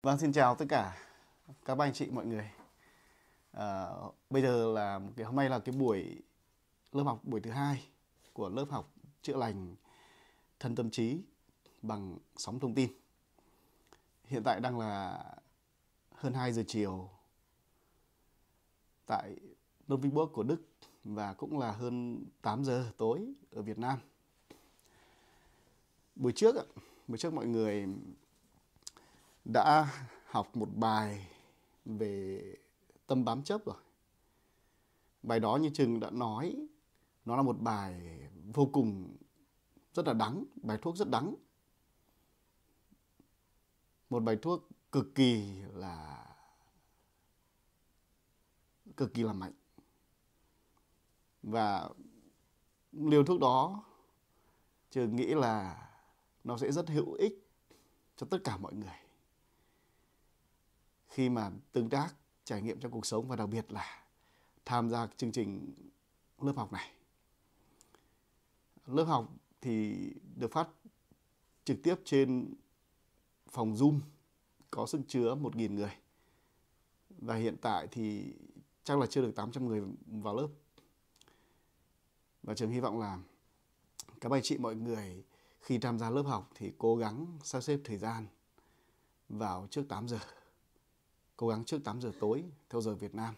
Vâng, xin chào tất cả các anh chị mọi người. Bây giờ là hôm nay là cái buổi lớp học buổi thứ hai của lớp học chữa lành thân tâm trí bằng sóng thông tin. Hiện tại đang là hơn 2 giờ chiều tại Nuremberg của Đức và cũng là hơn 8 giờ tối ở Việt Nam. Buổi trước mọi người đã học một bài về tâm bám chấp rồi. Bài đó như Trường đã nói, nó là một bài vô cùng rất là đắng, bài thuốc rất đắng. Một bài thuốc cực kỳ là mạnh. Và liều thuốc đó Trường nghĩ là nó sẽ rất hữu ích cho tất cả mọi người khi mà tương tác, trải nghiệm trong cuộc sống và đặc biệt là tham gia chương trình lớp học này. Lớp học thì được phát trực tiếp trên phòng Zoom có sức chứa 1.000 người. Và hiện tại thì chắc là chưa được 800 người vào lớp. Và Trường hy vọng là các anh chị mọi người khi tham gia lớp học thì cố gắng sắp xếp thời gian vào trước 8 giờ. Cố gắng trước 8 giờ tối theo giờ Việt Nam.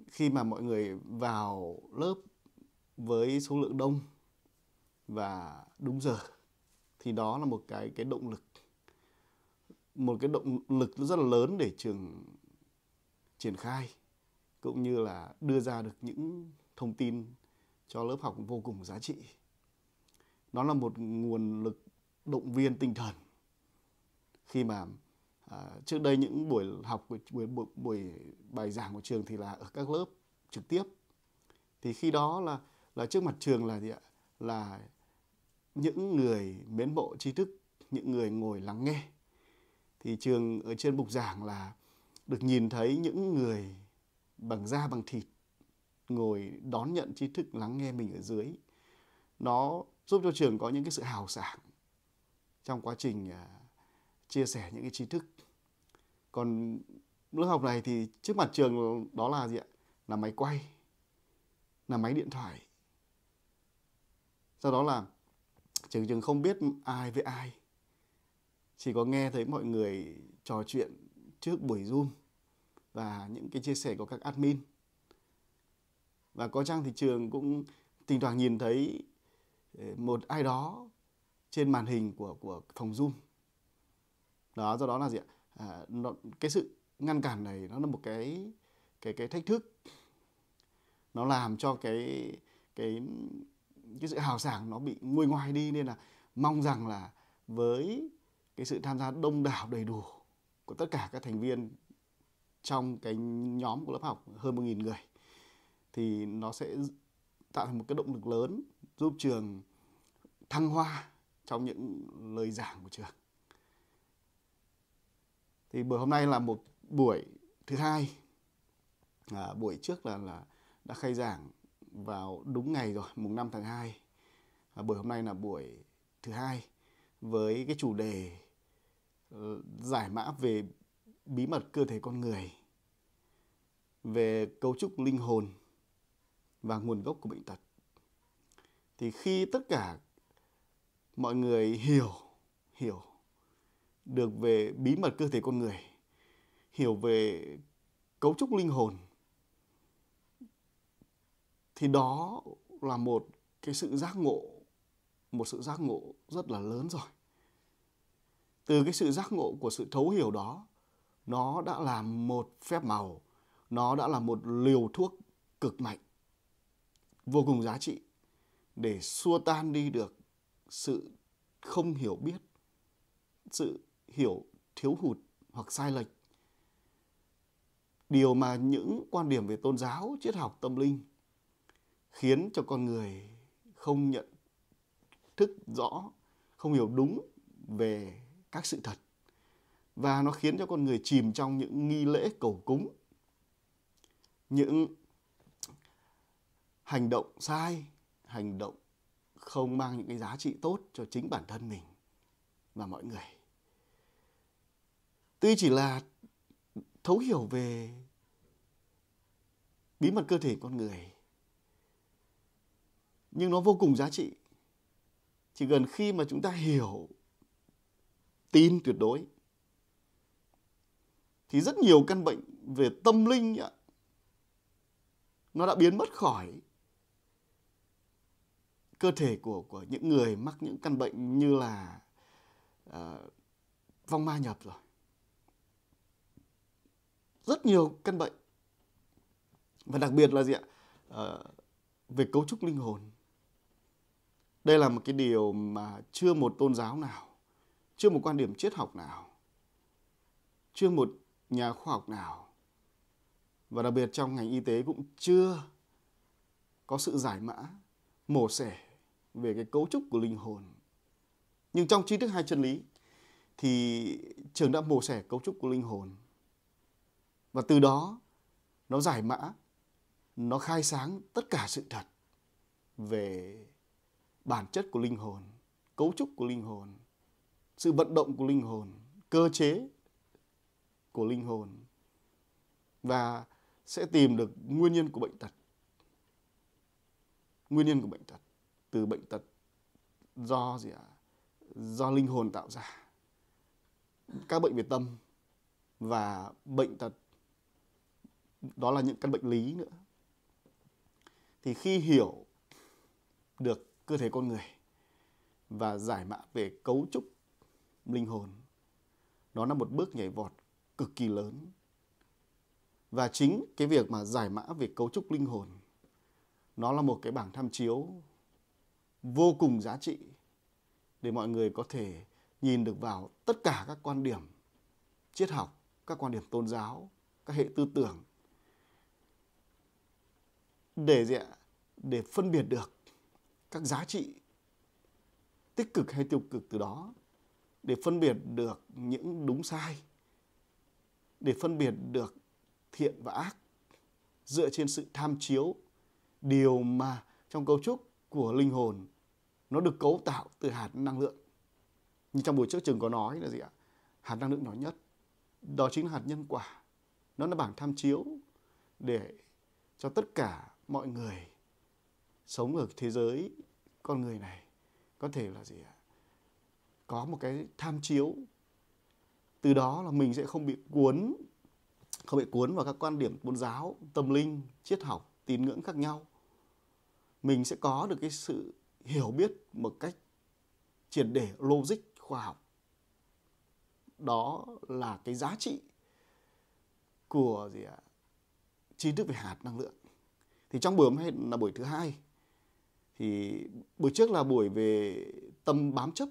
Khi mà mọi người vào lớp với số lượng đông và đúng giờ thì đó là một cái động lực. Một cái động lực rất là lớn để trường triển khai cũng như là đưa ra được những thông tin cho lớp học vô cùng giá trị. Nó là một nguồn lực động viên tinh thần khi mà trước đây những buổi học, buổi bài giảng của trường thì là ở các lớp trực tiếp. Thì khi đó là trước mặt trường là gì ạ? Là những người mến mộ tri thức, những người ngồi lắng nghe. Thì trường ở trên bục giảng là được nhìn thấy những người bằng da bằng thịt ngồi đón nhận tri thức, lắng nghe mình ở dưới. Nó giúp cho trường có những cái sự hào sảng trong quá trình chia sẻ những cái tri thức. Còn lớp học này thì trước mặt trường đó là gì ạ? Là máy quay, là máy điện thoại. Do đó là trường không biết ai với ai. Chỉ có nghe thấy mọi người trò chuyện trước buổi Zoom và những cái chia sẻ của các admin. Và có chăng thì trường cũng thỉnh thoảng nhìn thấy một ai đó trên màn hình của phòng Zoom. Đó, do đó là gì ạ? Cái sự ngăn cản này nó là một cái thách thức. Nó làm cho cái sự hào sảng nó bị nguôi ngoai đi, nên là mong rằng là với cái sự tham gia đông đảo đầy đủ của tất cả các thành viên trong cái nhóm của lớp học hơn 1.000 người thì nó sẽ tạo thành một cái động lực lớn giúp trường thăng hoa trong những lời giảng của trường. Thì buổi hôm nay là một buổi thứ hai. Buổi trước là đã khai giảng vào đúng ngày rồi, mùng 5 tháng 2. Buổi hôm nay là buổi thứ hai với cái chủ đề giải mã về bí mật cơ thể con người, về cấu trúc linh hồn và nguồn gốc của bệnh tật. Thì khi tất cả mọi người hiểu được về bí mật cơ thể con người, hiểu về cấu trúc linh hồn, thì đó là một sự giác ngộ rất là lớn rồi. Từ cái sự giác ngộ của sự thấu hiểu đó, nó đã là một phép màu, nó đã là một liều thuốc cực mạnh, vô cùng giá trị để xua tan đi được sự không hiểu biết, sự hiểu thiếu hụt hoặc sai lệch. Điều mà những quan điểm về tôn giáo, triết học, tâm linh khiến cho con người không nhận thức rõ, không hiểu đúng về các sự thật. Và nó khiến cho con người chìm trong những nghi lễ cầu cúng, những hành động sai, hành động không mang những cái giá trị tốt cho chính bản thân mình và mọi người. Tuy chỉ là thấu hiểu về bí mật cơ thể con người, nhưng nó vô cùng giá trị. Chỉ cần khi mà chúng ta hiểu, tin tuyệt đối, thì rất nhiều căn bệnh về tâm linh nó đã biến mất khỏi cơ thể của những người mắc những căn bệnh như là vong ma nhập rồi. Rất nhiều căn bệnh. Và đặc biệt là về cấu trúc linh hồn. Đây là một cái điều mà chưa một tôn giáo nào, chưa một quan điểm triết học nào, chưa một nhà khoa học nào, và đặc biệt trong ngành y tế cũng chưa có sự giải mã, mổ xẻ về cái cấu trúc của linh hồn. Nhưng trong tri thức hai chân lý thì trường đã mổ xẻ cấu trúc của linh hồn. Và từ đó nó giải mã, nó khai sáng tất cả sự thật về bản chất của linh hồn, cấu trúc của linh hồn, sự vận động của linh hồn, cơ chế của linh hồn, và sẽ tìm được nguyên nhân của bệnh tật. Nguyên nhân của bệnh tật, từ bệnh tật do linh hồn tạo ra, các bệnh về tâm, và bệnh tật đó là những căn bệnh lý nữa. Thì khi hiểu được cơ thể con người và giải mã về cấu trúc linh hồn, đó là một bước nhảy vọt cực kỳ lớn. Và chính cái việc mà giải mã về cấu trúc linh hồn, nó là một cái bảng tham chiếu vô cùng giá trị để mọi người có thể nhìn được vào tất cả các quan điểm triết học, các quan điểm tôn giáo, các hệ tư tưởng, để phân biệt được các giá trị tích cực hay tiêu cực từ đó, để phân biệt được những đúng sai, để phân biệt được thiện và ác dựa trên sự tham chiếu, điều mà trong cấu trúc của linh hồn nó được cấu tạo từ hạt năng lượng. Như trong buổi trước Trường có nói là hạt năng lượng nhỏ nhất, đó chính là hạt nhân quả. Nó là bảng tham chiếu để cho tất cả mọi người sống ở thế giới con người này có thể là có một cái tham chiếu. Từ đó là mình sẽ không bị cuốn vào các quan điểm tôn giáo, tâm linh, triết học, tín ngưỡng khác nhau. Mình sẽ có được cái sự hiểu biết một cách triệt để, logic, khoa học. Đó là cái giá trị của tri thức về hạt năng lượng. Thì trong buổi hôm nay là buổi thứ hai. Thì buổi trước là buổi về tâm bám chấp.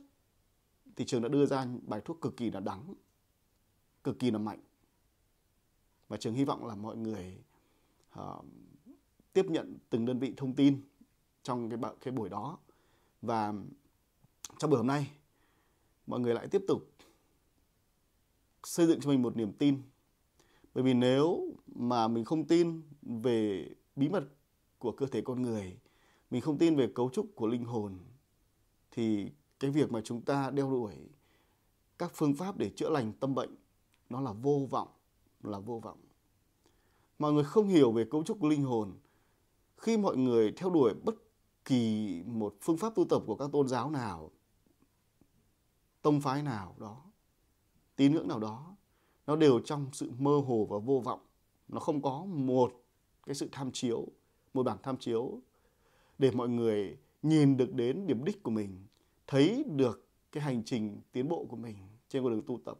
Thì Trường đã đưa ra bài thuốc cực kỳ là đắng, cực kỳ là mạnh. Và Trường hy vọng là mọi người tiếp nhận từng đơn vị thông tin trong cái buổi đó. Và trong buổi hôm nay, mọi người lại tiếp tục xây dựng cho mình một niềm tin. Bởi vì nếu mà mình không tin về bí mật của cơ thể con người, mình không tin về cấu trúc của linh hồn, thì cái việc mà chúng ta đeo đuổi các phương pháp để chữa lành tâm bệnh, nó là vô vọng, Mọi người không hiểu về cấu trúc của linh hồn. Khi mọi người theo đuổi bất kỳ một phương pháp tu tập của các tôn giáo nào, tông phái nào đó, tín ngưỡng nào đó, nó đều trong sự mơ hồ và vô vọng. Nó không có một cái sự tham chiếu, một bảng tham chiếu để mọi người nhìn được đến điểm đích của mình, thấy được cái hành trình tiến bộ của mình trên con đường tu tập,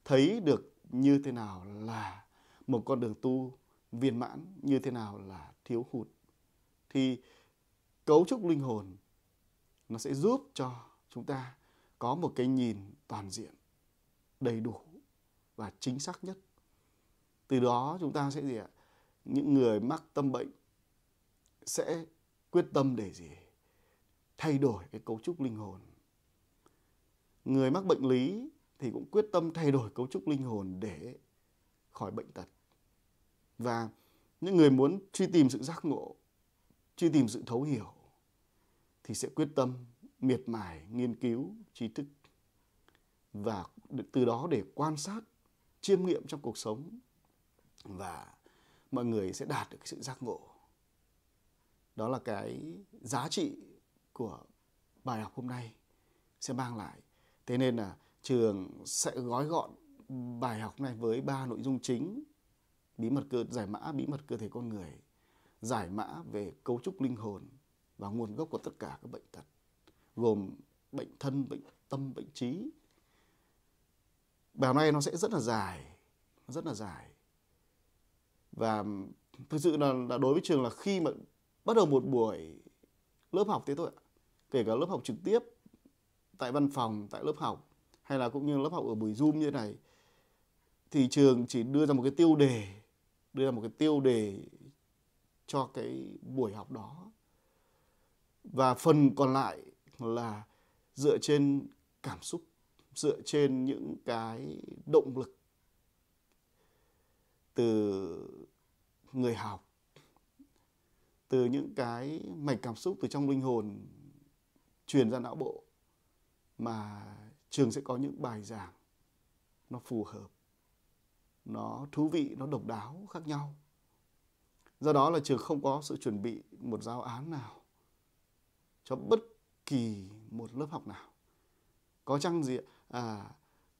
thấy được như thế nào là một con đường tu viên mãn, như thế nào là thiếu hụt. Thì cấu trúc linh hồn nó sẽ giúp cho chúng ta có một cái nhìn toàn diện, đầy đủ và chính xác nhất. Từ đó chúng ta sẽ những người mắc tâm bệnh sẽ quyết tâm để thay đổi cái cấu trúc linh hồn. Người mắc bệnh lý thì cũng quyết tâm thay đổi cấu trúc linh hồn để khỏi bệnh tật. Và những người muốn truy tìm sự giác ngộ, truy tìm sự thấu hiểu thì sẽ quyết tâm miệt mài nghiên cứu tri thức, và từ đó để quan sát chiêm nghiệm trong cuộc sống, và mọi người sẽ đạt được cái sự giác ngộ. Đó là cái giá trị của bài học hôm nay sẽ mang lại. Thế nên là trường sẽ gói gọn bài học này với 3 nội dung chính: giải mã bí mật cơ thể con người, giải mã về cấu trúc linh hồn và nguồn gốc của tất cả các bệnh tật, gồm bệnh thân, bệnh tâm, bệnh trí. Bài học này nó sẽ rất là dài. Và thực sự là đối với trường là khi mà bắt đầu một buổi lớp học thế thôi ạ, kể cả lớp học trực tiếp tại văn phòng, tại lớp học, hay là cũng như lớp học ở buổi Zoom như thế này, thì trường chỉ đưa ra một cái tiêu đề cho cái buổi học đó. Và phần còn lại là dựa trên cảm xúc, dựa trên những cái động lực từ người học, từ những cái mạch cảm xúc từ trong linh hồn truyền ra não bộ, mà trường sẽ có những bài giảng nó phù hợp, nó thú vị, nó độc đáo khác nhau. Do đó là trường không có sự chuẩn bị một giáo án nào cho bất kỳ một lớp học nào. Có chăng gì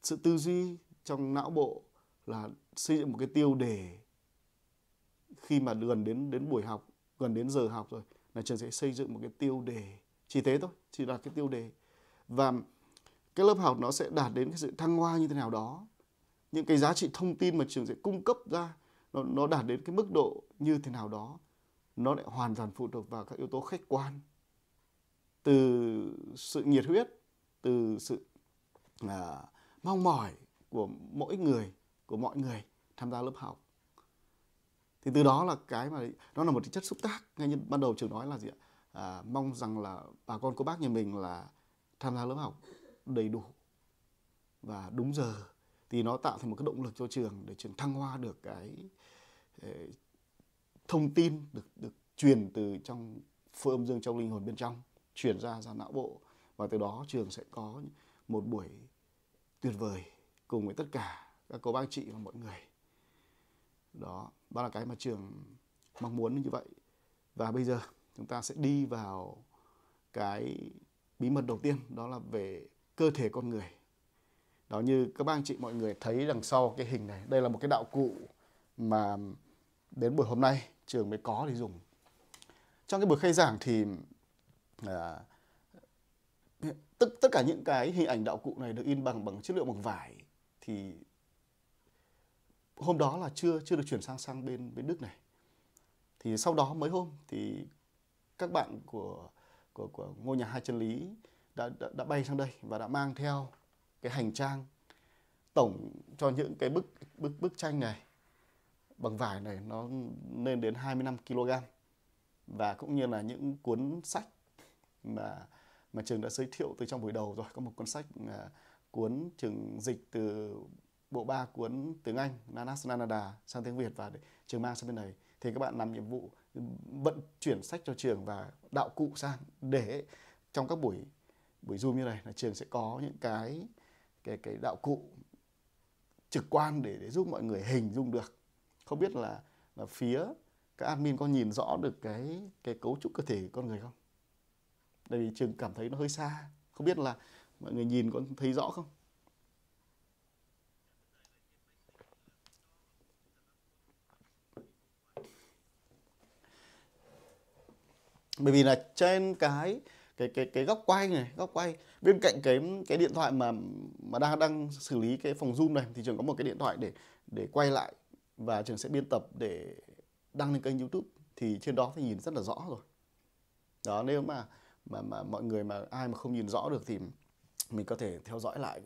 sự tư duy trong não bộ là xây dựng một cái tiêu đề. Khi mà gần đến buổi học, gần đến giờ học rồi, là trường sẽ xây dựng một cái tiêu đề. Chỉ thế thôi, chỉ là cái tiêu đề. Và cái lớp học nó sẽ đạt đến cái sự thăng hoa như thế nào đó. Những cái giá trị thông tin mà trường sẽ cung cấp ra, nó đạt đến cái mức độ như thế nào đó. Nó lại hoàn toàn phụ thuộc vào các yếu tố khách quan. Từ sự nhiệt huyết, từ sự mong mỏi của mỗi người, của mọi người tham gia lớp học. Thì từ đó là cái mà nó là một chất xúc tác. Ngay như ban đầu trường nói là gì ạ? Mong rằng là bà con cô bác nhà mình là tham gia lớp học đầy đủ và đúng giờ, thì nó tạo thành một cái động lực cho trường để trường thăng hoa được cái thông tin được truyền từ trong phôi âm dương, trong linh hồn bên trong, chuyển ra não bộ, và từ đó trường sẽ có một buổi tuyệt vời cùng với tất cả các cô bác anh chị và mọi người. Đó là cái mà trường mong muốn như vậy. Và bây giờ chúng ta sẽ đi vào cái bí mật đầu tiên, đó là về cơ thể con người. Đó, như các bác anh chị mọi người thấy đằng sau cái hình này, đây là một cái đạo cụ mà đến buổi hôm nay trường mới có để dùng. Trong cái buổi khai giảng thì tất cả những cái hình ảnh đạo cụ này được in bằng chất liệu bằng vải. Thì hôm đó là chưa được chuyển sang bên Đức này. Thì sau đó mấy hôm thì các bạn của ngôi nhà Hai Chân Lý đã bay sang đây và đã mang theo cái hành trang tổng cho những cái bức tranh này bằng vải này, nó lên đến 25 kg, và cũng như là những cuốn sách mà trường đã giới thiệu từ trong buổi đầu rồi. Có một cuốn sách cuốn trường dịch từ bộ 3 cuốn tiếng Anh Nanas Nanada sang tiếng Việt, và để trường mang sang bên này. Thì các bạn làm nhiệm vụ vận chuyển sách cho trường và đạo cụ sang, để trong các buổi Zoom như này là trường sẽ có những cái đạo cụ trực quan để giúp mọi người hình dung được. Không biết là phía các admin có nhìn rõ được cái cấu trúc cơ thể con người không? Tại vì trường cảm thấy nó hơi xa. Không biết là mọi người nhìn có thấy rõ không? Bởi vì là trên cái góc quay này, bên cạnh cái điện thoại mà đang xử lý cái phòng Zoom này, thì trường có một cái điện thoại để quay lại, và trường sẽ biên tập để đăng lên kênh YouTube. Thì trên đó thì nhìn rất là rõ rồi. Đó, nếu mà mọi người mà ai mà không nhìn rõ được thì mình có thể theo dõi lại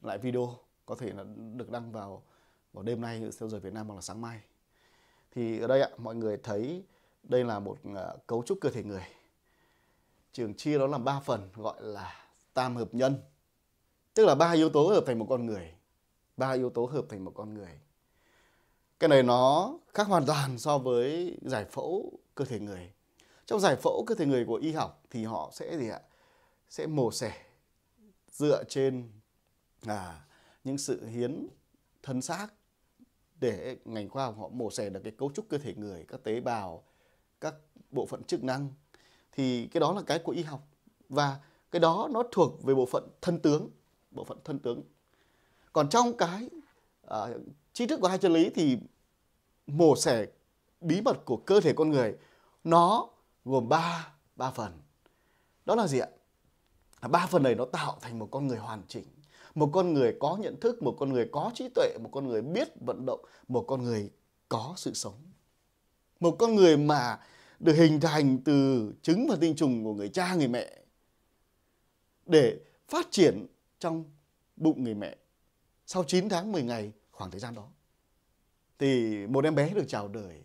lại video, có thể là được đăng vào đêm nay theo giờ Việt Nam hoặc là sáng mai. Thì ở đây ạ, mọi người thấy đây là một cấu trúc cơ thể người. Trường chia nó làm 3 phần, gọi là tam hợp nhân. Tức là 3 yếu tố hợp thành một con người. 3 yếu tố hợp thành một con người. Cái này nó khác hoàn toàn so với giải phẫu cơ thể người. Trong giải phẫu cơ thể người của y học thì họ sẽ sẽ mổ xẻ dựa trên những sự hiến thân xác để ngành khoa học họ mổ xẻ được cái cấu trúc cơ thể người, các tế bào, các bộ phận chức năng. Thì cái đó là cái của y học. Và cái đó nó thuộc về bộ phận thân tướng. Bộ phận thân tướng. Còn trong cái tri thức của hai chân lý thì mổ xẻ bí mật của cơ thể con người nó gồm 3 phần. Đó là gì ạ? 3 phần này nó tạo thành một con người hoàn chỉnh. Một con người có nhận thức, một con người có trí tuệ, một con người biết vận động, một con người có sự sống. Một con người mà được hình thành từ trứng và tinh trùng của người cha, người mẹ để phát triển trong bụng người mẹ. Sau 9 tháng 10 ngày khoảng thời gian đó thì một em bé được chào đời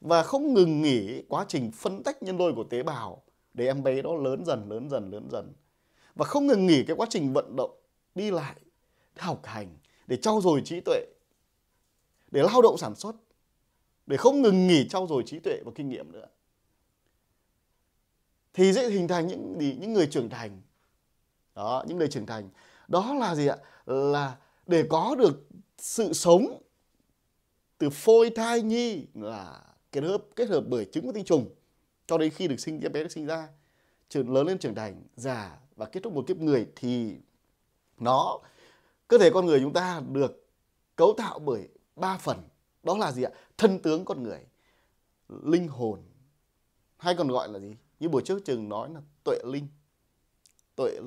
và không ngừng nghỉ quá trình phân tách nhân đôi của tế bào để em bé đó lớn dần. Và không ngừng nghỉ cái quá trình vận động, đi lại, học hành để trau dồi trí tuệ, để lao động sản xuất, để không ngừng nghỉ trau dồi trí tuệ và kinh nghiệm nữa. Thì sẽ hình thành những người trưởng thành. Đó, những người trưởng thành. Đó là gì ạ? Là để có được sự sống từ phôi thai nhi là kết hợp bởi trứng và tinh trùng cho đến khi em bé được sinh ra, lớn lên trưởng thành, già và kết thúc một kiếp người thì cơ thể con người chúng ta được cấu tạo bởi 3 phần. Đó là gì ạ? Thân tướng con người, linh hồn, hay còn gọi là gì? Như buổi trước Trường nói là tuệ linh. Tuệ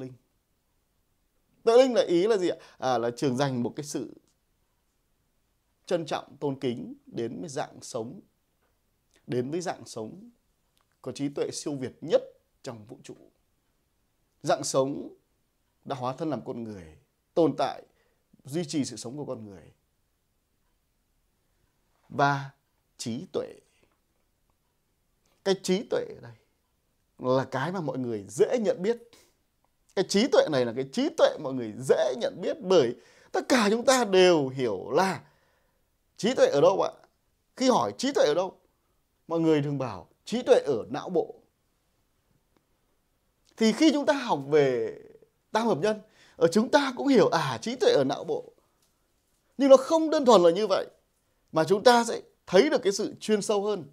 linh là ý là gì ạ? Là Trường dành một cái sự trân trọng, tôn kính đến với dạng sống có trí tuệ siêu việt nhất trong vũ trụ. Dạng sống đã hóa thân làm con người, tồn tại, duy trì sự sống của con người. Và trí tuệ. Cái trí tuệ ở đây là cái mà mọi người dễ nhận biết. Cái trí tuệ này là cái trí tuệ mọi người dễ nhận biết bởi tất cả chúng ta đều hiểu là trí tuệ ở đâu ạ? Khi hỏi trí tuệ ở đâu, mọi người thường bảo trí tuệ ở não bộ. Thì khi chúng ta học về tam hợp nhân, chúng ta cũng hiểu trí tuệ ở não bộ. Nhưng nó không đơn thuần là như vậy, mà chúng ta sẽ thấy được cái sự chuyên sâu hơn.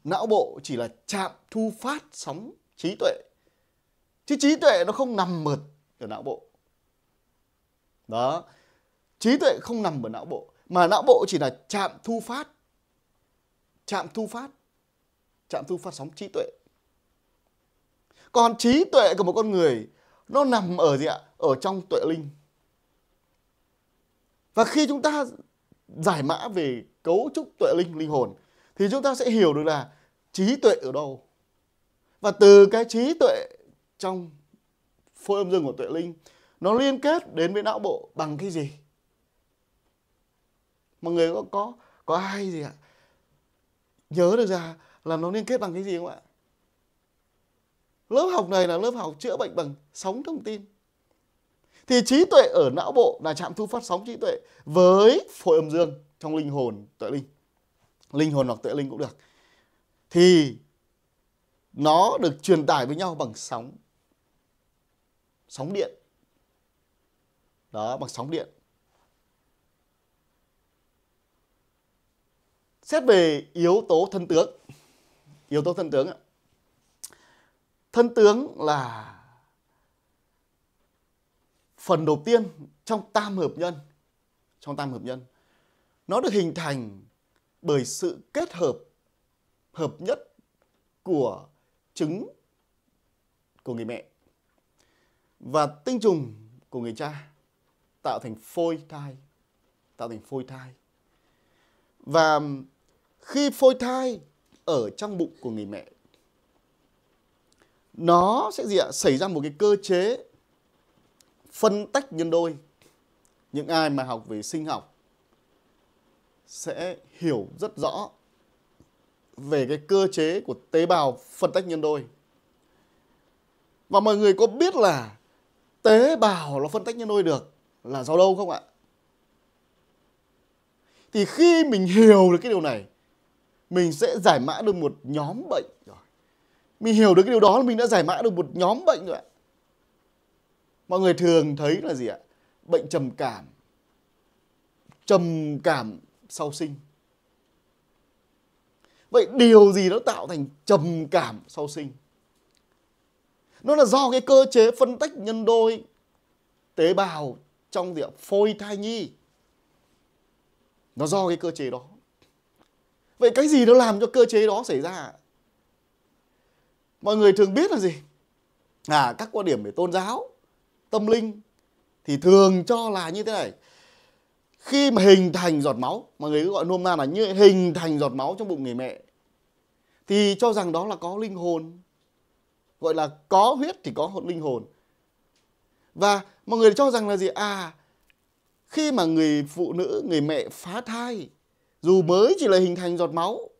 Não bộ chỉ là trạm thu phát sóng trí tuệ, chứ trí tuệ nó không nằm ở não bộ. Đó, trí tuệ không nằm ở não bộ, mà não bộ chỉ là trạm thu phát sóng trí tuệ. Còn trí tuệ của một con người nó nằm ở gì ạ? Ở trong tuệ linh. Và khi chúng ta giải mã về cấu trúc tuệ linh, linh hồn, thì chúng ta sẽ hiểu được là trí tuệ ở đâu. Và từ cái trí tuệ trong phôi âm dương của tuệ linh, nó liên kết đến với não bộ bằng cái gì? Mọi người có ai gì ạ? Nhớ được ra là nó liên kết bằng cái gì không ạ? Lớp học này là lớp học chữa bệnh bằng sóng thông tin. Thì trí tuệ ở não bộ là trạm thu phát sóng trí tuệ với phôi âm dương trong linh hồn, tuệ linh. Linh hồn hoặc tuệ linh cũng được. Thì nó được truyền tải với nhau bằng sóng điện. Đó, bằng sóng điện. Xét về yếu tố thân tướng. Yếu tố thân tướng ạ. Thân tướng là phần đầu tiên trong tam hợp nhân. Trong tam hợp nhân, nó được hình thành bởi sự kết hợp nhất của trứng của người mẹ và tinh trùng của người cha tạo thành phôi thai. Và khi phôi thai ở trong bụng của người mẹ, nó sẽ xảy ra một cái cơ chế phân tách nhân đôi. Những ai mà học về sinh học sẽ hiểu rất rõ về cái cơ chế của tế bào phân tách nhân đôi. Và mọi người có biết là tế bào nó phân tách nhân đôi được là do đâu không ạ? Thì khi mình hiểu được cái điều này, mình sẽ giải mã được một nhóm bệnh rồi. Mình hiểu được cái điều đó là mình đã giải mã được một nhóm bệnh rồi ạ. Mọi người thường thấy là gì ạ? Bệnh trầm cảm, trầm cảm sau sinh. Vậy điều gì nó tạo thành trầm cảm sau sinh? Nó là do cái cơ chế phân tách nhân đôi tế bào trong phôi thai nhi. Nó do cái cơ chế đó. Vậy cái gì nó làm cho cơ chế đó xảy ra? Mọi người thường biết là gì? Các quan điểm về tôn giáo, tâm linh thì thường cho là như thế này. Khi mà hình thành giọt máu, mọi người cứ gọi nôm na là như hình thành giọt máu trong bụng người mẹ, thì cho rằng đó là có linh hồn. Gọi là có huyết thì có linh hồn. Và mọi người cho rằng là gì? Khi mà người phụ nữ, người mẹ phá thai, dù mới chỉ là hình thành giọt máu,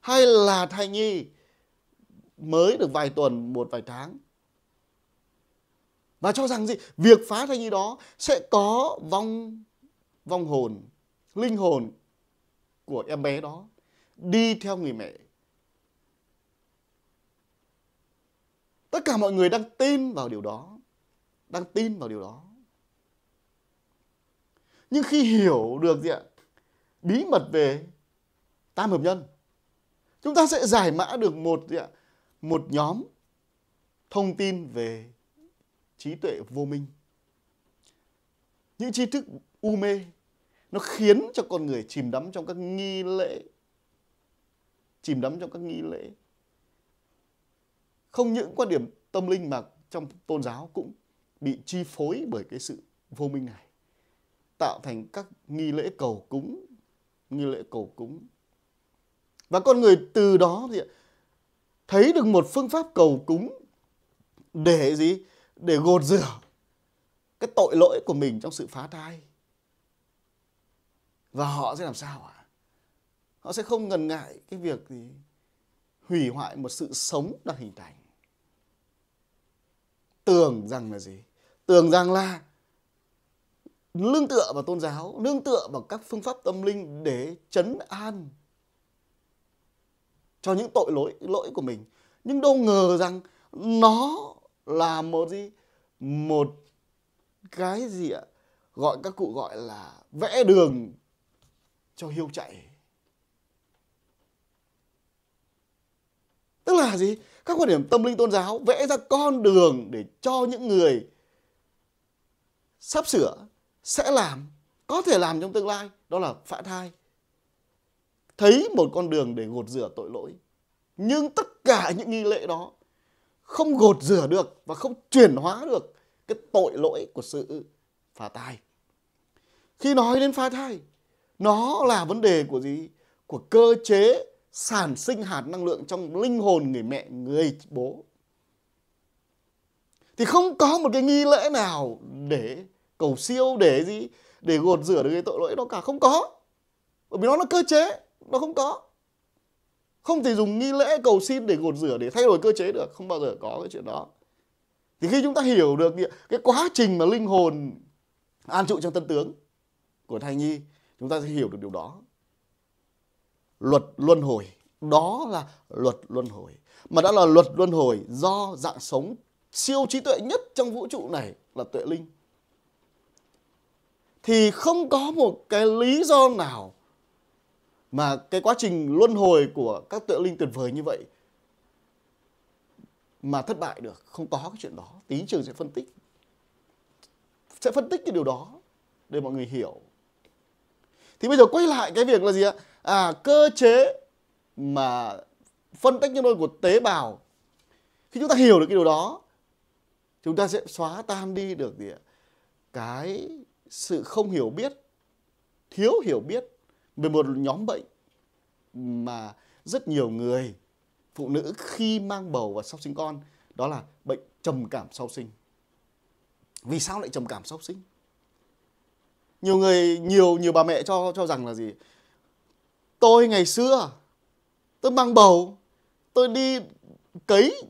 hay là thai nhi mới được vài tuần, một vài tháng, và cho rằng gì? Việc phá thai nhi đó sẽ có vong hồn, linh hồn của em bé đó đi theo người mẹ. Tất cả mọi người đang tin vào điều đó. Nhưng khi hiểu được bí mật về tam hợp nhân, chúng ta sẽ giải mã được một nhóm thông tin về trí tuệ vô minh. Những tri thức u mê nó khiến cho con người chìm đắm trong các nghi lễ. Không những quan điểm tâm linh mà trong tôn giáo cũng bị chi phối bởi cái sự vô minh này, tạo thành các nghi lễ cầu cúng. Và con người từ đó thấy được một phương pháp cầu cúng để gì? Để gột rửa cái tội lỗi của mình trong sự phá thai. Và họ sẽ làm sao ạ? Họ sẽ không ngần ngại cái việc hủy hoại một sự sống đang hình thành. Tưởng rằng là gì? Tưởng rằng là nương tựa vào tôn giáo, nương tựa vào các phương pháp tâm linh để trấn an cho những tội lỗi của mình. Nhưng đâu ngờ rằng nó là một cái gì ạ? Các cụ gọi là vẽ đường cho hiêu chạy. Tức là gì? Các quan điểm tâm linh tôn giáo vẽ ra con đường để cho những người sắp sửa sẽ làm, có thể làm trong tương lai, đó là phá thai, thấy một con đường để gột rửa tội lỗi. Nhưng tất cả những nghi lễ đó không gột rửa được và không chuyển hóa được cái tội lỗi của sự phá thai. Khi nói đến phá thai, nó là vấn đề của gì? Của cơ chế sản sinh hạt năng lượng trong linh hồn người mẹ, người bố. Thì không có một cái nghi lễ nào để cầu siêu, để gì? Để gột rửa được cái tội lỗi đó cả. Không có. Bởi vì nó là cơ chế, nó không có. Không thể dùng nghi lễ cầu xin để gột rửa, để thay đổi cơ chế được. Không bao giờ có cái chuyện đó. Thì khi chúng ta hiểu được cái quá trình mà linh hồn an trụ trong tân tướng của thai nhi, chúng ta sẽ hiểu được điều đó. Luật luân hồi, đó là luật luân hồi. Mà đã là luật luân hồi do dạng sống siêu trí tuệ nhất trong vũ trụ này là tuệ linh. Thì không có một cái lý do nào mà cái quá trình luân hồi của các tuệ linh tuyệt vời như vậy mà thất bại được. Không có cái chuyện đó. Tí trường sẽ phân tích cái điều đó để mọi người hiểu. Thì bây giờ quay lại cái việc là gì ạ? Cơ chế mà phân tách nhân đôi của tế bào. Khi chúng ta hiểu được cái điều đó, chúng ta sẽ xóa tan đi được cái sự không hiểu biết, thiếu hiểu biết về một nhóm bệnh mà rất nhiều người phụ nữ khi mang bầu và sau sinh con, đó là bệnh trầm cảm sau sinh. Vì sao lại trầm cảm sau sinh? Nhiều bà mẹ cho rằng là gì? Tôi ngày xưa tôi mang bầu, tôi đi cấy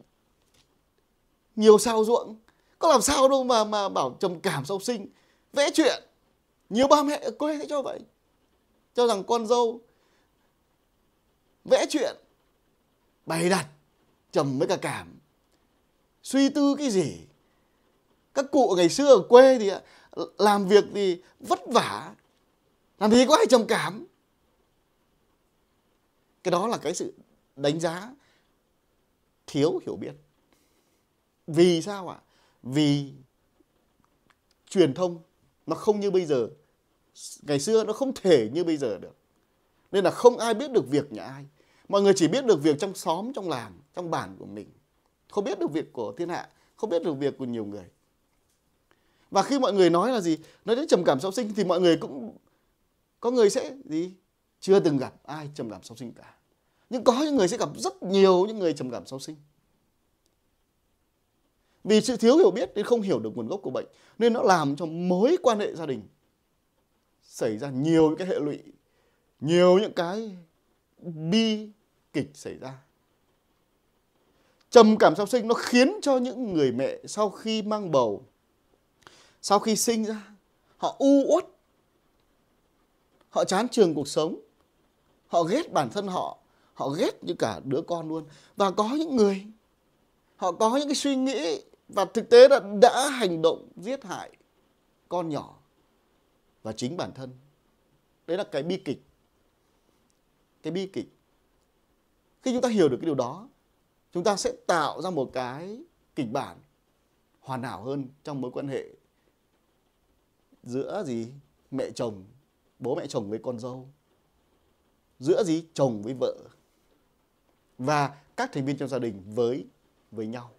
nhiều sao ruộng, có làm sao đâu mà bảo trầm cảm sau sinh. Vẽ chuyện. Nhiều bà mẹ ở quê sẽ cho vậy, cho rằng con dâu vẽ chuyện, bày đặt trầm với cả cảm. Suy tư cái gì? Các cụ ngày xưa ở quê thì làm việc thì vất vả, Làm gì có ai trầm cảm. Cái đó là cái sự đánh giá thiếu hiểu biết. Vì sao ạ? Vì truyền thông nó không như bây giờ. Ngày xưa nó không thể như bây giờ được. Nên là không ai biết được việc nhà ai. Mọi người chỉ biết được việc trong xóm, trong làng, trong bản của mình. Không biết được việc của thiên hạ, không biết được việc của nhiều người. Và khi mọi người nói là gì? Nói đến trầm cảm sau sinh thì mọi người cũng có người sẽ gì? Chưa từng gặp ai trầm cảm sau sinh cả. Nhưng có những người sẽ gặp rất nhiều những người trầm cảm sau sinh. Vì sự thiếu hiểu biết nên không hiểu được nguồn gốc của bệnh, nên nó làm cho mối quan hệ gia đình xảy ra nhiều những cái hệ lụy, nhiều những cái bi kịch xảy ra. Trầm cảm sau sinh nó khiến cho những người mẹ sau khi mang bầu, sau khi sinh ra, họ u uất, họ chán chường cuộc sống, họ ghét bản thân họ ghét như cả đứa con luôn. Và có những người họ có những cái suy nghĩ và thực tế đã hành động giết hại con nhỏ và chính bản thân. Đấy là cái bi kịch. Cái bi kịch. Khi chúng ta hiểu được cái điều đó, chúng ta sẽ tạo ra một cái kịch bản hoàn hảo hơn trong mối quan hệ giữa gì? Mẹ chồng, bố mẹ chồng với con dâu. Giữa gì? Chồng với vợ. Và các thành viên trong gia đình với nhau.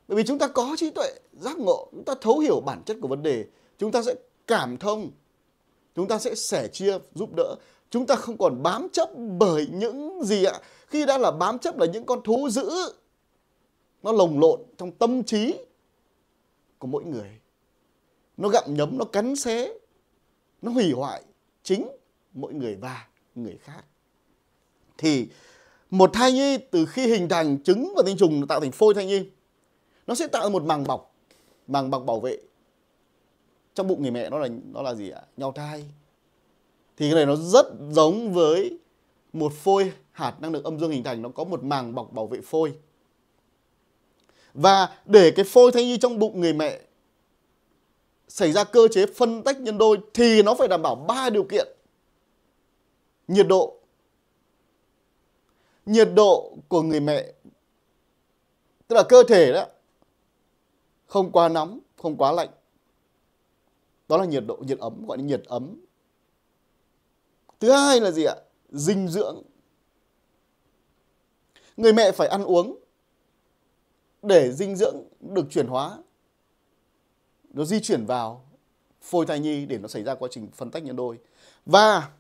Bởi vì chúng ta có trí tuệ, giác ngộ, chúng ta thấu hiểu bản chất của vấn đề, chúng ta sẽ cảm thông, chúng ta sẽ sẻ chia, giúp đỡ. Chúng ta không còn bám chấp bởi những gì ạ? Khi đã là bám chấp là những con thú dữ, nó lồng lộn trong tâm trí của mỗi người. Nó gặm nhấm, nó cắn xé, nó hủy hoại chính mỗi người và người khác. Thì một thai nhi từ khi hình thành trứng và tinh trùng tạo thành phôi thai nhi, nó sẽ tạo một màng bọc bảo vệ. Trong bụng người mẹ nó là gì ạ? Nhau thai. Thì cái này nó rất giống với một phôi hạt năng lượng âm dương hình thành, nó có một màng bọc bảo vệ phôi. Và để cái phôi thai nhi trong bụng người mẹ xảy ra cơ chế phân tách nhân đôi thì nó phải đảm bảo 3 điều kiện. Nhiệt độ của người mẹ, tức là cơ thể đó, không quá nóng, không quá lạnh. Đó là nhiệt độ, nhiệt ấm, gọi là nhiệt ấm. Thứ hai là gì ạ? Dinh dưỡng. Người mẹ phải ăn uống để dinh dưỡng được chuyển hóa, nó di chuyển vào phôi thai nhi để nó xảy ra quá trình phân tách nhân đôi. Và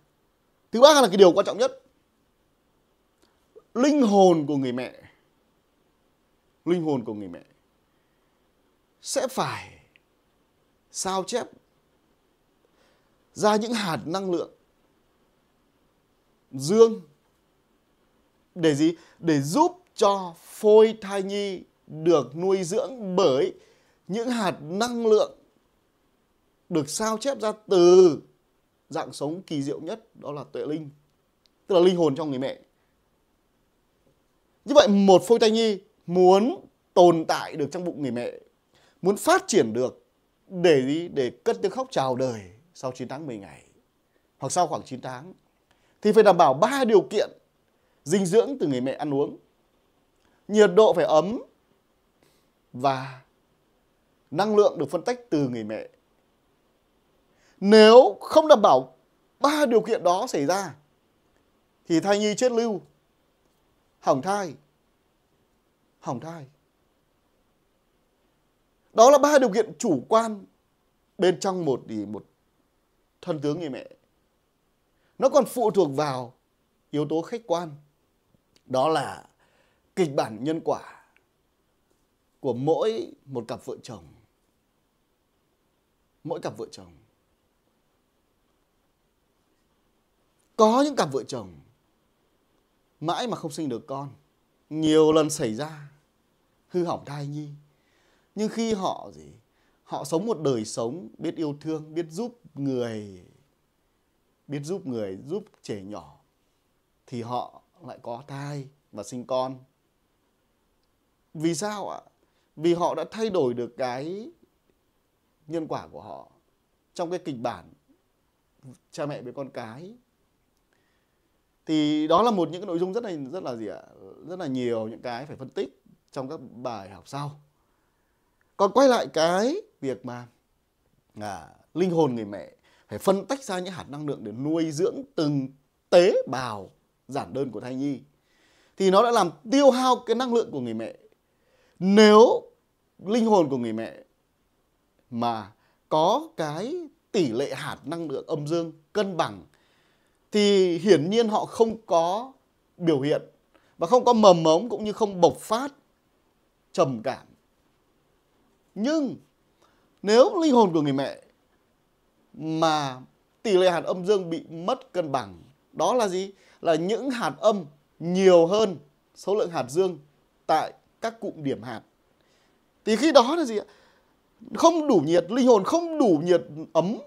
thứ ba là cái điều quan trọng nhất, linh hồn của người mẹ. Linh hồn của người mẹ sẽ phải sao chép ra những hạt năng lượng dương để gì? Để giúp cho phôi thai nhi được nuôi dưỡng bởi những hạt năng lượng được sao chép ra từ dạng sống kỳ diệu nhất, đó là tuệ linh, tức là linh hồn trong người mẹ. Như vậy một phôi thai nhi muốn tồn tại được trong bụng người mẹ, muốn phát triển được để gì? Để cất tiếng khóc chào đời sau 9 tháng 10 ngày hoặc sau khoảng 9 tháng thì phải đảm bảo 3 điều kiện. Dinh dưỡng từ người mẹ ăn uống, nhiệt độ phải ấm và năng lượng được phân tách từ người mẹ. Nếu không đảm bảo 3 điều kiện đó xảy ra thì thai nhi chết lưu, hỏng thai. Đó là 3 điều kiện chủ quan bên trong một thân tướng người mẹ. Nó còn phụ thuộc vào yếu tố khách quan, đó là kịch bản nhân quả của mỗi một cặp vợ chồng. Mỗi cặp vợ chồng. Có những cặp vợ chồng mãi mà không sinh được con, nhiều lần xảy ra hư hỏng thai nhi. Nhưng khi họ sống một đời sống biết yêu thương, biết giúp người, giúp trẻ nhỏ, thì họ lại có thai và sinh con. Vì sao ạ? Vì họ đã thay đổi được cái nhân quả của họ trong cái kịch bản cha mẹ với con cái. Thì đó là một những cái nội dung rất là rất là nhiều những cái phải phân tích trong các bài học sau. Còn quay lại cái việc mà linh hồn người mẹ phải phân tách ra những hạt năng lượng để nuôi dưỡng từng tế bào giản đơn của thai nhi, thì nó đã làm tiêu hao cái năng lượng của người mẹ. Nếu linh hồn của người mẹ mà có cái tỷ lệ hạt năng lượng âm dương cân bằng thì hiển nhiên họ không có biểu hiện và không có mầm mống cũng như không bộc phát trầm cảm. Nhưng nếu linh hồn của người mẹ mà tỷ lệ hạt âm dương bị mất cân bằng, đó là gì? Là những hạt âm nhiều hơn số lượng hạt dương tại các cụm điểm hạt. Thì khi đó là gì ạ? Không đủ nhiệt, linh hồn không đủ nhiệt ấm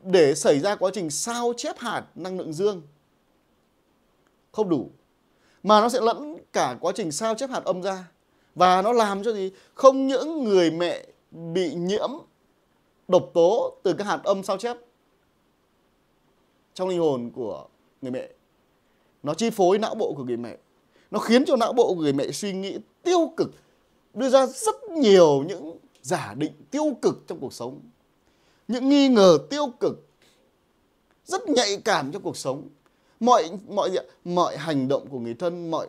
để xảy ra quá trình sao chép hạt năng lượng dương. Không đủ. Mà nó sẽ lẫn cả quá trình sao chép hạt âm ra. Và nó làm cho gì? Không những người mẹ bị nhiễm độc tố từ các hạt âm sao chép trong linh hồn của người mẹ, nó chi phối não bộ của người mẹ. Nó khiến cho não bộ của người mẹ suy nghĩ tiêu cực, đưa ra rất nhiều những giả định tiêu cực trong cuộc sống, những nghi ngờ tiêu cực, rất nhạy cảm trong cuộc sống. Mọi hành động của người thân, mọi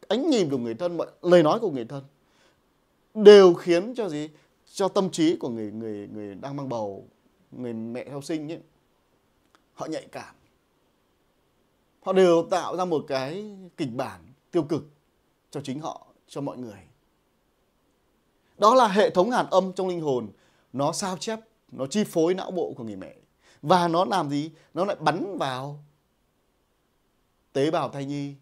ánh nhìn của người thân, mọi lời nói của người thân đều khiến cho gì? Cho tâm trí của người đang mang bầu, người mẹ sau sinh ấy, họ nhạy cảm. Họ đều tạo ra một cái kịch bản tiêu cực cho chính họ, cho mọi người. Đó là hệ thống hạt âm trong linh hồn, nó sao chép, nó chi phối não bộ của người mẹ. Và nó làm gì? Nó lại bắn vào tế bào thai nhi.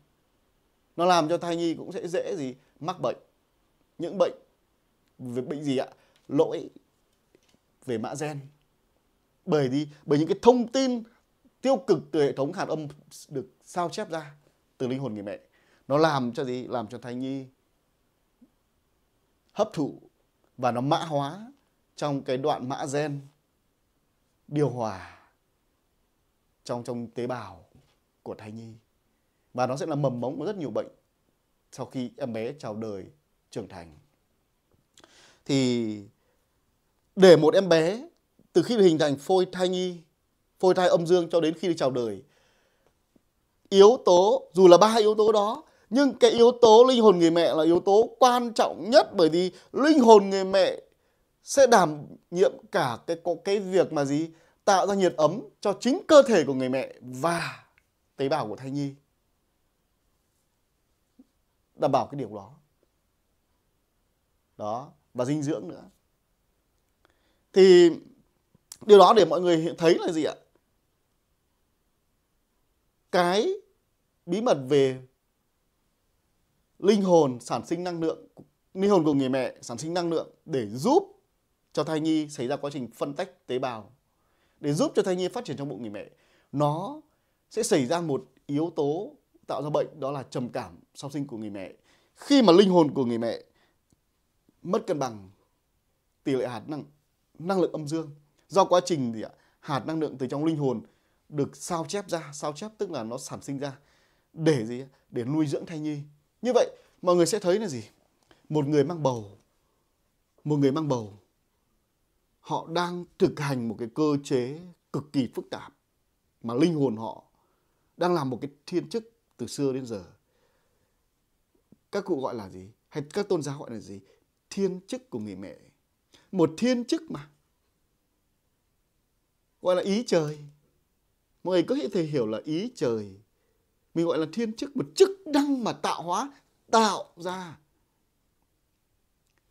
Nó làm cho thai nhi cũng sẽ dễ gì? Mắc bệnh. Những bệnh gì ạ? Lỗi về mã gen. Bởi những cái thông tin tiêu cực từ hệ thống hạt âm được sao chép ra từ linh hồn người mẹ, nó làm cho gì? Làm cho thai nhi hấp thụ và nó mã hóa trong cái đoạn mã gen điều hòa trong tế bào của thai nhi. Và nó sẽ là mầm mống của rất nhiều bệnh sau khi em bé chào đời trưởng thành. Thì để một em bé từ khi hình thành phôi thai nhi, phôi thai âm dương cho đến khi chào đời, yếu tố, dù là 3 yếu tố đó, nhưng cái yếu tố linh hồn người mẹ là yếu tố quan trọng nhất, bởi vì linh hồn người mẹ sẽ đảm nhiệm cả cái việc mà gì? Tạo ra nhiệt ấm cho chính cơ thể của người mẹ và tế bào của thai nhi. Đảm bảo cái điều đó. Đó, và dinh dưỡng nữa. Thì điều đó để mọi người thấy là gì ạ? Cái bí mật về linh hồn sản sinh năng lượng, linh hồn của người mẹ sản sinh năng lượng để giúp cho thai nhi xảy ra quá trình phân tách tế bào, để giúp cho thai nhi phát triển trong bụng người mẹ. Nó sẽ xảy ra một yếu tố tạo ra bệnh, đó là trầm cảm sau sinh của người mẹ. Khi mà linh hồn của người mẹ mất cân bằng tỷ lệ hạt năng lượng âm dương, do quá trình gì ạ? Hạt năng lượng từ trong linh hồn được sao chép ra, sao chép tức là nó sản sinh ra để gì? Để nuôi dưỡng thai nhi. Như vậy mọi người sẽ thấy là gì? Một người mang bầu, họ đang thực hành một cái cơ chế cực kỳ phức tạp mà linh hồn họ đang làm một cái thiên chức từ xưa đến giờ. Các cụ gọi là gì? Hay các tôn giáo gọi là gì? Thiên chức của người mẹ. Một thiên chức mà, gọi là ý trời. Mọi người có thể hiểu là ý trời. Mình gọi là thiên chức, một chức năng mà tạo ra.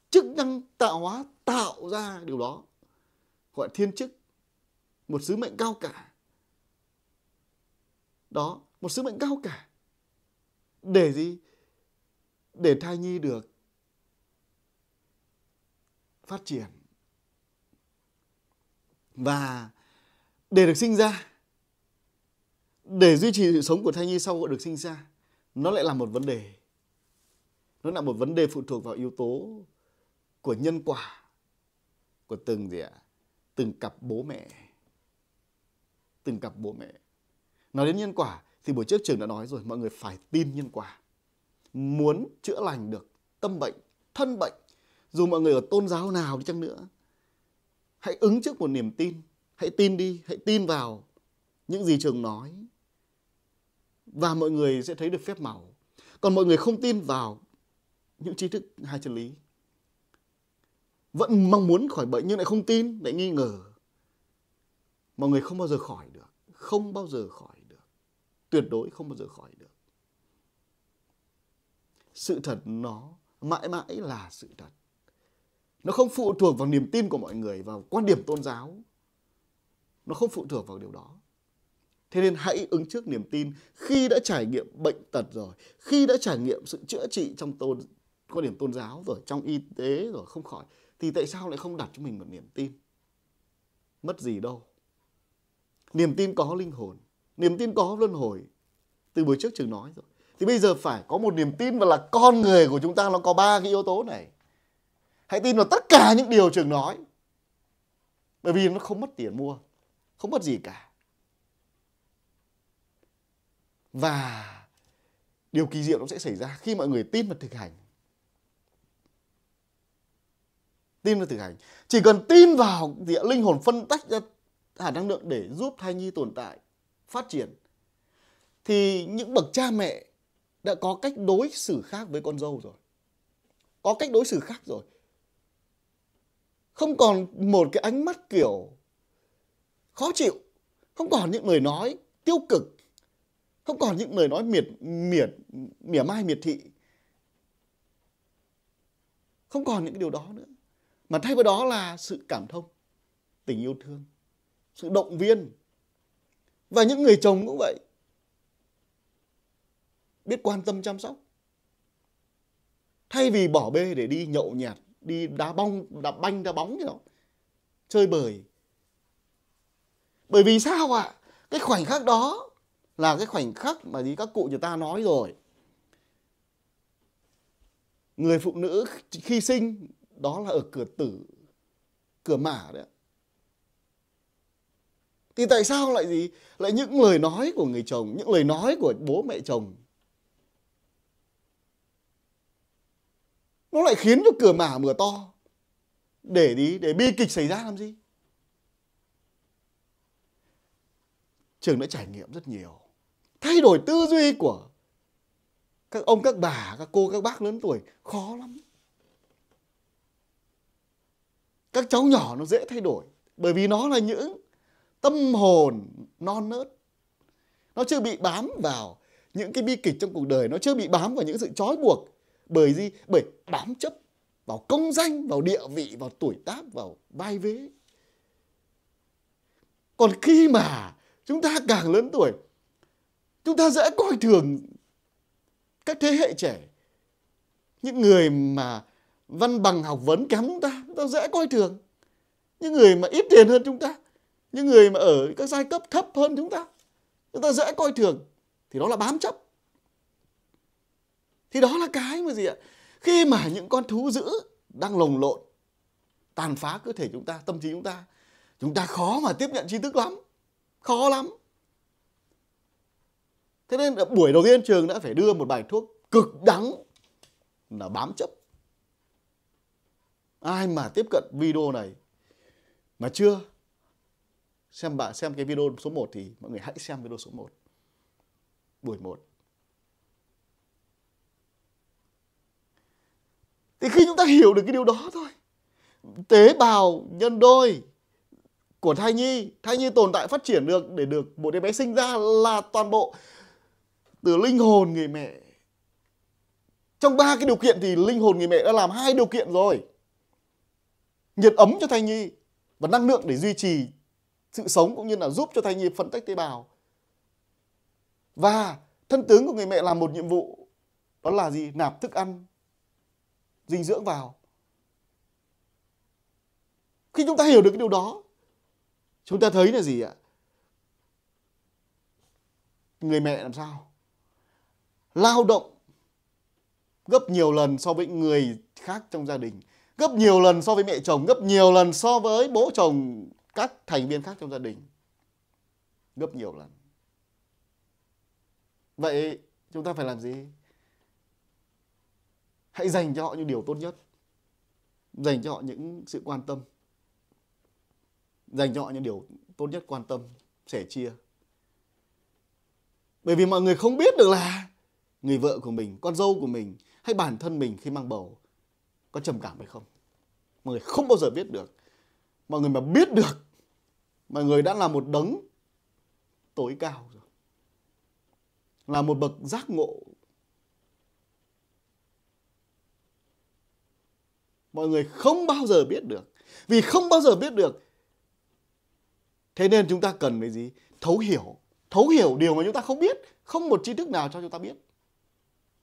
Chức năng tạo hóa tạo ra điều đó, gọi là thiên chức. Một sứ mệnh cao cả. Đó, một sứ mệnh cao cả. Để gì? Để thai nhi được phát triển. Và để được sinh ra, để duy trì sự sống của thai nhi sau được sinh ra, nó lại là một vấn đề. Nó là một vấn đề phụ thuộc vào yếu tố của nhân quả của từng cặp bố mẹ. từng cặp bố mẹ. Nói đến nhân quả thì buổi trước Trường đã nói rồi, mọi người phải tin nhân quả. Muốn chữa lành được tâm bệnh, thân bệnh, dù mọi người ở tôn giáo nào đi chăng nữa, hãy ứng trước một niềm tin. Hãy tin đi, hãy tin vào những gì Trường nói, và mọi người sẽ thấy được phép màu. Còn mọi người không tin vào những tri thức hai chân lý, vẫn mong muốn khỏi bệnh nhưng lại không tin, lại nghi ngờ, mọi người không bao giờ khỏi được. Không bao giờ khỏi được. Tuyệt đối không bao giờ khỏi được. Sự thật nó mãi mãi là sự thật. Nó không phụ thuộc vào niềm tin của mọi người, vào quan điểm tôn giáo. Nó không phụ thuộc vào điều đó. Thế nên hãy ứng trước niềm tin. Khi đã trải nghiệm bệnh tật rồi, khi đã trải nghiệm sự chữa trị trong quan điểm tôn giáo rồi, trong y tế rồi không khỏi, thì tại sao lại không đặt cho mình một niềm tin? Mất gì đâu. Niềm tin có linh hồn, niềm tin có luân hồi. Từ buổi trước Trường nói rồi. Thì bây giờ phải có một niềm tin vào là con người của chúng ta nó có 3 cái yếu tố này. Hãy tin vào tất cả những điều Trường nói. Bởi vì nó không mất tiền mua, không mất gì cả. Và điều kỳ diệu nó sẽ xảy ra khi mọi người tin và thực hành. Tin và thực hành. Chỉ cần tin vào linh hồn phân tách ra hạt năng lượng để giúp thai nhi tồn tại, phát triển, thì những bậc cha mẹ đã có cách đối xử khác với con dâu rồi. Có cách đối xử khác rồi. Không còn một cái ánh mắt kiểu khó chịu. Không còn những lời nói tiêu cực. Không còn những lời nói mỉa mai miệt thị. Không còn những cái điều đó nữa. Mà thay vào đó là sự cảm thông, tình yêu thương, sự động viên. Và những người chồng cũng vậy. Biết quan tâm chăm sóc. Thay vì bỏ bê để đi nhậu nhẹt, đi đá banh, đá bóng gì đó, chơi bời. Bởi vì sao ạ? Cái khoảnh khắc đó là cái khoảnh khắc mà các cụ người ta nói rồi. Người phụ nữ khi sinh đó là ở cửa tử, cửa mả đấy. Thì tại sao lại gì? Lại những lời nói của người chồng, những lời nói của bố mẹ chồng, nó lại khiến cho cửa mả mở to. Để bi kịch xảy ra làm gì? Trường đã trải nghiệm rất nhiều. Thay đổi tư duy của các ông, các bà, các cô, các bác lớn tuổi khó lắm. Các cháu nhỏ nó dễ thay đổi. Bởi vì nó là những tâm hồn non nớt. Nó chưa bị bám vào những cái bi kịch trong cuộc đời. Nó chưa bị bám vào những sự trói buộc. Bởi gì? Bởi bám chấp vào công danh, vào địa vị, vào tuổi tác, vào vai vế. Còn khi mà chúng ta càng lớn tuổi, chúng ta dễ coi thường các thế hệ trẻ. Những người mà văn bằng học vấn kém chúng ta dễ coi thường. Những người mà ít tiền hơn chúng ta, những người mà ở các giai cấp thấp hơn chúng ta dễ coi thường. Thì đó là bám chấp. Thì đó là cái mà gì ạ? Khi mà những con thú dữ đang lồng lộn, tàn phá cơ thể chúng ta, tâm trí chúng ta khó mà tiếp nhận tri thức lắm. Khó lắm. Thế nên buổi đầu tiên Trường đã phải đưa một bài thuốc cực đắng là bám chấp. Ai mà tiếp cận video này mà chưa xem cái video số 1 thì mọi người hãy xem video số 1. Buổi 1. Thì khi chúng ta hiểu được cái điều đó thôi, tế bào nhân đôi của thai nhi tồn tại phát triển được để được một đứa bé sinh ra là toàn bộ từ linh hồn người mẹ. Trong 3 cái điều kiện thì linh hồn người mẹ đã làm 2 điều kiện rồi. Nhiệt ấm cho thai nhi và năng lượng để duy trì sự sống, cũng như là giúp cho thai nhi phân tách tế bào. Và thân tướng của người mẹ làm một nhiệm vụ, đó là gì? Nạp thức ăn, dinh dưỡng vào. Khi chúng ta hiểu được cái điều đó, chúng ta thấy là gì ạ? Người mẹ làm sao? Lao động gấp nhiều lần so với người khác trong gia đình, gấp nhiều lần so với mẹ chồng, gấp nhiều lần so với bố chồng, các thành viên khác trong gia đình. gấp nhiều lần. Vậy chúng ta phải làm gì? Hãy dành cho họ những điều tốt nhất, dành cho họ những sự quan tâm, dành cho họ những điều tốt nhất, quan tâm, sẻ chia. Bởi vì mọi người không biết được là người vợ của mình, con dâu của mình hay bản thân mình khi mang bầu có trầm cảm hay không. Mọi người không bao giờ biết được. Mọi người mà biết được, mọi người đã là một đấng tối cao rồi, là một bậc giác ngộ. Mọi người không bao giờ biết được. Vì không bao giờ biết được, thế nên chúng ta cần cái gì? Thấu hiểu điều mà chúng ta không biết. Không một tri thức nào cho chúng ta biết,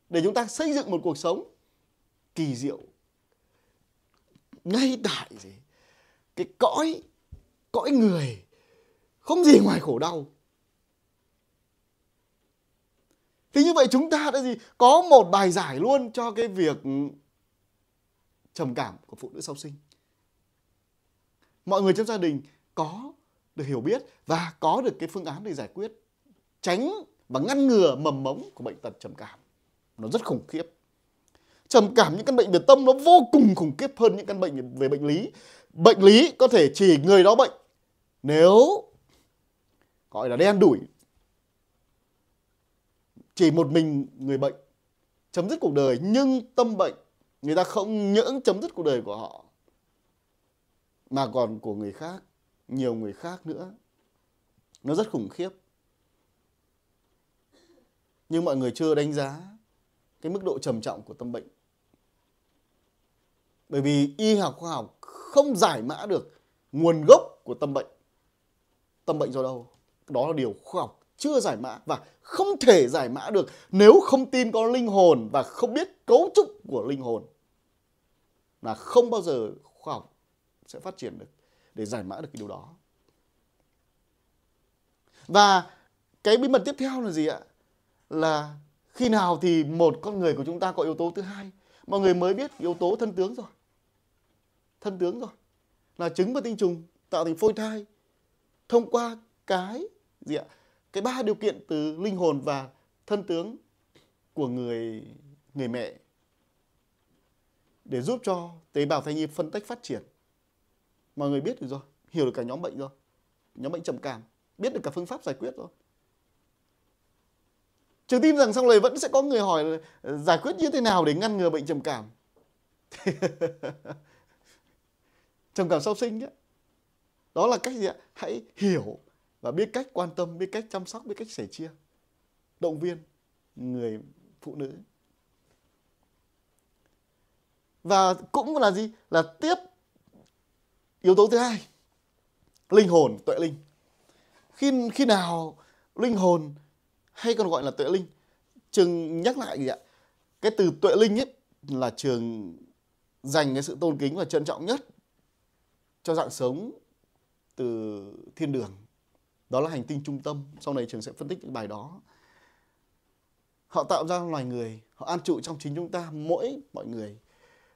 để chúng ta xây dựng một cuộc sống kỳ diệu ngay tại gì? Cái cõi người, không gì ngoài khổ đau. Thì như vậy chúng ta đã gì? Có một bài giải luôn cho cái việc trầm cảm của phụ nữ sau sinh. Mọi người trong gia đình có được hiểu biết và có được cái phương án để giải quyết, tránh và ngăn ngừa mầm mống của bệnh tật trầm cảm. Nó rất khủng khiếp. Trầm cảm, những căn bệnh về tâm nó vô cùng khủng khiếp hơn những căn bệnh về bệnh lý. Bệnh lý có thể chỉ người đó bệnh nếu gọi là đen đủi, chỉ một mình người bệnh chấm dứt cuộc đời. Nhưng tâm bệnh, người ta không những chấm dứt cuộc đời của họ mà còn của người khác, nhiều người khác nữa. Nó rất khủng khiếp. Nhưng mọi người chưa đánh giá cái mức độ trầm trọng của tâm bệnh. Bởi vì y học khoa học không giải mã được nguồn gốc của tâm bệnh. Tâm bệnh do đâu? Đó là điều khoa học chưa giải mã và không thể giải mã được nếu không tin có linh hồn và không biết cấu trúc của linh hồn. Là không bao giờ khoa học sẽ phát triển được để giải mã được cái điều đó. Và cái bí mật tiếp theo là gì ạ? Là khi nào thì một con người của chúng ta có yếu tố thứ hai? Mọi người mới biết yếu tố thân tướng rồi. Thân tướng rồi. Là trứng và tinh trùng tạo thành phôi thai thông qua cái gì ạ? Cái ba điều kiện từ linh hồn và thân tướng của người mẹ để giúp cho tế bào thai nhi phân tách phát triển. Mọi người biết được rồi, hiểu được cả nhóm bệnh rồi. Nhóm bệnh trầm cảm, biết được cả phương pháp giải quyết rồi. Trường tin rằng sau này vẫn sẽ có người hỏi là giải quyết như thế nào để ngăn ngừa bệnh trầm cảm. Trầm cảm sau sinh ấy. Đó là cách gì ạ? Hãy hiểu và biết cách quan tâm, biết cách chăm sóc, biết cách sẻ chia, động viên người phụ nữ. Và cũng là gì? Là tiếp yếu tố thứ hai, linh hồn, tuệ linh. Khi nào linh hồn hay còn gọi là tuệ linh, Trường nhắc lại gì ạ? Cái từ tuệ linh ấy là Trường dành cái sự tôn kính và trân trọng nhất cho dạng sống từ thiên đường. Đó là hành tinh trung tâm. Sau này Trường sẽ phân tích cái bài đó. Họ tạo ra loài người, họ an trụ trong chính chúng ta, mọi người.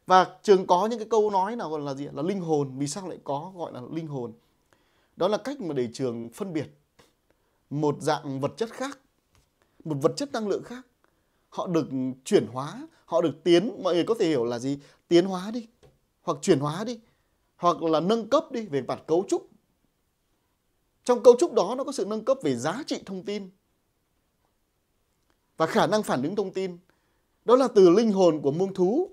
Và Trường có những cái câu nói nào gọi là gì? Là linh hồn. Vì sao lại có gọi là linh hồn? Đó là cách mà để Trường phân biệt một dạng vật chất khác, một vật chất năng lượng khác. Họ được chuyển hóa, họ được mọi người có thể hiểu là gì? Tiến hóa đi, hoặc chuyển hóa đi, hoặc là nâng cấp đi về mặt cấu trúc. Trong cấu trúc đó nó có sự nâng cấp về giá trị thông tin và khả năng phản ứng thông tin. Đó là từ linh hồn của muông thú.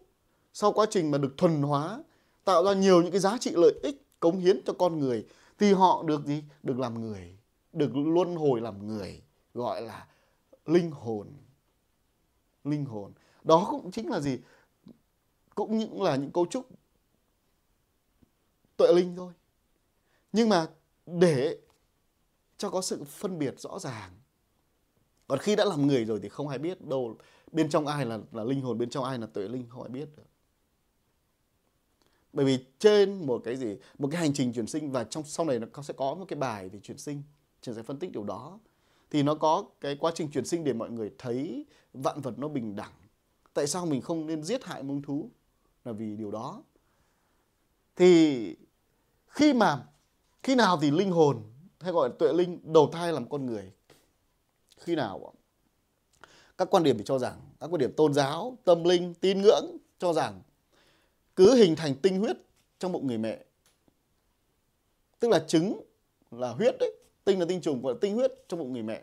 Sau quá trình mà được thuần hóa, tạo ra nhiều những cái giá trị lợi ích, cống hiến cho con người, thì họ được gì? Được làm người, được luân hồi làm người, gọi là linh hồn. Linh hồn. Đó cũng chính là gì? Cũng những là những cấu trúc tuệ linh thôi. Nhưng mà để cho có sự phân biệt rõ ràng. Còn khi đã làm người rồi thì không ai biết đâu bên trong ai là linh hồn, bên trong ai là tuệ linh, không ai biết được. Bởi vì trên một cái gì, một cái hành trình chuyển sinh, và sau này nó sẽ có một cái bài về chuyển sinh, Trường sẽ phân tích điều đó. Thì nó có cái quá trình chuyển sinh để mọi người thấy vạn vật nó bình đẳng. Tại sao mình không nên giết hại muông thú? Là vì điều đó. Thì khi nào thì linh hồn hay gọi là tuệ linh đầu thai làm con người. Khi nào? Các quan điểm thì cho rằng, các quan điểm tôn giáo, tâm linh, tín ngưỡng cho rằng cứ hình thành tinh huyết trong bụng người mẹ, tức là trứng là huyết đấy, tinh là tinh trùng, gọi là tinh huyết trong bụng người mẹ,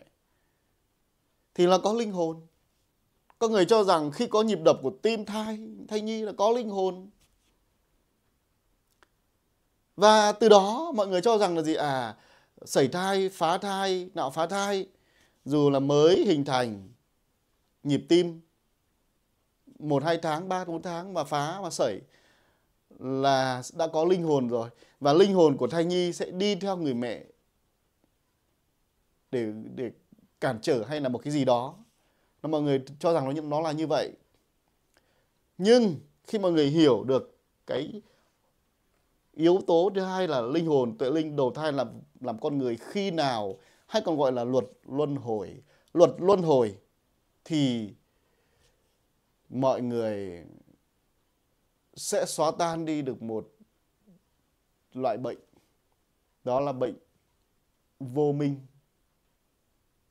thì là có linh hồn. Có người cho rằng khi có nhịp đập của tim thai nhi là có linh hồn. Và từ đó mọi người cho rằng là gì? Sẩy thai, phá thai, nạo phá thai, dù là mới hình thành nhịp tim 1-2 tháng, 3-4 tháng mà phá mà sẩy là đã có linh hồn rồi. Và linh hồn của thai nhi sẽ đi theo người mẹ để cản trở hay là một cái gì đó. Mọi người cho rằng nó là như vậy. Nhưng khi mọi người hiểu được cái yếu tố thứ hai là linh hồn, tuệ linh đầu thai làm con người khi nào, hay còn gọi là luật luân hồi. Luật luân hồi thì mọi người sẽ xóa tan đi được một loại bệnh. Đó là bệnh vô minh.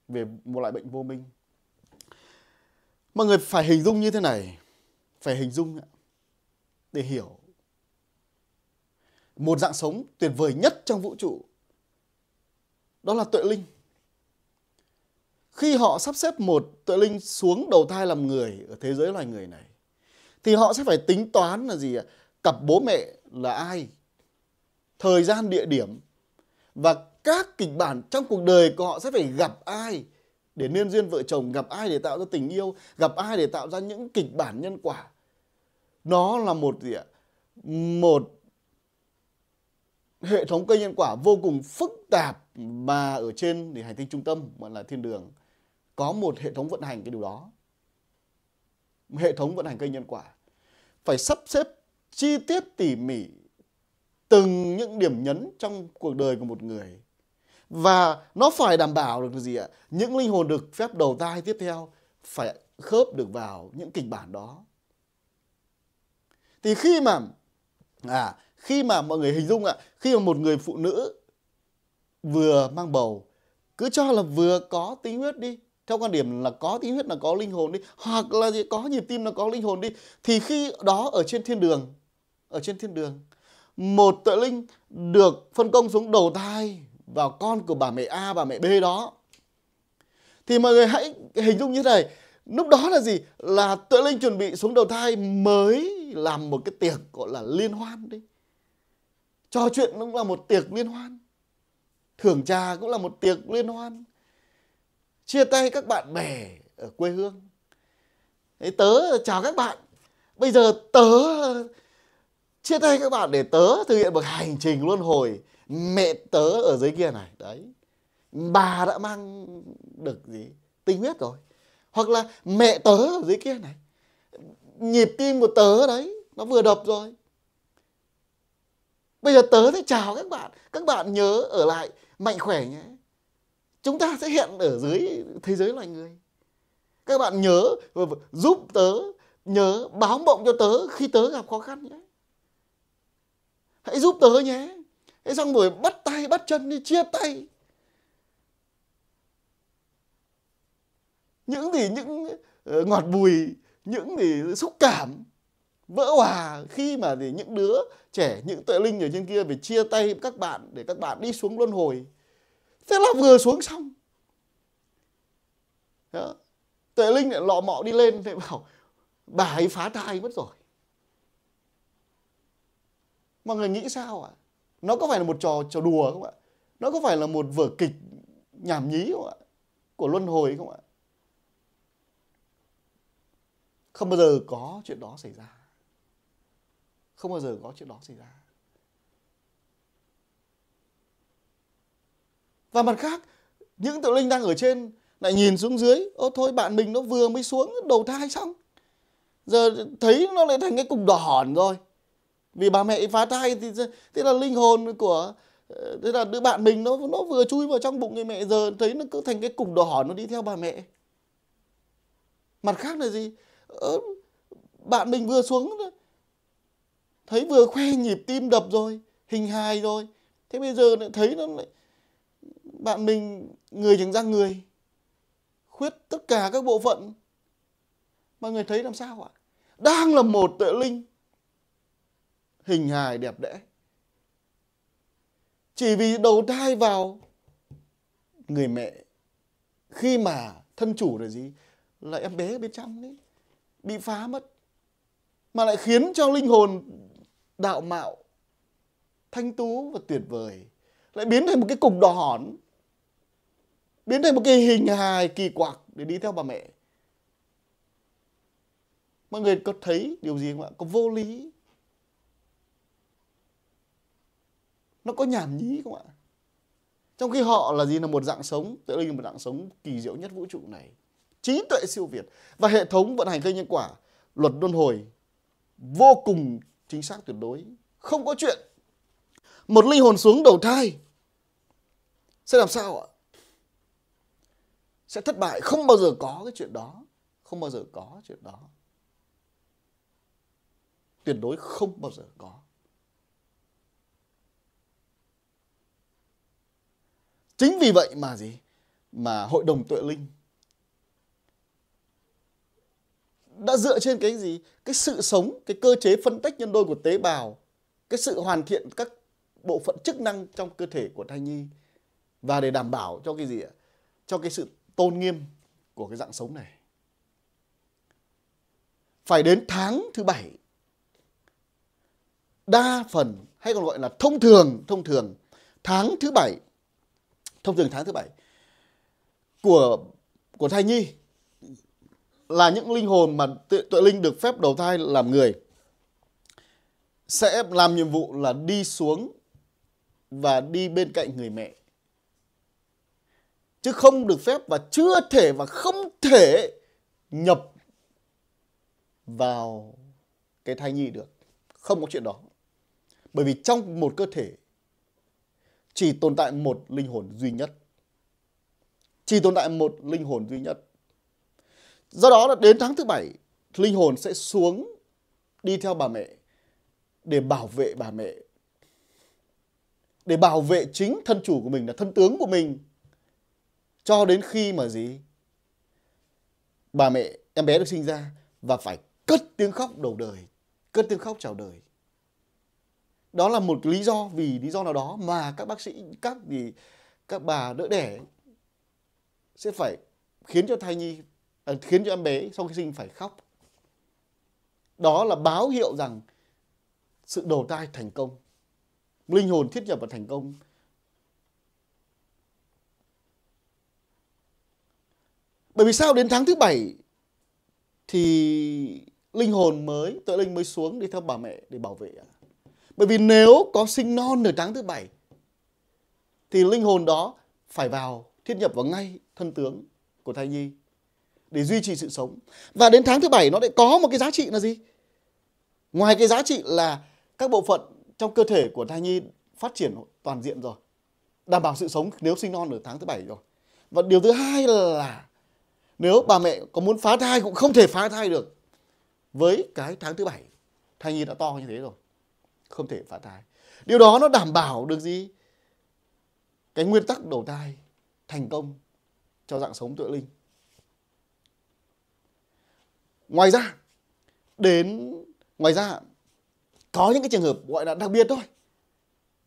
Về một loại bệnh vô minh. Mọi người phải hình dung như thế này. Phải hình dung để hiểu. Một dạng sống tuyệt vời nhất trong vũ trụ, đó là tuệ linh. Khi họ sắp xếp một tuệ linh xuống đầu thai làm người ở thế giới loài người này, thì họ sẽ phải tính toán là gì ạ? Cặp bố mẹ là ai, thời gian, địa điểm, và các kịch bản trong cuộc đời của họ sẽ phải gặp ai để nên duyên vợ chồng, gặp ai để tạo ra tình yêu, gặp ai để tạo ra những kịch bản nhân quả. Nó là một gì ạ? Một hệ thống cây nhân quả vô cùng phức tạp, mà ở trên hành tinh trung tâm gọi là thiên đường có một hệ thống vận hành cái điều đó. Hệ thống vận hành cây nhân quả phải sắp xếp chi tiết tỉ mỉ từng những điểm nhấn trong cuộc đời của một người. Và nó phải đảm bảo được gì ạ? Những linh hồn được phép đầu thai tiếp theo phải khớp được vào những kịch bản đó. Thì khi mà mọi người hình dung khi mà một người phụ nữ vừa mang bầu, cứ cho là vừa có tinh huyết đi, theo quan điểm là có tinh huyết là có linh hồn đi, hoặc là gì có nhịp tim là có linh hồn đi, thì khi đó ở trên thiên đường, một tuệ linh được phân công xuống đầu thai vào con của bà mẹ A, bà mẹ B đó. Thì mọi người hãy hình dung như thế này. Lúc đó là gì? Là tuệ linh chuẩn bị xuống đầu thai mới làm một cái tiệc gọi là liên hoan đi. Trò chuyện cũng là một tiệc liên hoan. Thưởng trà cũng là một tiệc liên hoan. Chia tay các bạn bè ở quê hương. Thế tớ chào các bạn. Bây giờ tớ chia tay các bạn để tớ thực hiện một hành trình luân hồi. Mẹ tớ ở dưới kia này. Đấy. Bà đã mang được gì? Tinh huyết rồi. Hoặc là mẹ tớ ở dưới kia này. Nhịp tim của tớ đấy, nó vừa đập rồi. Bây giờ tớ sẽ chào các bạn. Các bạn nhớ ở lại mạnh khỏe nhé. Chúng ta sẽ hẹn ở dưới thế giới loài người. Các bạn nhớ giúp tớ, nhớ báo mộng cho tớ khi tớ gặp khó khăn nhé. Hãy giúp tớ nhé. Thế xong rồi bắt tay, bắt chân đi, chia tay. Những ngọt bùi, những xúc cảm vỡ hòa khi mà những đứa trẻ, những tuệ linh ở trên kia phải chia tay các bạn để các bạn đi xuống luân hồi. Thế là vừa xuống xong. Đó. Tuệ linh lại lọ mọ đi lên, thế bảo bà ấy phá thai mất rồi. Mọi người nghĩ sao ạ? Nó có phải là một trò đùa không ạ? Nó có phải là một vở kịch nhảm nhí không ạ? Của luân hồi không ạ? Không bao giờ có chuyện đó xảy ra. Không bao giờ có chuyện đó xảy ra. Và mặt khác, những tự linh đang ở trên lại nhìn xuống dưới. Ô thôi, bạn mình nó vừa mới xuống đầu thai xong. Giờ thấy nó lại thành cái cục đỏ hòn rồi. Vì bà mẹ phá thai thì thế là linh hồn của, thế là đứa bạn mình nó vừa chui vào trong bụng người mẹ, giờ thấy nó cứ thành cái cục đỏ hòn, nó đi theo bà mẹ. Mặt khác là gì? Bạn mình vừa xuống thấy vừa khoe nhịp tim đập rồi, hình hài rồi. Thế bây giờ lại thấy nó lại bạn mình người chẳng ra người, khuyết tất cả các bộ phận. Mọi người thấy làm sao ạ? Đang là một tuệ linh hình hài đẹp đẽ, chỉ vì đầu thai vào người mẹ, khi mà thân chủ là gì? Là em bé bên trong ấy, bị phá mất, mà lại khiến cho linh hồn đạo mạo, thanh tú và tuyệt vời lại biến thành một cái cục đỏ hỏn, biến thành một cái hình hài kỳ quặc để đi theo bà mẹ. Mọi người có thấy điều gì không ạ? Có vô lý, nó có nhảm nhí không ạ? Trong khi họ là gì? Là một dạng sống, tuệ linh là một dạng sống kỳ diệu nhất vũ trụ này, trí tuệ siêu việt, và hệ thống vận hành cây nhân quả, luật luân hồi vô cùng chính xác tuyệt đối. Không có chuyện một linh hồn xuống đầu thai sẽ làm sao ạ? Sẽ thất bại. Không bao giờ có cái chuyện đó. Không bao giờ có chuyện đó. Tuyệt đối không bao giờ có. Chính vì vậy mà gì? Mà hội đồng tuệ linh đã dựa trên cái gì? Cái sự sống, cái cơ chế phân tách nhân đôi của tế bào, cái sự hoàn thiện các bộ phận chức năng trong cơ thể của thai nhi, và để đảm bảo cho cái gì ạ? Cho cái sự tôn nghiêm của cái dạng sống này. Phải đến tháng thứ 7, đa phần hay còn gọi là thông thường tháng thứ 7, thông thường tháng thứ 7 của thai nhi là những linh hồn mà tuệ linh được phép đầu thai làm người sẽ làm nhiệm vụ là đi xuống và đi bên cạnh người mẹ, chứ không được phép và chưa thể và không thể nhập vào cái thai nhi được. Không có chuyện đó. Bởi vì trong một cơ thể chỉ tồn tại một linh hồn duy nhất. Chỉ tồn tại một linh hồn duy nhất. Do đó là đến tháng thứ 7, linh hồn sẽ xuống đi theo bà mẹ để bảo vệ bà mẹ, để bảo vệ chính thân chủ của mình, là thân tướng của mình, cho đến khi mà gì? Bà mẹ, em bé được sinh ra và phải cất tiếng khóc đầu đời, cất tiếng khóc chào đời. Đó là một lý do, vì lý do nào đó mà các bác sĩ, các bà đỡ đẻ sẽ phải khiến cho thai nhi, khiến cho em bé sau khi sinh phải khóc. Đó là báo hiệu rằng sự đầu thai thành công, linh hồn thiết nhập vào thành công. Bởi vì sao đến tháng thứ 7 thì linh hồn mới, tuệ linh mới xuống đi theo bà mẹ để bảo vệ? Bởi vì nếu có sinh non ở tháng thứ 7 thì linh hồn đó phải vào thiết nhập vào ngay thân tướng của thai nhi để duy trì sự sống. Và đến tháng thứ 7 nó lại có một cái giá trị là gì? Ngoài cái giá trị là các bộ phận trong cơ thể của thai nhi phát triển toàn diện rồi, đảm bảo sự sống nếu sinh non ở tháng thứ 7 rồi. Và điều thứ hai là nếu bà mẹ có muốn phá thai cũng không thể phá thai được với cái tháng thứ 7. Thai nhi đã to như thế rồi, không thể phá thai. Điều đó nó đảm bảo được gì? Cái nguyên tắc đầu thai thành công cho dạng sống tuệ linh. Ngoài ra có những cái trường hợp gọi là đặc biệt thôi.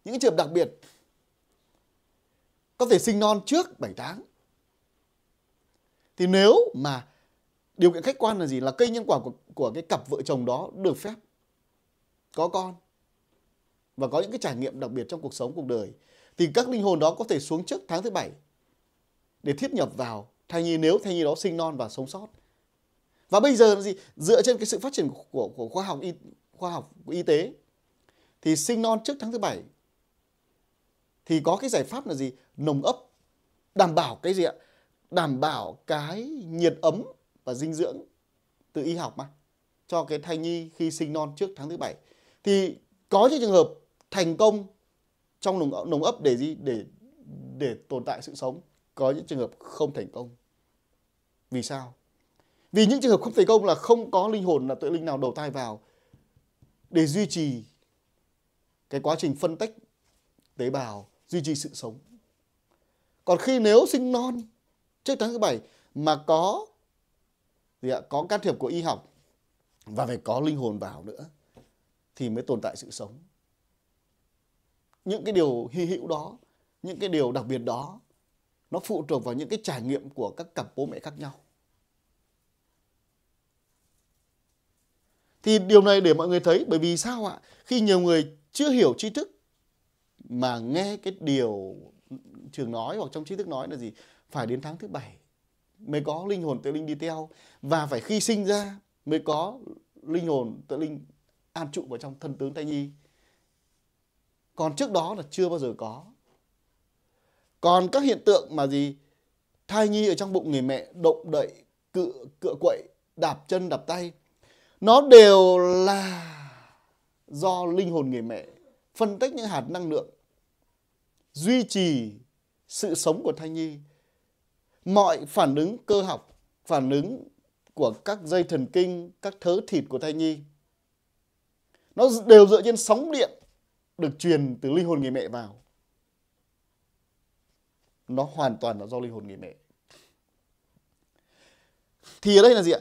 Những cái trường hợp đặc biệt có thể sinh non trước 7 tháng. Thì nếu mà điều kiện khách quan là gì? Là cây nhân quả của cái cặp vợ chồng đó được phép có con và có những cái trải nghiệm đặc biệt trong cuộc sống, cuộc đời, thì các linh hồn đó có thể xuống trước tháng thứ 7 để thiết nhập vào thai nhi nếu thai nhi đó sinh non và sống sót. Và bây giờ là gì? Dựa trên cái sự phát triển của khoa học của y tế thì sinh non trước tháng thứ 7 thì có cái giải pháp là gì? Nồng ấp, đảm bảo cái gì ạ? Đảm bảo cái nhiệt ấm và dinh dưỡng từ y học mà cho cái thai nhi khi sinh non trước tháng thứ 7. Thì có những trường hợp thành công trong nồng ấp để gì? Để tồn tại sự sống. Có những trường hợp không thành công. Vì sao? Vì những trường hợp không thành công là không có linh hồn là tuệ linh nào đầu thai vào để duy trì cái quá trình phân tách tế bào, duy trì sự sống. Còn khi nếu sinh non trước tháng thứ 7 mà có có can thiệp của y học và phải có linh hồn vào nữa thì mới tồn tại sự sống. Những cái điều hy hữu đó, những cái điều đặc biệt đó, nó phụ thuộc vào những cái trải nghiệm của các cặp bố mẹ khác nhau. Thì điều này để mọi người thấy, bởi vì sao ạ? Khi nhiều người chưa hiểu tri thức mà nghe cái điều trường nói hoặc trong tri thức nói là gì? Phải đến tháng thứ 7 mới có linh hồn tự linh đi theo, và phải khi sinh ra mới có linh hồn tự linh an trụ vào trong thân tướng thai nhi. Còn trước đó là chưa bao giờ có. Còn các hiện tượng mà gì? Thai nhi ở trong bụng người mẹ động đậy, cựa quậy, đạp chân đạp tay, nó đều là do linh hồn người mẹ phân tích những hạt năng lượng duy trì sự sống của thai nhi. Mọi phản ứng cơ học, phản ứng của các dây thần kinh, các thớ thịt của thai nhi, nó đều dựa trên sóng điện được truyền từ linh hồn người mẹ vào. Nó hoàn toàn là do linh hồn người mẹ. Thì ở đây là gì ạ?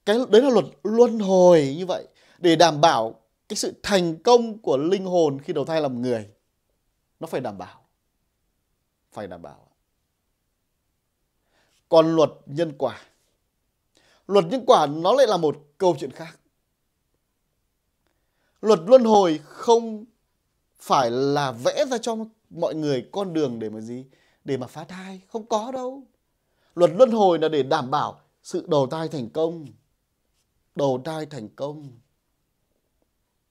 Đấy là luật luân hồi như vậy, để đảm bảo cái sự thành công của linh hồn khi đầu thai làm người. Nó phải đảm bảo. Phải đảm bảo. Còn luật nhân quả. Luật nhân quả nó lại là một câu chuyện khác. Luật luân hồi không phải là vẽ ra cho mọi người con đường để mà gì? Để mà phá thai. Không có đâu. Luật luân hồi là để đảm bảo sự đầu thai thành công. Đầu thai thành công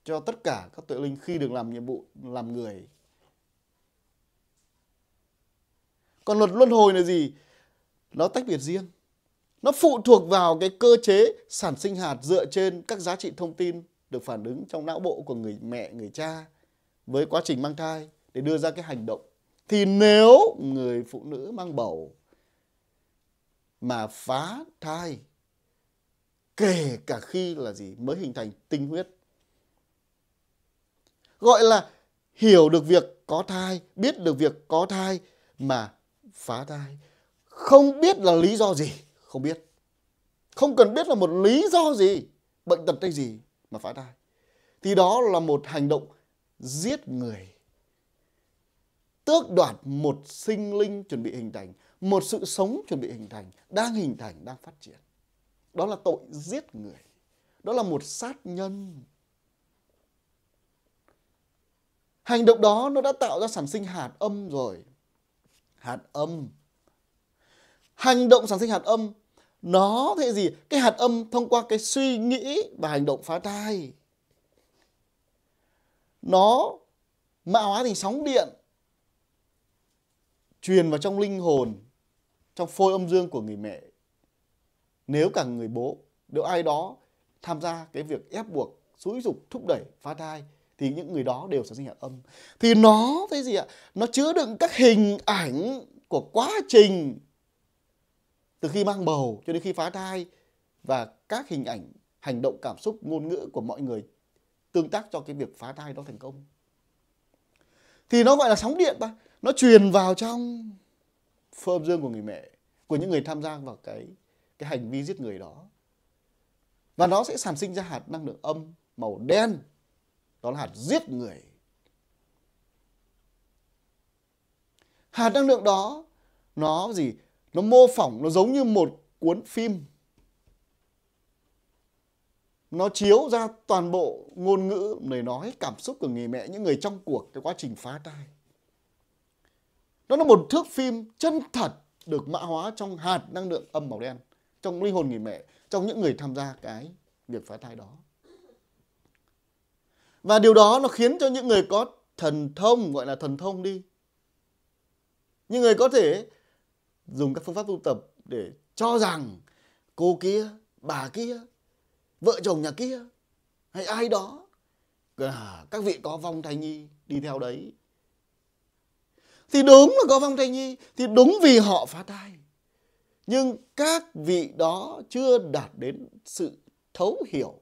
cho tất cả các tuệ linh khi được làm nhiệm vụ làm người. Còn luật luân hồi là gì? Nó tách biệt riêng. Nó phụ thuộc vào cái cơ chế sản sinh hạt dựa trên các giá trị thông tin được phản ứng trong não bộ của người mẹ, người cha với quá trình mang thai để đưa ra cái hành động. Thì nếu người phụ nữ mang bầu mà phá thai, kể cả khi là gì? Mới hình thành tinh huyết, gọi là hiểu được việc có thai, biết được việc có thai mà phá thai, không biết là lý do gì, không biết. Không cần biết là một lý do gì, bệnh tật hay gì mà phá thai. Thì đó là một hành động giết người. Tước đoạt một sinh linh chuẩn bị hình thành, một sự sống chuẩn bị hình thành, đang phát triển. Đó là tội giết người. Đó là một sát nhân. Hành động đó nó đã tạo ra sản sinh hạt âm rồi. Hạt âm. Hành động sản sinh hạt âm, nó thế gì? Cái hạt âm thông qua cái suy nghĩ và hành động phá thai, nó mã hóa thành sóng điện truyền vào trong linh hồn, trong phôi âm dương của người mẹ. Nếu cả người bố, nếu ai đó tham gia cái việc ép buộc, xúi giục, thúc đẩy phá thai, thì những người đó đều sản sinh hạt âm. Thì nó thế gì ạ? Nó chứa đựng các hình ảnh của quá trình từ khi mang bầu cho đến khi phá thai, và các hình ảnh, hành động, cảm xúc, ngôn ngữ của mọi người tương tác cho cái việc phá thai đó thành công. Thì nó gọi là sóng điện ta. Nó truyền vào trong phôi âm dương của người mẹ, của những người tham gia vào cái hành vi giết người đó. Và nó sẽ sản sinh ra hạt năng lượng âm màu đen. Đó là hạt giết người. Hạt năng lượng đó nó gì? Nó mô phỏng, nó giống như một cuốn phim. Nó chiếu ra toàn bộ ngôn ngữ, lời nói, cảm xúc của người mẹ, những người trong cuộc cái quá trình phá thai. Nó là một thước phim chân thật được mã hóa trong hạt năng lượng âm màu đen, trong linh hồn người mẹ, trong những người tham gia cái việc phá thai đó. Và điều đó nó khiến cho những người có thần thông, gọi là thần thông đi, những người có thể dùng các phương pháp tu tập để cho rằng cô kia, bà kia, vợ chồng nhà kia hay ai đó, các vị có vong thai nhi đi theo đấy. Thì đúng là có vong thai nhi, thì đúng vì họ phá thai. Nhưng các vị đó chưa đạt đến sự thấu hiểu,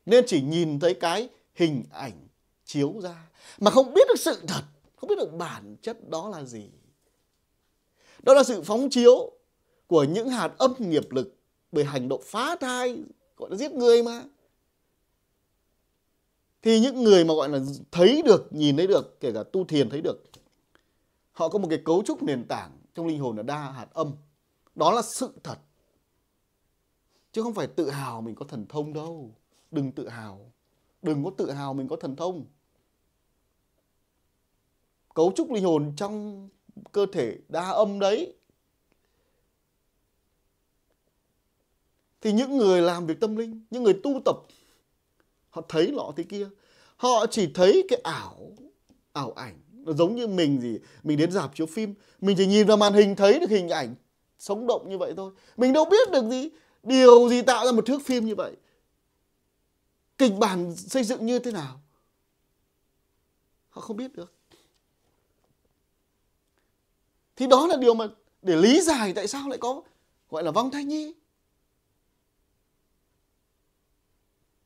nên chỉ nhìn thấy cái hình ảnh chiếu ra, mà không biết được sự thật, không biết được bản chất đó là gì. Đó là sự phóng chiếu của những hạt âm nghiệp lực bởi hành động phá thai, gọi là giết người mà. Thì những người mà gọi là thấy được, nhìn thấy được, kể cả tu thiền thấy được, họ có một cái cấu trúc nền tảng trong linh hồn là đa hạt âm. Đó là sự thật. Chứ không phải tự hào mình có thần thông đâu. Đừng tự hào. Đừng có tự hào mình có thần thông. Cấu trúc linh hồn trong cơ thể đa âm đấy. Thì những người làm việc tâm linh, những người tu tập, họ thấy nọ thế kia. Họ chỉ thấy cái ảo ảnh. Nó giống như mình đến rạp chiếu phim, mình chỉ nhìn vào màn hình thấy được hình ảnh sống động như vậy thôi. Mình đâu biết được điều gì tạo ra một thước phim như vậy. Kịch bản xây dựng như thế nào. Họ không biết được. Thì đó là điều mà để lý giải tại sao lại có gọi là vong thai nhi.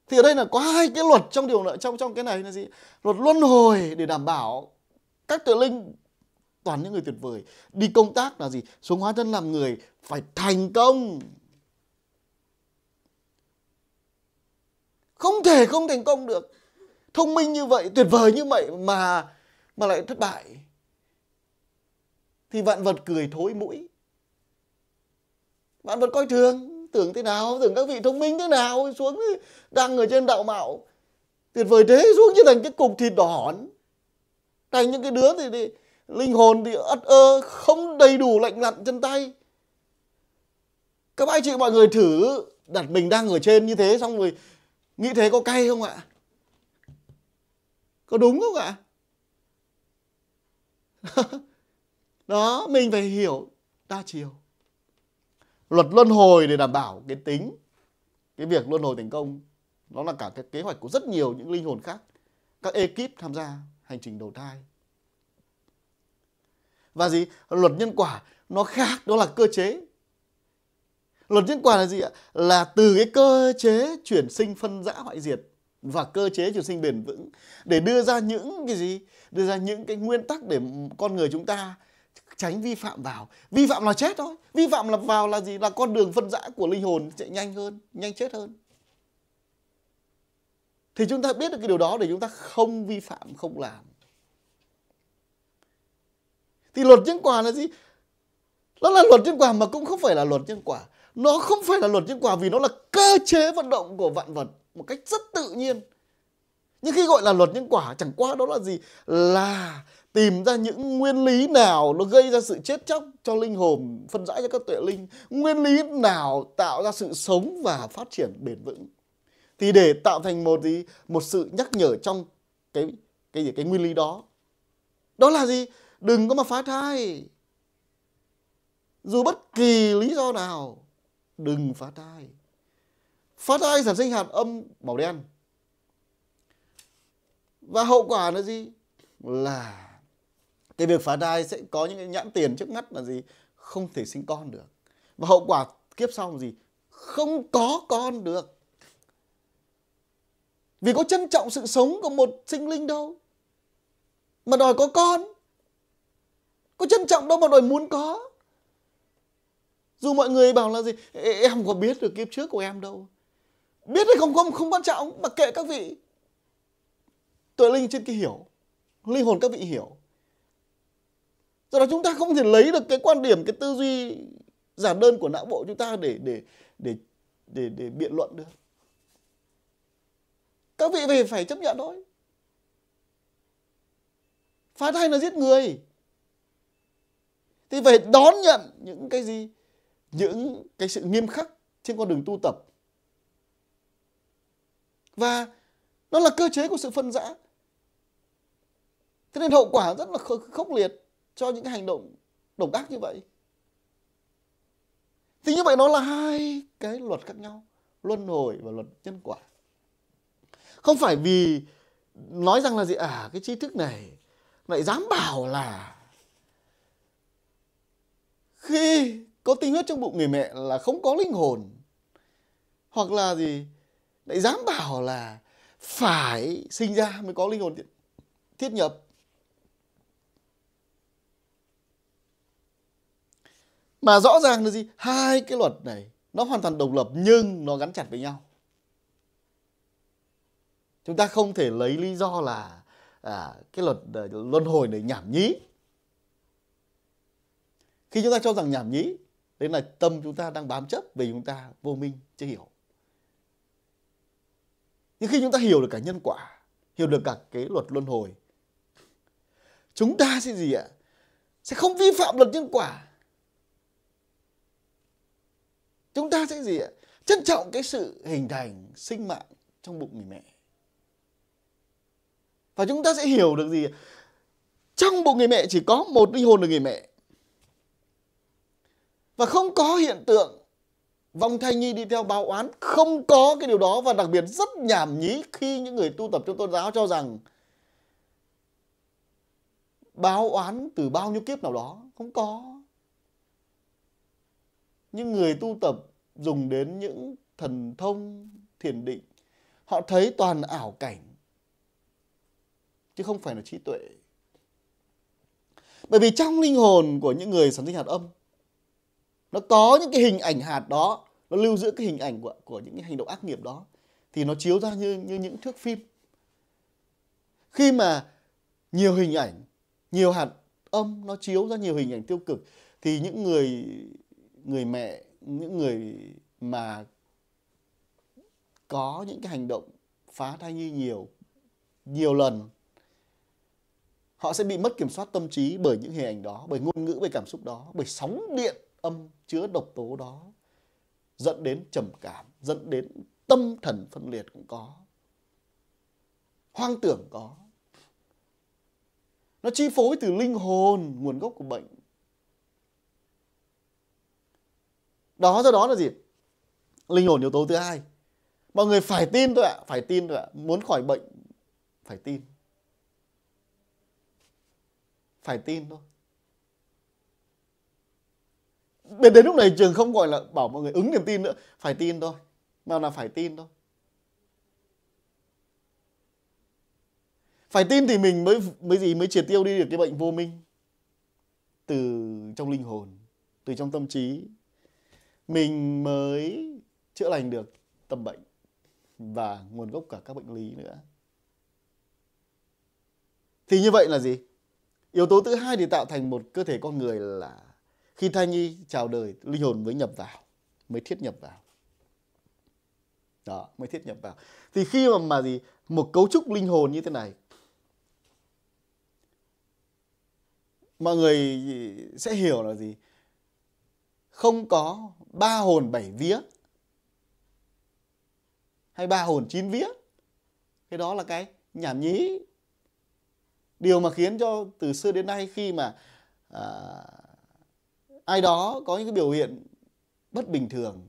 Thì ở đây là có hai cái luật trong cái này là gì? Luật luân hồi để đảm bảo các tuệ linh, toàn những người tuyệt vời, đi công tác là gì? Xuống hóa thân làm người phải thành công. Không thể không thành công được. Thông minh như vậy, tuyệt vời như vậy mà lại thất bại. Thì vạn vật cười thối mũi. Vạn vật coi thường, tưởng thế nào, tưởng các vị thông minh thế nào, xuống đang ở trên đạo mạo tuyệt vời thế, xuống như thành cái cục thịt đỏ hỏn, thành những cái đứa thì linh hồn thì ất ơ, không đầy đủ lạnh lặn chân tay. Các anh chị mọi người thử đặt mình đang ở trên như thế, xong rồi nghĩ thế có cay không ạ? Có đúng không ạ? Đó, mình phải hiểu đa chiều. Luật luân hồi để đảm bảo cái việc luân hồi thành công. Nó là cả cái kế hoạch của rất nhiều những linh hồn khác, các ekip tham gia hành trình đầu thai. Và luật nhân quả nó khác, đó là cơ chế. Luật nhân quả là gì ạ? Là từ cái cơ chế chuyển sinh phân rã hoại diệt và cơ chế chuyển sinh bền vững, để đưa ra những cái gì? Đưa ra những cái nguyên tắc để con người chúng ta tránh vi phạm vào. Vi phạm là chết thôi. Vi phạm là vào là gì? Là con đường phân rã của linh hồn sẽ nhanh hơn, nhanh chết hơn. Thì chúng ta biết được cái điều đó để chúng ta không vi phạm, không làm. Thì luật nhân quả là gì? Nó là luật nhân quả mà cũng không phải là luật nhân quả. Nó không phải là luật nhân quả vì nó là cơ chế vận động của vạn vật một cách rất tự nhiên. Nhưng khi gọi là luật nhân quả chẳng qua đó là gì? Là tìm ra những nguyên lý nào nó gây ra sự chết chóc cho linh hồn, phân rã cho các tuệ linh. Nguyên lý nào tạo ra sự sống và phát triển bền vững. Thì để tạo thành một sự nhắc nhở trong cái nguyên lý đó. Đó là gì? Đừng có mà phá thai. Dù bất kỳ lý do nào, đừng phá thai. Phá thai sản sinh hạt âm màu đen. Và hậu quả là gì? Là cái việc phá thai sẽ có những cái nhãn tiền trước mắt là gì? Không thể sinh con được. Và hậu quả kiếp sau là gì? Không có con được. Vì có trân trọng sự sống của một sinh linh đâu mà đòi có con. Có trân trọng đâu mà đòi muốn có. Dù mọi người bảo là gì? Em có biết được kiếp trước của em đâu. Biết hay không quan trọng. Mặc kệ các vị. Tuệ linh trên kia hiểu. Linh hồn các vị hiểu. Do đó chúng ta không thể lấy được cái quan điểm, cái tư duy giản đơn của não bộ chúng ta để biện luận được. Các vị phải chấp nhận thôi. Phá thai là giết người. Thì phải đón nhận những cái gì? Những cái sự nghiêm khắc trên con đường tu tập. Và nó là cơ chế của sự phân rã. Thế nên hậu quả rất là khốc liệt cho những cái hành động độc ác như vậy. Thì như vậy nó là hai cái luật khác nhau. Luân hồi và luật nhân quả. Không phải vì nói rằng là gì? Cái tri thức này lại dám bảo là khi có tinh huyết trong bụng người mẹ là không có linh hồn. Hoặc là gì? Lại dám bảo là phải sinh ra mới có linh hồn thiết nhập. Mà rõ ràng là gì? Hai cái luật này nó hoàn toàn độc lập nhưng nó gắn chặt với nhau. Chúng ta không thể lấy lý do là cái luật luân hồi này nhảm nhí. Khi chúng ta cho rằng nhảm nhí, đấy là tâm chúng ta đang bám chấp vì chúng ta vô minh, chưa hiểu. Nhưng khi chúng ta hiểu được cả nhân quả, hiểu được cả cái luật luân hồi, chúng ta sẽ gì ạ? Sẽ không vi phạm luật nhân quả. Chúng ta sẽ gì ạ? Trân trọng cái sự hình thành sinh mạng trong bụng người mẹ. Và chúng ta sẽ hiểu được gì? Trong bụng người mẹ chỉ có một linh hồn là người mẹ. Và không có hiện tượng vong thai nhi đi theo báo oán. Không có cái điều đó. Và đặc biệt rất nhảm nhí khi những người tu tập trong tôn giáo cho rằng báo oán từ bao nhiêu kiếp nào đó. Không có. Những người tu tập dùng đến những thần thông thiền định, họ thấy toàn ảo cảnh chứ không phải là trí tuệ. Bởi vì trong linh hồn của những người sản sinh hạt âm, nó có những cái hình ảnh hạt đó, nó lưu giữ cái hình ảnh của những cái hành động ác nghiệp đó, thì nó chiếu ra như những thước phim. Khi mà nhiều hình ảnh, nhiều hạt âm nó chiếu ra nhiều hình ảnh tiêu cực, thì những người mẹ, những người mà có những cái hành động phá thai nhi nhiều lần, họ sẽ bị mất kiểm soát tâm trí bởi những hình ảnh đó, bởi ngôn ngữ, bởi cảm xúc đó, bởi sóng điện âm chứa độc tố đó, dẫn đến trầm cảm, dẫn đến tâm thần phân liệt cũng có, hoang tưởng có. Nó chi phối từ linh hồn, nguồn gốc của bệnh. Đó, do đó là gì? Linh hồn yếu tố thứ hai. Mọi người phải tin thôi ạ, phải tin thôi ạ. Muốn khỏi bệnh, phải tin. Phải tin thôi. Đến lúc này trường không gọi là bảo mọi người ứng niềm tin nữa. Phải tin thôi. Mà là phải tin thôi. Phải tin thì mình mới triệt tiêu đi được cái bệnh vô minh. Từ trong linh hồn, từ trong tâm trí, mình mới chữa lành được tâm bệnh và nguồn gốc cả các bệnh lý nữa. Thì như vậy là gì? Yếu tố thứ hai để tạo thành một cơ thể con người là khi thai nhi chào đời, linh hồn mới nhập vào, mới thiết nhập vào. Đó, mới thiết nhập vào. Thì khi mà gì? Một cấu trúc linh hồn như thế này, mọi người sẽ hiểu là gì? Không có 3 hồn 7 vía hay 3 hồn 9 vía. Cái đó là cái nhảm nhí. Điều mà khiến cho từ xưa đến nay khi mà ai đó có những cái biểu hiện bất bình thường,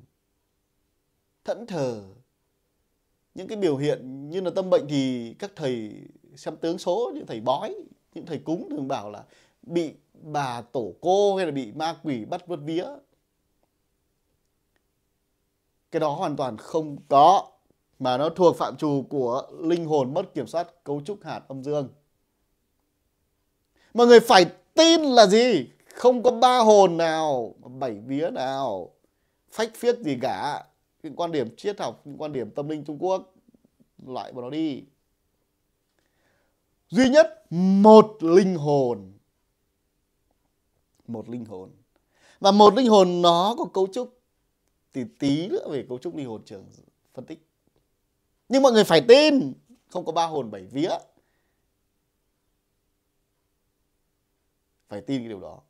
thẫn thờ, những cái biểu hiện như là tâm bệnh, thì các thầy xem tướng số, những thầy bói, những thầy cúng thường bảo là bị bà tổ cô hay là bị ma quỷ bắt vớt vía. Cái đó hoàn toàn không có, mà nó thuộc phạm trù của linh hồn mất kiểm soát cấu trúc hạt âm dương. Mọi người phải tin là gì? Không có 3 hồn nào, 7 vía nào, phách phiếc gì cả. Cái quan điểm triết học, cái quan điểm tâm linh Trung Quốc, loại vào nó đi. Duy nhất một linh hồn. Một linh hồn. Và một linh hồn nó có cấu trúc, thì tí nữa về cấu trúc linh hồn trường phân tích. Nhưng mọi người phải tin không có 3 hồn 7 vía. Phải tin cái điều đó.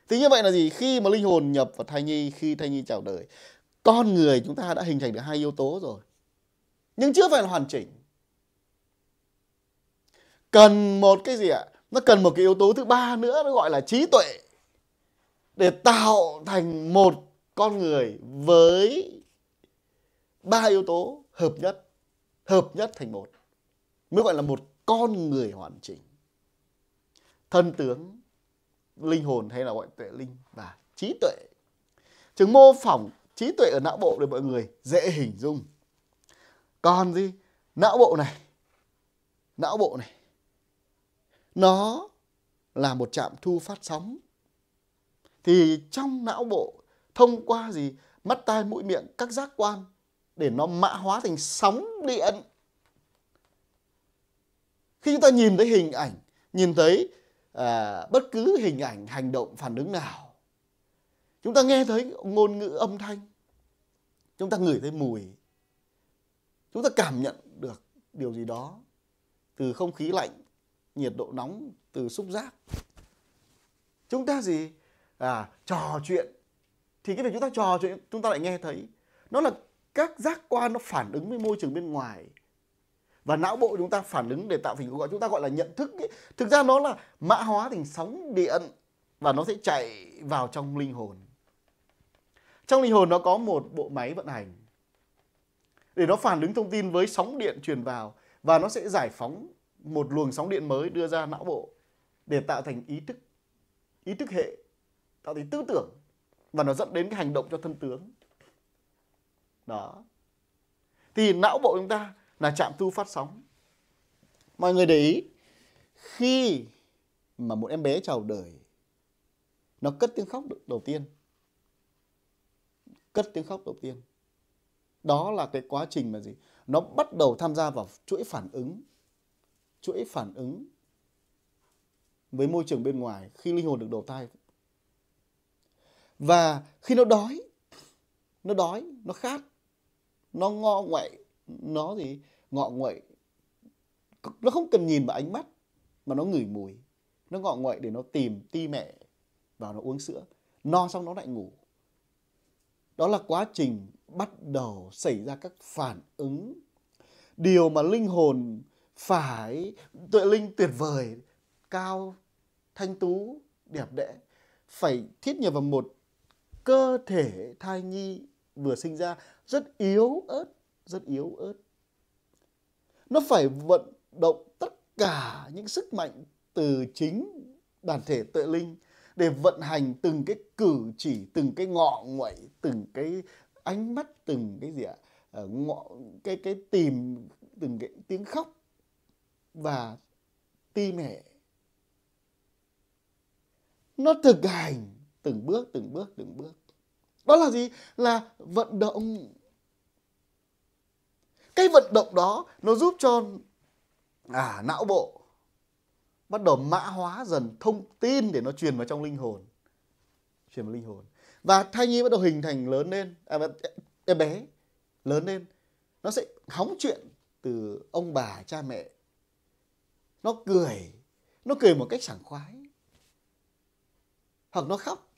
Thì như vậy là gì? Khi mà linh hồn nhập vào thai nhi, khi thai nhi chào đời, con người chúng ta đã hình thành được 2 yếu tố rồi. Nhưng chưa phải là hoàn chỉnh. Cần một cái gì ạ? Nó cần một cái yếu tố thứ 3 nữa, nó gọi là trí tuệ, để tạo thành một con người với 3 yếu tố hợp nhất thành một, mới gọi là một con người hoàn chỉnh. Thân tướng, linh hồn hay là gọi tuệ linh và trí tuệ. Trường mô phỏng trí tuệ ở não bộ để mọi người dễ hình dung. Còn gì? Não bộ này nó là một trạm thu phát sóng. Thì trong não bộ thông qua gì? Mắt, tai, mũi, miệng, các giác quan để nó mã hóa thành sóng điện. Khi chúng ta nhìn thấy hình ảnh, nhìn thấy bất cứ hình ảnh, hành động, phản ứng nào, chúng ta nghe thấy ngôn ngữ âm thanh, chúng ta ngửi thấy mùi, chúng ta cảm nhận được điều gì đó từ không khí lạnh, nhiệt độ nóng, từ xúc giác. Chúng ta gì? Trò chuyện. Thì cái việc chúng ta trò chuyện, chúng ta lại nghe thấy. Nó là các giác quan nó phản ứng với môi trường bên ngoài. Và não bộ chúng ta phản ứng để tạo thành cuộc gọi, chúng ta gọi là nhận thức ấy. Thực ra nó là mã hóa thành sóng điện và nó sẽ chạy vào trong linh hồn. Trong linh hồn nó có một bộ máy vận hành để nó phản ứng thông tin với sóng điện truyền vào, và nó sẽ giải phóng một luồng sóng điện mới đưa ra não bộ để tạo thành ý thức hệ, tạo thành tư tưởng, và nó dẫn đến cái hành động cho thân tướng. Đó. Thì não bộ chúng ta là trạm thu phát sóng. Mọi người để ý, khi mà một em bé chào đời, nó cất tiếng khóc đầu tiên. Cất tiếng khóc đầu tiên. Đó là cái quá trình mà gì? Nó bắt đầu tham gia vào chuỗi phản ứng. Chuỗi phản ứng với môi trường bên ngoài khi linh hồn được đầu thai. Và khi nó đói, nó khát, nó ngọ nguậy, nó gì? Ngọ nguậy. Nó không cần nhìn vào ánh mắt mà nó ngửi mùi. Nó ngọ nguậy để nó tìm ti mẹ vào nó uống sữa. No xong nó lại ngủ. Đó là quá trình bắt đầu xảy ra các phản ứng. Điều mà linh hồn phải, tuệ linh tuyệt vời, cao, thanh tú, đẹp đẽ, phải thiết nhập vào một cơ thể thai nhi vừa sinh ra rất yếu ớt. Nó phải vận động tất cả những sức mạnh từ chính bản thể tuệ linh để vận hành từng cái cử chỉ, từng cái ngọ nguậy, từng cái ánh mắt, từng cái gì ạ? Cái tìm, từng cái tiếng khóc và ti mẹ. Nó thực hành từng bước. Đó là gì? Là vận động. Cái vận động đó nó giúp cho não bộ bắt đầu mã hóa dần thông tin để nó truyền vào trong linh hồn. Và thai nhi bắt đầu hình thành lớn lên, em bé lớn lên, nó sẽ hóng chuyện từ ông bà, cha mẹ. Nó cười một cách sảng khoái. Hoặc nó khóc.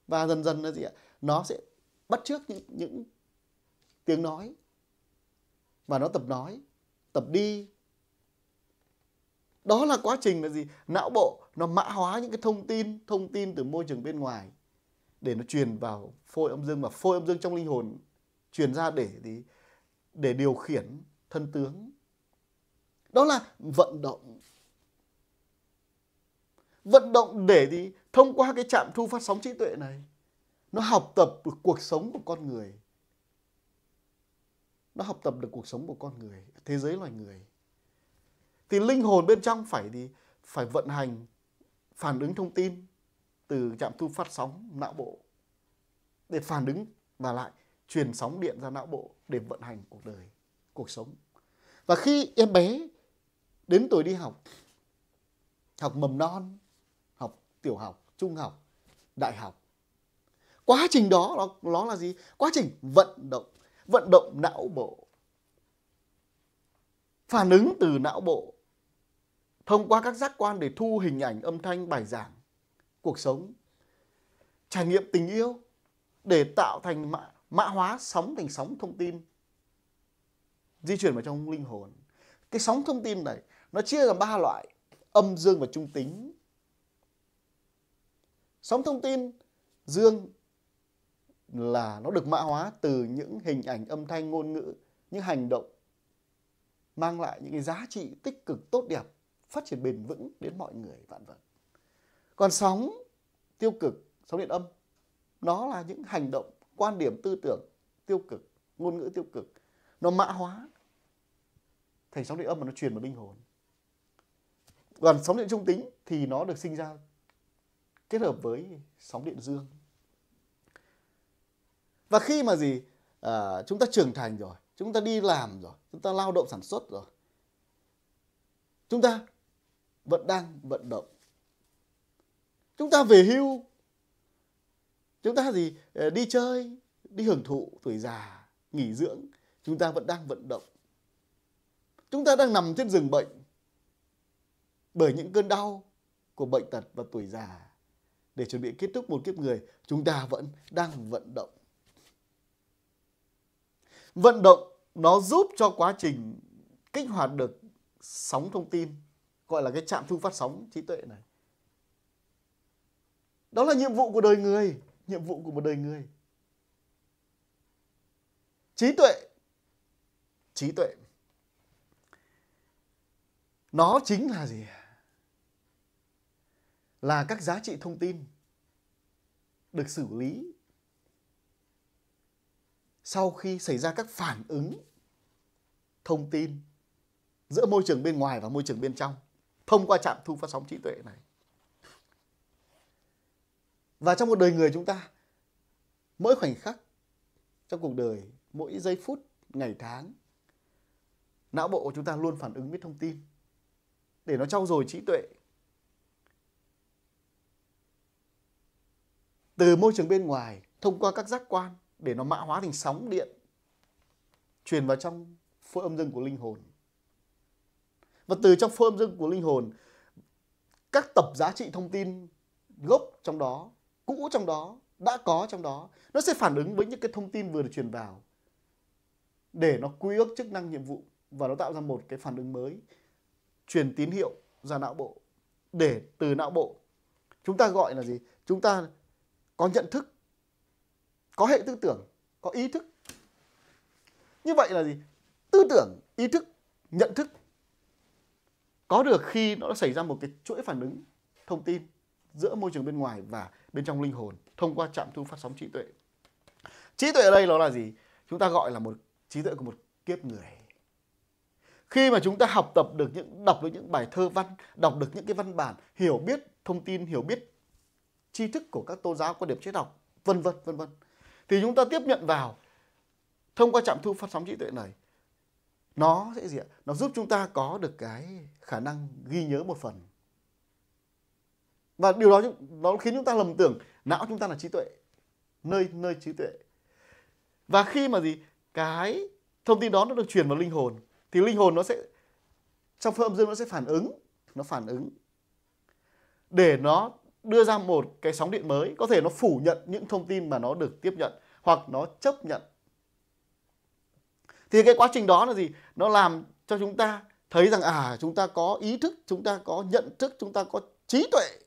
Và dần dần là gì ạ? Nó sẽ bắt chước những tiếng nói. Và nó tập nói, tập đi. Đó là quá trình là gì? Não bộ nó mã hóa những cái thông tin từ môi trường bên ngoài để nó truyền vào phôi âm dương, và phôi âm dương trong linh hồn truyền ra để điều khiển thân tướng. Đó là vận động. Vận động để thông qua cái trạm thu phát sóng trí tuệ này, nó học tập được cuộc sống của con người. Nó học tập được cuộc sống của con người, thế giới loài người. Thì linh hồn bên trong phải vận hành, phản ứng thông tin từ trạm thu phát sóng não bộ để phản ứng và lại truyền sóng điện ra não bộ để vận hành cuộc đời, cuộc sống. Và khi em bé đến tuổi đi học mầm non, học tiểu học, trung học, đại học, quá trình đó nó là gì? Quá trình vận động não bộ, phản ứng từ não bộ thông qua các giác quan để thu hình ảnh, âm thanh, bài giảng, cuộc sống, trải nghiệm tình yêu để tạo thành mã hóa sóng thành sóng thông tin di chuyển vào trong linh hồn. Cái sóng thông tin này nó chia làm 3 loại: âm, dương và trung tính. Sóng thông tin dương là nó được mã hóa từ những hình ảnh, âm thanh, ngôn ngữ, những hành động mang lại những cái giá trị tích cực, tốt đẹp, phát triển bền vững đến mọi người, vạn vật. Còn sóng tiêu cực, sóng điện âm, nó là những hành động, quan điểm, tư tưởng tiêu cực, ngôn ngữ tiêu cực. Nó mã hóa thành sóng điện âm mà nó truyền vào linh hồn. Còn sóng điện trung tính thì nó được sinh ra kết hợp với sóng điện dương. Và khi mà chúng ta trưởng thành rồi, chúng ta đi làm rồi, chúng ta lao động sản xuất rồi, chúng ta vẫn đang vận động. Chúng ta về hưu, chúng ta đi chơi, đi hưởng thụ tuổi già, nghỉ dưỡng, chúng ta vẫn đang vận động. Chúng ta đang nằm trên giường bệnh bởi những cơn đau của bệnh tật và tuổi già. Để chuẩn bị kết thúc một kiếp người, chúng ta vẫn đang vận động. Vận động nó giúp cho quá trình kích hoạt được sóng thông tin, gọi là cái trạm thu phát sóng trí tuệ này. Đó là nhiệm vụ của đời người, nhiệm vụ của một đời người. Trí tuệ nó chính là gì? Là các giá trị thông tin được xử lý sau khi xảy ra các phản ứng thông tin giữa môi trường bên ngoài và môi trường bên trong thông qua trạm thu phát sóng trí tuệ này. Và trong một đời người chúng ta, mỗi khoảnh khắc trong cuộc đời, mỗi giây phút, ngày tháng, não bộ của chúng ta luôn phản ứng với thông tin để nó trau dồi trí tuệ. Từ môi trường bên ngoài, thông qua các giác quan để nó mã hóa thành sóng điện, truyền vào trong phôi âm dương của linh hồn. Và từ trong phôi âm dương của linh hồn, các tập giá trị thông tin gốc trong đó, cũ trong đó, đã có trong đó, nó sẽ phản ứng với những cái thông tin vừa được truyền vào để nó quy ước chức năng nhiệm vụ và nó tạo ra một cái phản ứng mới, truyền tín hiệu ra não bộ. Để từ não bộ, chúng ta gọi là gì? Chúng ta có nhận thức, có hệ tư tưởng, có ý thức. Như vậy là gì? Tư tưởng, ý thức, nhận thức có được khi nó xảy ra một cái chuỗi phản ứng thông tin giữa môi trường bên ngoài và bên trong linh hồn thông qua trạm thu phát sóng trí tuệ. Trí tuệ ở đây nó là gì? Chúng ta gọi là một trí tuệ của một kiếp người. Khi mà chúng ta đọc được những bài thơ văn, đọc được những cái văn bản, hiểu biết thông tin, hiểu biết tri thức của các tôn giáo, quan điểm triết học, vân vân, thì chúng ta tiếp nhận vào thông qua trạm thu phát sóng trí tuệ này. Nó sẽ gì ạ? Nó giúp chúng ta có được cái khả năng ghi nhớ một phần. Và điều đó nó khiến chúng ta lầm tưởng não chúng ta là trí tuệ, nơi trí tuệ. Và khi mà cái thông tin đó nó được truyền vào linh hồn, thì linh hồn nó sẽ, trong phôi âm dương nó sẽ phản ứng để nó đưa ra một cái sóng điện mới. Có thể nó phủ nhận những thông tin mà nó được tiếp nhận, hoặc nó chấp nhận. Thì cái quá trình đó là gì? Nó làm cho chúng ta thấy rằng chúng ta có ý thức, chúng ta có nhận thức, chúng ta có trí tuệ.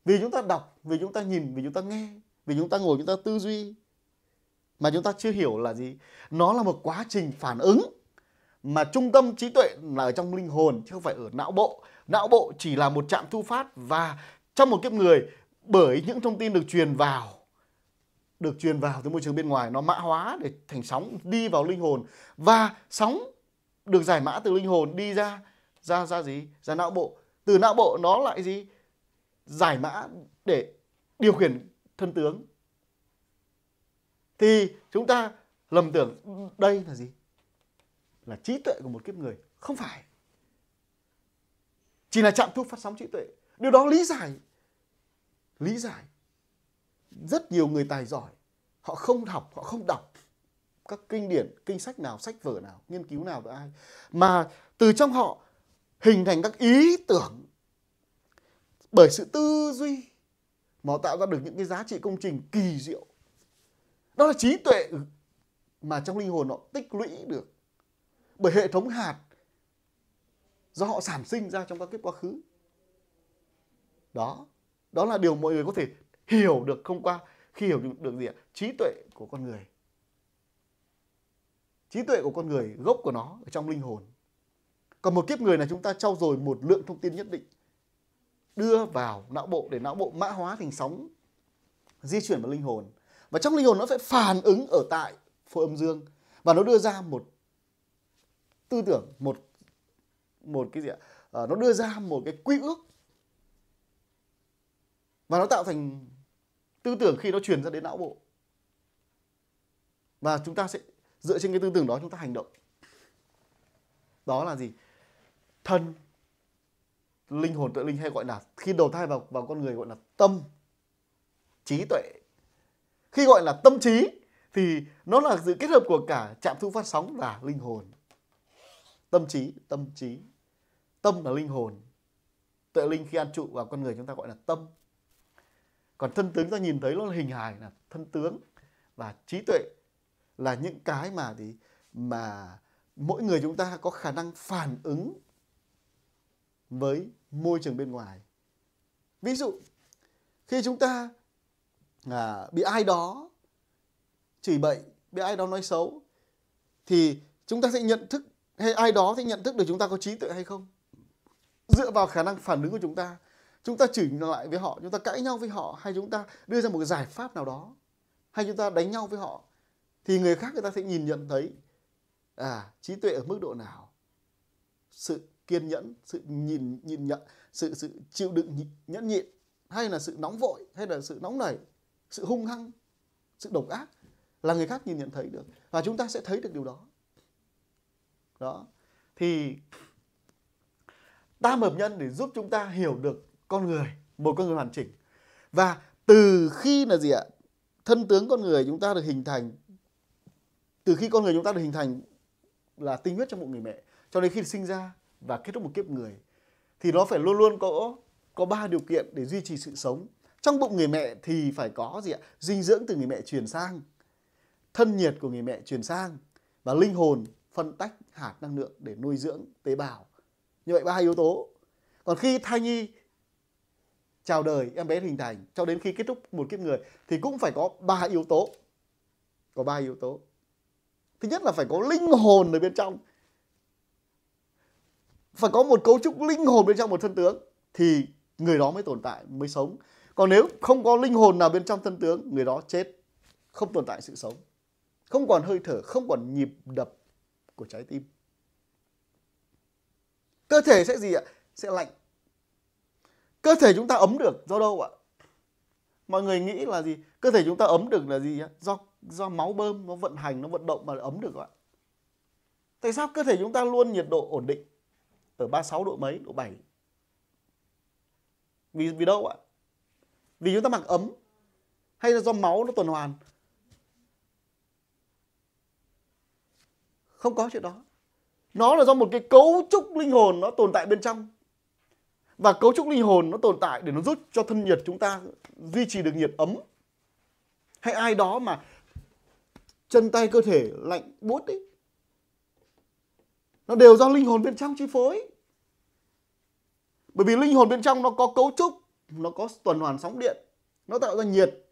Vì chúng ta đọc, vì chúng ta nhìn, vì chúng ta nghe, vì chúng ta ngồi chúng ta tư duy. Mà chúng ta chưa hiểu là gì? Nó là một quá trình phản ứng mà trung tâm trí tuệ là ở trong linh hồn chứ không phải ở não bộ. Não bộ chỉ là một trạm thu phát, và trong một kiếp người, bởi những thông tin được truyền vào từ môi trường bên ngoài, nó mã hóa để thành sóng đi vào linh hồn, và sóng được giải mã từ linh hồn đi ra não bộ. Từ não bộ nó lại giải mã để điều khiển thân tướng. Thì chúng ta lầm tưởng đây là gì? Là trí tuệ của một kiếp người. Không phải. Chỉ là trạm thu phát sóng trí tuệ. Điều đó lý giải. Rất nhiều người tài giỏi, họ không học, họ không đọc các kinh điển, kinh sách nào, sách vở nào, nghiên cứu nào với ai, mà từ trong họ hình thành các ý tưởng bởi sự tư duy mà họ tạo ra được những cái giá trị công trình kỳ diệu. Đó là trí tuệ mà trong linh hồn họ tích lũy được bởi hệ thống hạt do họ sản sinh ra trong các kiếp quá khứ. Đó là điều mọi người có thể hiểu được thông qua khi hiểu được gì ạ? Trí tuệ của con người. Trí tuệ của con người, gốc của nó ở trong linh hồn. Còn một kiếp người là chúng ta trau dồi một lượng thông tin nhất định, đưa vào não bộ để não bộ mã hóa thành sóng di chuyển vào linh hồn. Và trong linh hồn nó sẽ phản ứng ở tại phôi âm dương, và nó đưa ra một tư tưởng, một cái gì ạ? Nó đưa ra một cái quy ước Và nó tạo thành tư tưởng khi nó truyền ra đến não bộ. Và chúng ta sẽ dựa trên cái tư tưởng đó chúng ta hành động. Đó là gì? Thân, linh hồn, tuệ linh, hay gọi là khi đầu thai vào con người gọi là tâm, trí tuệ. Khi gọi là tâm trí thì nó là sự kết hợp của cả trạm thu phát sóng và linh hồn. Tâm trí. Tâm là linh hồn. Tuệ linh khi an trụ vào con người chúng ta gọi là tâm. Còn thân tướng ta nhìn thấy nó là hình hài là thân tướng. Và trí tuệ là những cái mà mỗi người chúng ta có khả năng phản ứng với môi trường bên ngoài. Ví dụ khi chúng ta bị ai đó chửi bậy, bị ai đó nói xấu, thì chúng ta sẽ nhận thức, hay ai đó sẽ nhận thức được chúng ta có trí tuệ hay không. Dựa vào khả năng phản ứng của chúng ta chửi lại với họ, chúng ta cãi nhau với họ, hay chúng ta đưa ra một cái giải pháp nào đó, hay chúng ta đánh nhau với họ, thì người khác người ta sẽ nhìn nhận thấy trí tuệ ở mức độ nào, sự kiên nhẫn, sự nhìn nhận, sự chịu đựng nhẫn nhịn, hay là sự nóng vội, hay là sự nóng nảy, sự hung hăng, sự độc ác, là người khác nhìn nhận thấy được, và chúng ta sẽ thấy được điều đó. Đó thì tam hợp nhân để giúp chúng ta hiểu được con người, một con người hoàn chỉnh. Và từ khi là gì ạ? Thân tướng con người chúng ta được hình thành, từ khi con người chúng ta được hình thành là tinh huyết trong bụng người mẹ, cho đến khi sinh ra và kết thúc một kiếp người, thì nó phải luôn luôn có 3 điều kiện để duy trì sự sống. Trong bụng người mẹ thì phải có gì ạ? Dinh dưỡng từ người mẹ truyền sang, thân nhiệt của người mẹ truyền sang, và linh hồn phân tách hạt năng lượng để nuôi dưỡng tế bào. Như vậy 3 yếu tố. Còn khi thai nhi chào đời, em bé hình thành, cho đến khi kết thúc một kiếp người, thì cũng phải có 3 yếu tố. Có 3 yếu tố. Thứ nhất là phải có linh hồn ở bên trong. Phải có một cấu trúc linh hồn bên trong một thân tướng, thì người đó mới tồn tại, mới sống. Còn nếu không có linh hồn nào bên trong thân tướng, người đó chết, không tồn tại sự sống, không còn hơi thở, không còn nhịp đập của trái tim. Cơ thể sẽ gì ạ? Sẽ lạnh. Cơ thể chúng ta ấm được do đâu ạ? Mọi người nghĩ là gì? Cơ thể chúng ta ấm được là gì ạ? Do máu bơm, nó vận hành, nó vận động mà ấm được ạ. Tại sao cơ thể chúng ta luôn nhiệt độ ổn định ở 36 độ mấy, độ 7? Vì đâu ạ? Vì chúng ta mặc ấm, hay là do máu nó tuần hoàn? Không có chuyện đó. Nó là do một cái cấu trúc linh hồn nó tồn tại bên trong. Và cấu trúc linh hồn nó tồn tại để nó giúp cho thân nhiệt chúng ta duy trì được nhiệt ấm. Hay ai đó mà chân tay cơ thể lạnh buốt ấy, nó đều do linh hồn bên trong chi phối. Bởi vì linh hồn bên trong nó có cấu trúc, nó có tuần hoàn sóng điện, nó tạo ra nhiệt,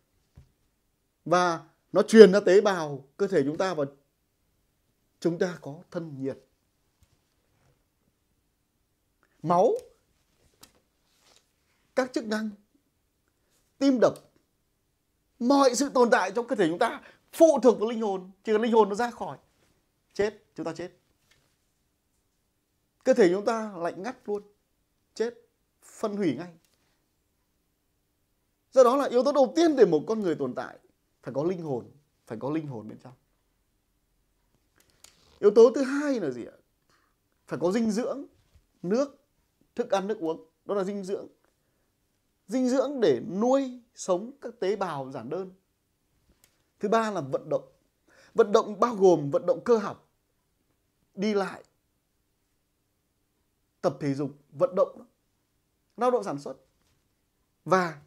và nó truyền ra tế bào cơ thể chúng ta, và chúng ta có thân nhiệt. Máu, các chức năng, tim đập, mọi sự tồn tại trong cơ thể chúng ta phụ thuộc vào linh hồn. Chỉ cần linh hồn nó ra khỏi, chết, chúng ta chết. Cơ thể chúng ta lạnh ngắt luôn, chết, phân hủy ngay. Do đó là yếu tố đầu tiên để một con người tồn tại phải có linh hồn, phải có linh hồn bên trong. Yếu tố thứ hai là gì ạ? Phải có dinh dưỡng, nước, thức ăn, nước uống. Đó là dinh dưỡng. Dinh dưỡng để nuôi sống các tế bào giản đơn. Thứ ba là vận động. Vận động bao gồm vận động cơ học, đi lại, tập thể dục, vận động, lao động sản xuất. Và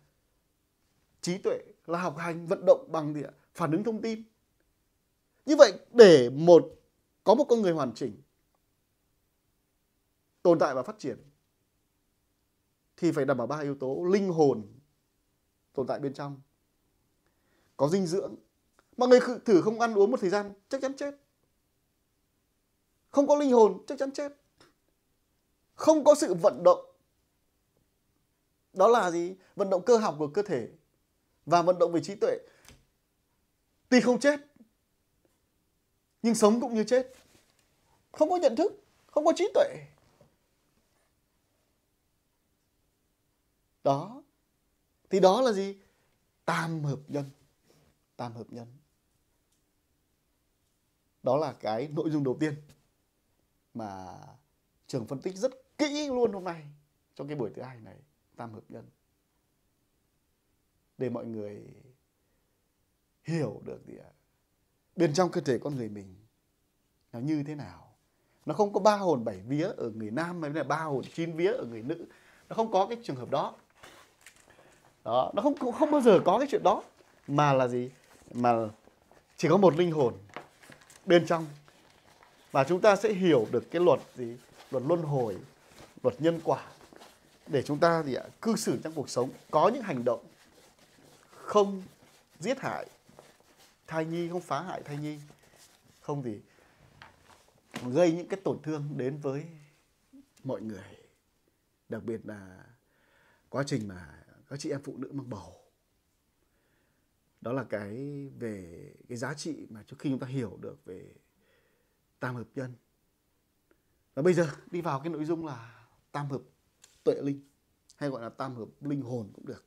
trí tuệ là học hành, vận động bằng gì ạ? Phản ứng thông tin. Như vậy để có một con người hoàn chỉnh tồn tại và phát triển thì phải đảm bảo 3 yếu tố. Linh hồn tồn tại bên trong, có dinh dưỡng. Mọi người thử không ăn uống một thời gian chắc chắn chết. Không có linh hồn chắc chắn chết. Không có sự vận động, đó là gì? Vận động cơ học của cơ thể và vận động về trí tuệ. Tuy không chết nhưng sống cũng như chết. Không có nhận thức, không có trí tuệ. Đó. Thì đó là gì? Tam hợp nhân. Tam hợp nhân. Đó là cái nội dung đầu tiên mà Trường phân tích rất kỹ luôn hôm nay trong cái buổi thứ hai này. Tam hợp nhân. Để mọi người hiểu được gì ạ? Bên trong cơ thể con người mình nó như thế nào. Nó không có 3 hồn 7 vía ở người nam, hay là 3 hồn 9 vía ở người nữ. Nó không có cái trường hợp đó. Đó, nó không bao giờ có cái chuyện đó. Mà là gì? Mà chỉ có một linh hồn bên trong. Và chúng ta sẽ hiểu được cái luật gì? Luật luân hồi, luật nhân quả. Để chúng ta gì ạ? Cư xử trong cuộc sống, có những hành động không giết hại thai nhi, không phá hại thai nhi, không thì gây những cái tổn thương đến với mọi người. Đặc biệt là quá trình mà các chị em phụ nữ mang bầu. Đó là cái về cái giá trị mà trước khi chúng ta hiểu được về tam hợp nhân. Và bây giờ đi vào cái nội dung là tam hợp tuệ linh, hay gọi là tam hợp linh hồn cũng được.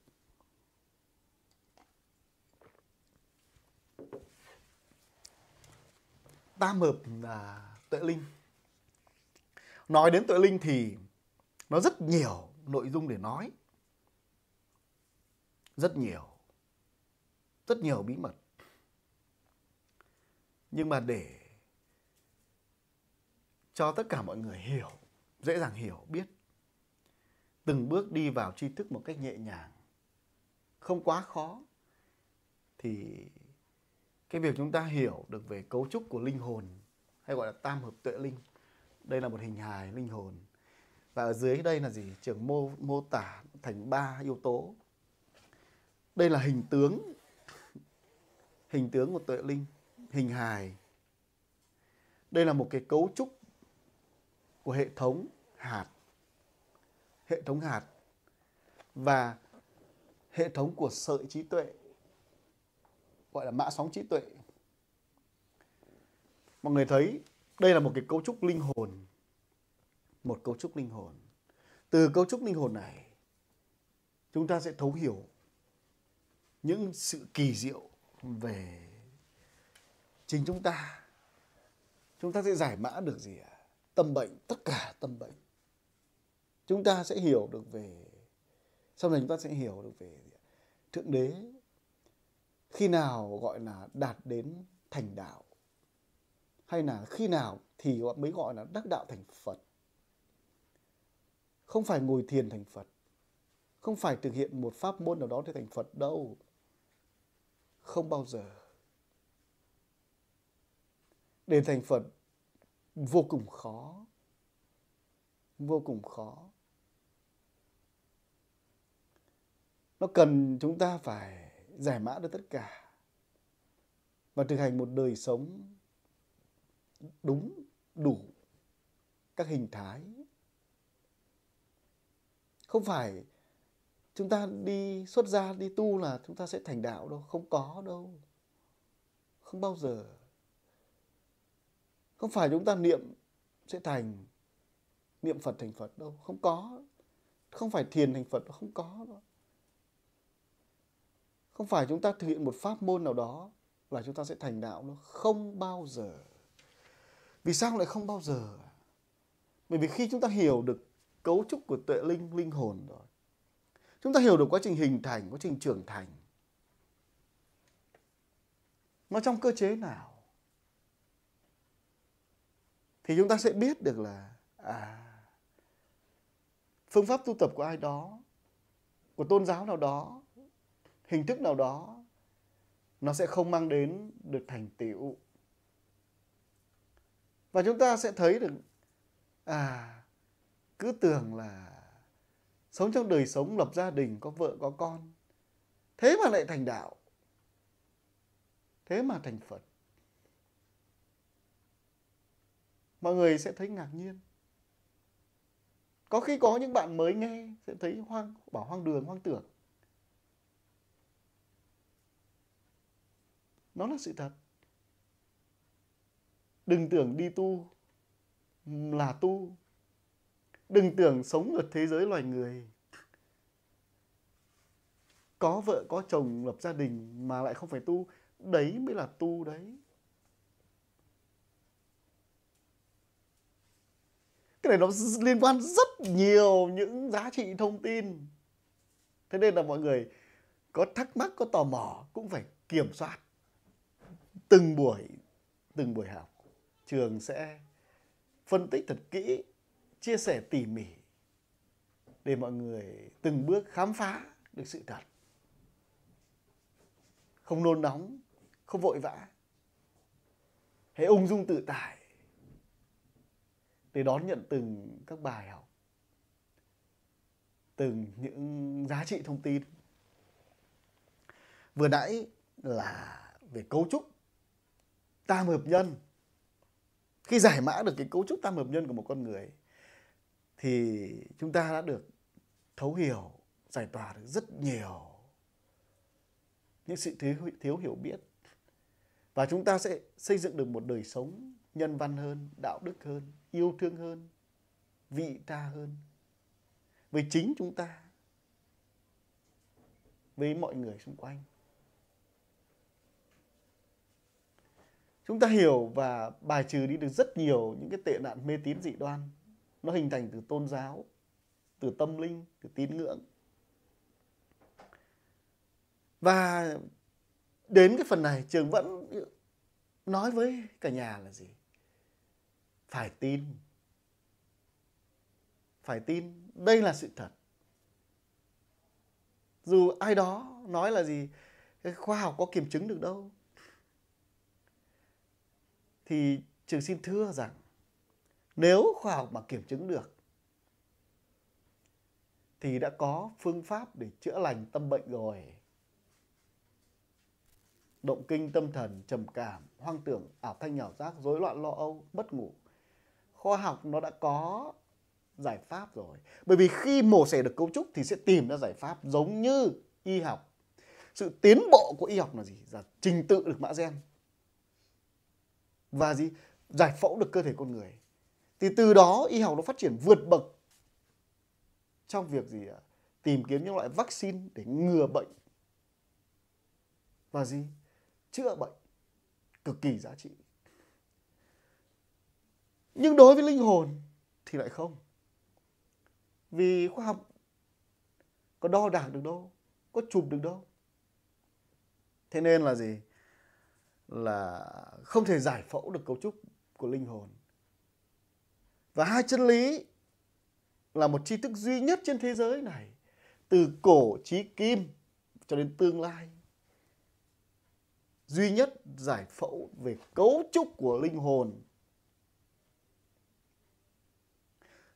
Tam hợp là tuệ linh. Nói đến tuệ linh thì nó rất nhiều nội dung để nói. Rất nhiều bí mật. Nhưng mà để cho tất cả mọi người hiểu, dễ dàng hiểu, biết, từng bước đi vào tri thức một cách nhẹ nhàng, không quá khó, thì cái việc chúng ta hiểu được về cấu trúc của linh hồn, hay gọi là tam hợp tuệ linh, đây là một hình hài linh hồn. Và ở dưới đây là gì? Trường mô tả thành 3 yếu tố. Đây là hình tướng của tuệ linh, hình hài. Đây là một cái cấu trúc của hệ thống hạt. Và hệ thống của sợi trí tuệ, gọi là mã sóng trí tuệ. Mọi người thấy đây là một cái cấu trúc linh hồn. Một cấu trúc linh hồn. Từ cấu trúc linh hồn này, chúng ta sẽ thấu hiểu những sự kỳ diệu về chính chúng ta. Chúng ta sẽ giải mã được gì ạ? Tâm bệnh, tất cả tâm bệnh. Chúng ta sẽ hiểu được về, sau này chúng ta sẽ hiểu được về Thượng Đế. Khi nào gọi là đạt đến thành đạo, hay là khi nào thì mới gọi là đắc đạo thành Phật. Không phải ngồi thiền thành Phật, không phải thực hiện một pháp môn nào đó để thành Phật đâu. Không bao giờ. Để thành Phật vô cùng khó. Vô cùng khó. Nó cần chúng ta phải giải mã được tất cả và thực hành một đời sống đúng, đủ các hình thái. Không phải chúng ta đi xuất gia, đi tu là chúng ta sẽ thành đạo đâu. Không có đâu. Không bao giờ. Không phải chúng ta niệm sẽ niệm Phật thành Phật đâu. Không có. Không phải thiền thành Phật, không có đâu. Không phải chúng ta thực hiện một pháp môn nào đó là chúng ta sẽ thành đạo đâu. Không bao giờ. Vì sao lại không bao giờ? Bởi vì khi chúng ta hiểu được cấu trúc của tuệ linh, linh hồn rồi, chúng ta hiểu được quá trình hình thành, quá trình trưởng thành, nó trong cơ chế nào, thì chúng ta sẽ biết được là phương pháp tu tập của ai đó, của tôn giáo nào đó, hình thức nào đó, nó sẽ không mang đến được thành tựu. Và chúng ta sẽ thấy được cứ tưởng là sống trong đời sống, lập gia đình, có vợ có con, thế mà lại thành đạo, thế mà thành Phật. Mọi người sẽ thấy ngạc nhiên. Có khi có những bạn mới nghe sẽ thấy bảo hoang đường, hoang tưởng. Nó là sự thật. Đừng tưởng đi tu là tu. Đừng tưởng sống ở thế giới loài người có vợ có chồng lập gia đình mà lại không phải tu, đấy mới là tu đấy. Cái này nó liên quan rất nhiều những giá trị thông tin. Thế nên là mọi người có thắc mắc, có tò mò cũng phải kiểm soát. Từng buổi học, trường sẽ phân tích thật kỹ, chia sẻ tỉ mỉ để mọi người từng bước khám phá được sự thật. Không nôn nóng, không vội vã. Hãy ung dung tự tại để đón nhận từng các bài học, từng những giá trị thông tin. Vừa nãy là về cấu trúc tam hợp nhân. Khi giải mã được cái cấu trúc tam hợp nhân của một con người thì chúng ta đã được thấu hiểu, giải tỏa được rất nhiều những sự thiếu hiểu biết. Và chúng ta sẽ xây dựng được một đời sống nhân văn hơn, đạo đức hơn, yêu thương hơn, vị tha hơn với chính chúng ta, với mọi người xung quanh. Chúng ta hiểu và bài trừ đi được rất nhiều những cái tệ nạn mê tín dị đoan. Nó hình thành từ tôn giáo, từ tâm linh, từ tín ngưỡng. Và đến cái phần này trường vẫn nói với cả nhà là gì? Phải tin. Phải tin. Đây là sự thật. Dù ai đó nói là gì? Cái khoa học có kiểm chứng được đâu. Thì trường xin thưa rằng nếu khoa học mà kiểm chứng được thì đã có phương pháp để chữa lành tâm bệnh rồi. Động kinh, tâm thần, trầm cảm, hoang tưởng, ảo thanh ảo giác, rối loạn lo âu, mất ngủ. Khoa học nó đã có giải pháp rồi. Bởi vì khi mổ xẻ được cấu trúc thì sẽ tìm ra giải pháp, giống như y học. Sự tiến bộ của y học là gì? Là trình tự được mã gen. Và gì? Giải phẫu được cơ thể con người. Thì từ đó y học nó phát triển vượt bậc trong việc gì ạ? Tìm kiếm những loại vaccine để ngừa bệnh. Và gì? Chữa bệnh. Cực kỳ giá trị. Nhưng đối với linh hồn thì lại không. Vì khoa học có đo đạc được đâu, có chụp được đâu. Thế nên là gì? Là không thể giải phẫu được cấu trúc của linh hồn. Và hai chân lý là một tri thức duy nhất trên thế giới này, từ cổ chí kim cho đến tương lai. Duy nhất giải phẫu về cấu trúc của linh hồn.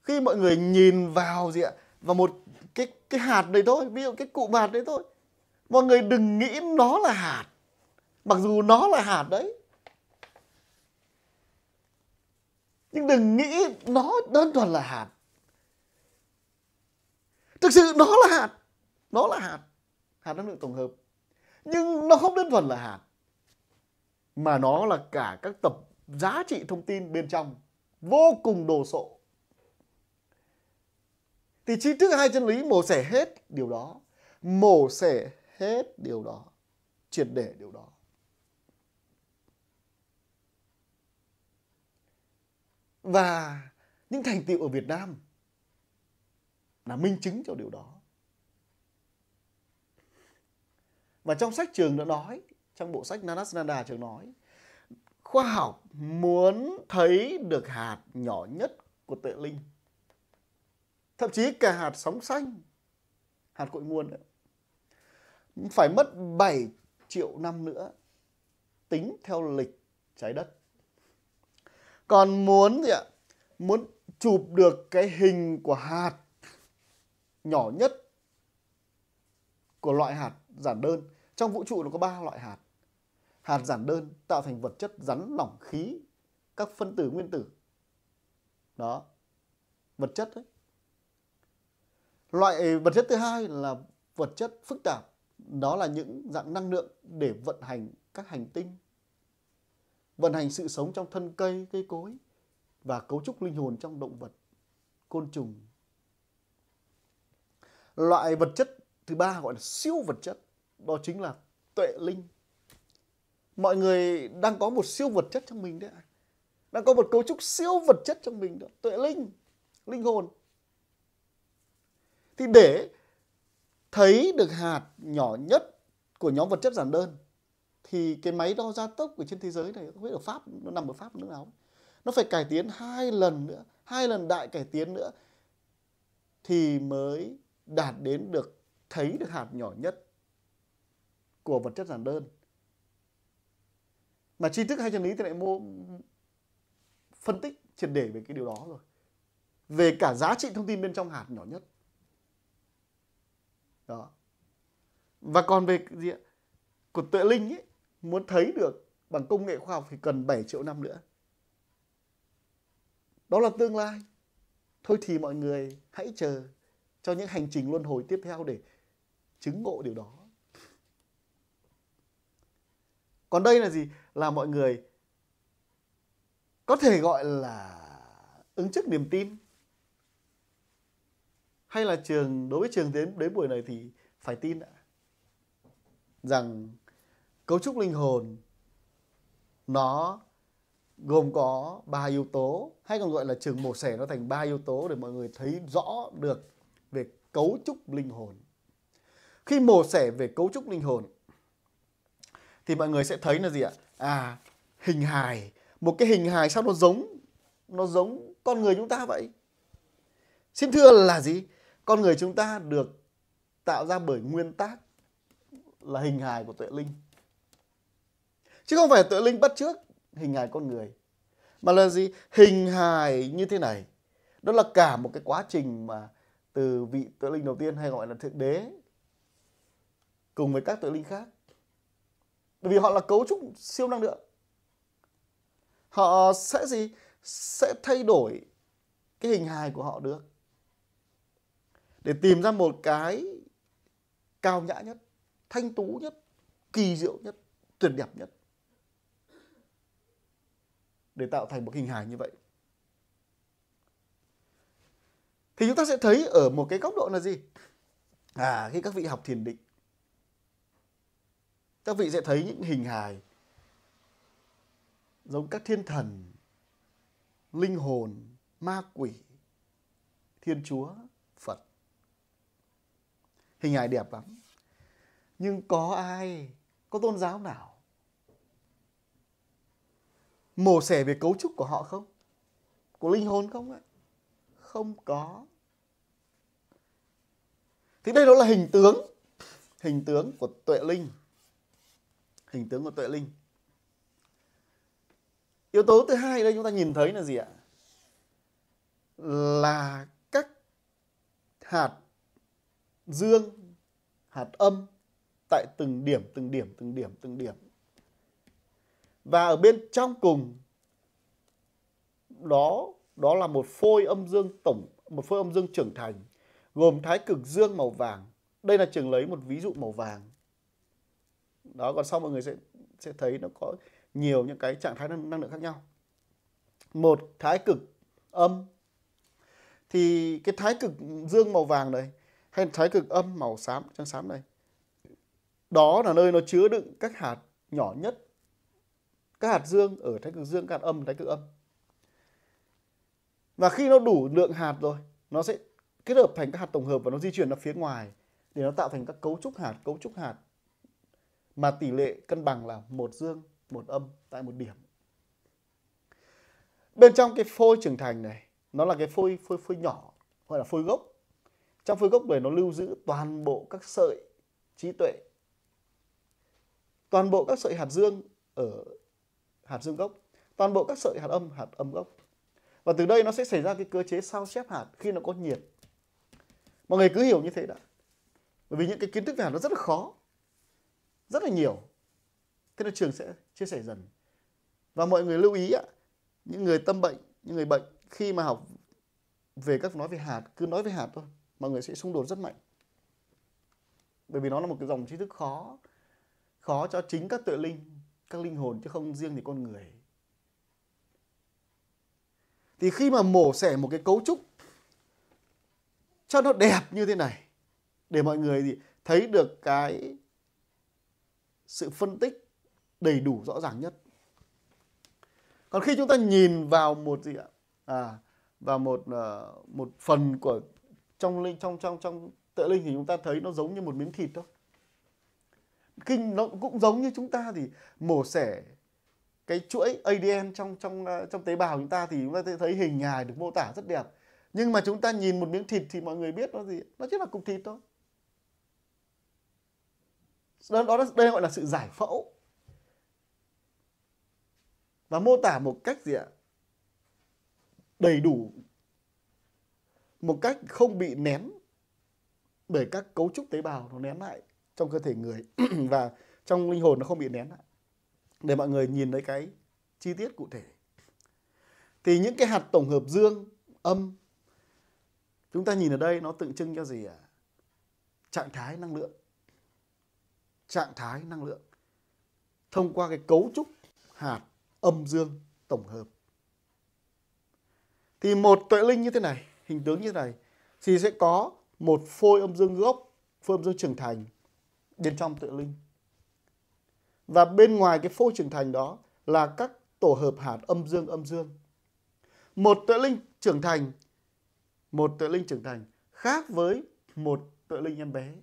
Khi mọi người nhìn vào gì ạ? Vào một cái hạt đấy thôi, ví dụ cái cụm hạt đấy thôi. Mọi người đừng nghĩ nó là hạt, mặc dù nó là hạt đấy. Nhưng đừng nghĩ nó đơn thuần là hạt. Thực sự nó là hạt. Nó là hạt. Hạt năng lượng tổng hợp. Nhưng nó không đơn thuần là hạt. Mà nó là cả các tập giá trị thông tin bên trong. Vô cùng đồ sộ. Thì tri thức hai chân lý mổ xẻ hết điều đó. Mổ xẻ hết điều đó. Triệt để điều đó. Và những thành tựu ở Việt Nam là minh chứng cho điều đó. Và trong sách trường đã nói, trong bộ sách Nanasnanda trường nói, khoa học muốn thấy được hạt nhỏ nhất của tuệ linh. Thậm chí cả hạt sóng xanh, hạt cội nguồn nữa, phải mất 7 triệu năm nữa, tính theo lịch trái đất. Còn muốn gì ạ? Muốn chụp được cái hình của hạt nhỏ nhất của loại hạt giản đơn. Trong vũ trụ nó có 3 loại hạt. Hạt giản đơn tạo thành vật chất rắn lỏng khí, các phân tử nguyên tử. Đó, vật chất đấy. Loại vật chất thứ hai là vật chất phức tạp. Đó là những dạng năng lượng để vận hành các hành tinh, vận hành sự sống trong thân cây, cây cối và cấu trúc linh hồn trong động vật, côn trùng. Loại vật chất thứ ba gọi là siêu vật chất, đó chính là tuệ linh. Mọi người đang có một siêu vật chất trong mình đấy ạ. Đang có một cấu trúc siêu vật chất trong mình đó, tuệ linh, linh hồn. Thì để thấy được hạt nhỏ nhất của nhóm vật chất giản đơn thì cái máy đo gia tốc ở trên thế giới này, không biết ở Pháp, nó nằm ở Pháp nước nào, nó phải cải tiến 2 lần nữa, 2 lần đại cải tiến nữa thì mới đạt đến được thấy được hạt nhỏ nhất của vật chất giản đơn. Mà tri thức hay chân lý thì lại phân tích triệt để về cái điều đó rồi, về cả giá trị thông tin bên trong hạt nhỏ nhất đó. Và còn về gì ạ? Của tuệ linh ấy, muốn thấy được bằng công nghệ khoa học thì cần 7 triệu năm nữa. Đó là tương lai. Thôi thì mọi người hãy chờ cho những hành trình luân hồi tiếp theo để chứng ngộ điều đó. Còn đây là gì? Là mọi người có thể gọi là ứng trước niềm tin. Hay là đối với trường đến buổi này thì phải tin ạ, rằng cấu trúc linh hồn nó gồm có 3 yếu tố, hay còn gọi là trường mổ xẻ nó thành 3 yếu tố để mọi người thấy rõ được về cấu trúc linh hồn. Khi mổ xẻ về cấu trúc linh hồn thì mọi người sẽ thấy là gì ạ? Hình hài, một cái hình hài sao nó giống con người chúng ta vậy. Xin thưa là gì? Con người chúng ta được tạo ra bởi nguyên tắc là hình hài của tuệ linh. Chứ không phải tuệ linh bắt chước hình hài con người. Mà là gì? Hình hài như thế này. Đó là cả một cái quá trình mà từ vị tuệ linh đầu tiên hay gọi là thượng đế cùng với các tuệ linh khác. Bởi vì họ là cấu trúc siêu năng lượng. Họ sẽ gì? Sẽ thay đổi cái hình hài của họ được để tìm ra một cái cao nhã nhất, thanh tú nhất, kỳ diệu nhất, tuyệt đẹp nhất để tạo thành một hình hài như vậy. Thì chúng ta sẽ thấy ở một cái góc độ là gì? Khi các vị học thiền định, các vị sẽ thấy những hình hài giống các thiên thần, linh hồn, ma quỷ, Thiên Chúa, Phật. Hình hài đẹp lắm. Nhưng có tôn giáo nào mổ xẻ về cấu trúc của họ không? Của linh hồn không ạ? Không có. Thì đây đó là hình tướng của tuệ linh. Hình tướng của tuệ linh. Yếu tố thứ hai đây chúng ta nhìn thấy là gì ạ? Là các hạt dương, hạt âm tại từng điểm. Và ở bên trong cùng đó là một phôi âm dương trưởng thành gồm thái cực dương màu vàng. Đây là trường lấy một ví dụ màu vàng. Đó, còn sau mọi người sẽ thấy nó có nhiều những cái trạng thái năng lượng khác nhau. Một thái cực âm thì cái thái cực dương màu vàng này hay thái cực âm màu xám, trắng xám này, đó là nơi nó chứa đựng các hạt nhỏ nhất, các hạt dương ở thái cực dương, các hạt âm ở thái cực âm. Và khi nó đủ lượng hạt rồi, nó sẽ kết hợp thành các hạt tổng hợp và nó di chuyển ra phía ngoài để nó tạo thành các cấu trúc hạt mà tỷ lệ cân bằng là một dương, một âm tại một điểm. Bên trong cái phôi trưởng thành này, nó là cái phôi nhỏ, gọi là phôi gốc. Trong phôi gốc này nó lưu giữ toàn bộ các sợi trí tuệ, toàn bộ các sợi hạt dương ở hạt dương gốc, toàn bộ các sợi hạt âm gốc. Và từ đây nó sẽ xảy ra cái cơ chế sao chép hạt khi nó có nhiệt. Mọi người cứ hiểu như thế đã. Bởi vì những cái kiến thức về hạt nó rất là khó, rất là nhiều. Thế nên trường sẽ chia sẻ dần. Và mọi người lưu ý những người tâm bệnh, những người bệnh khi mà học về các nói về hạt, cứ nói về hạt thôi, mọi người sẽ xung đột rất mạnh. Bởi vì nó là một cái dòng tri thức khó cho chính các tuệ linh, các linh hồn chứ không riêng thì con người. Thì khi mà mổ xẻ một cái cấu trúc cho nó đẹp như thế này, để mọi người thấy được cái sự phân tích đầy đủ rõ ràng nhất. Còn khi chúng ta nhìn vào một gì ạ? Vào một phần của trong tuệ linh thì chúng ta thấy nó giống như một miếng thịt thôi. Kinh nó cũng giống như chúng ta thì mổ xẻ cái chuỗi ADN trong tế bào chúng ta thì chúng ta sẽ thấy hình hài được mô tả rất đẹp. Nhưng mà chúng ta nhìn một miếng thịt thì mọi người biết nó gì? Nó chỉ là cục thịt thôi. Đây gọi là sự giải phẫu. Và mô tả một cách gì ạ? Đầy đủ. Một cách không bị nén bởi các cấu trúc tế bào nó nén lại trong cơ thể người. Và trong linh hồn nó không bị nén lại. Để mọi người nhìn thấy cái chi tiết cụ thể. Thì những cái hạt tổng hợp dương, âm, chúng ta nhìn ở đây nó tượng trưng cho gì ạ? Trạng thái năng lượng. Trạng thái năng lượng. Thông qua cái cấu trúc hạt âm dương tổng hợp. Thì một tuệ linh như thế này, hình tướng như thế này, thì sẽ có một phôi âm dương gốc, phôi âm dương trưởng thành bên trong tuệ linh. Và bên ngoài cái phôi trưởng thành đó là các tổ hợp hạt âm dương. Một tuệ linh trưởng thành khác với một tuệ linh em bé.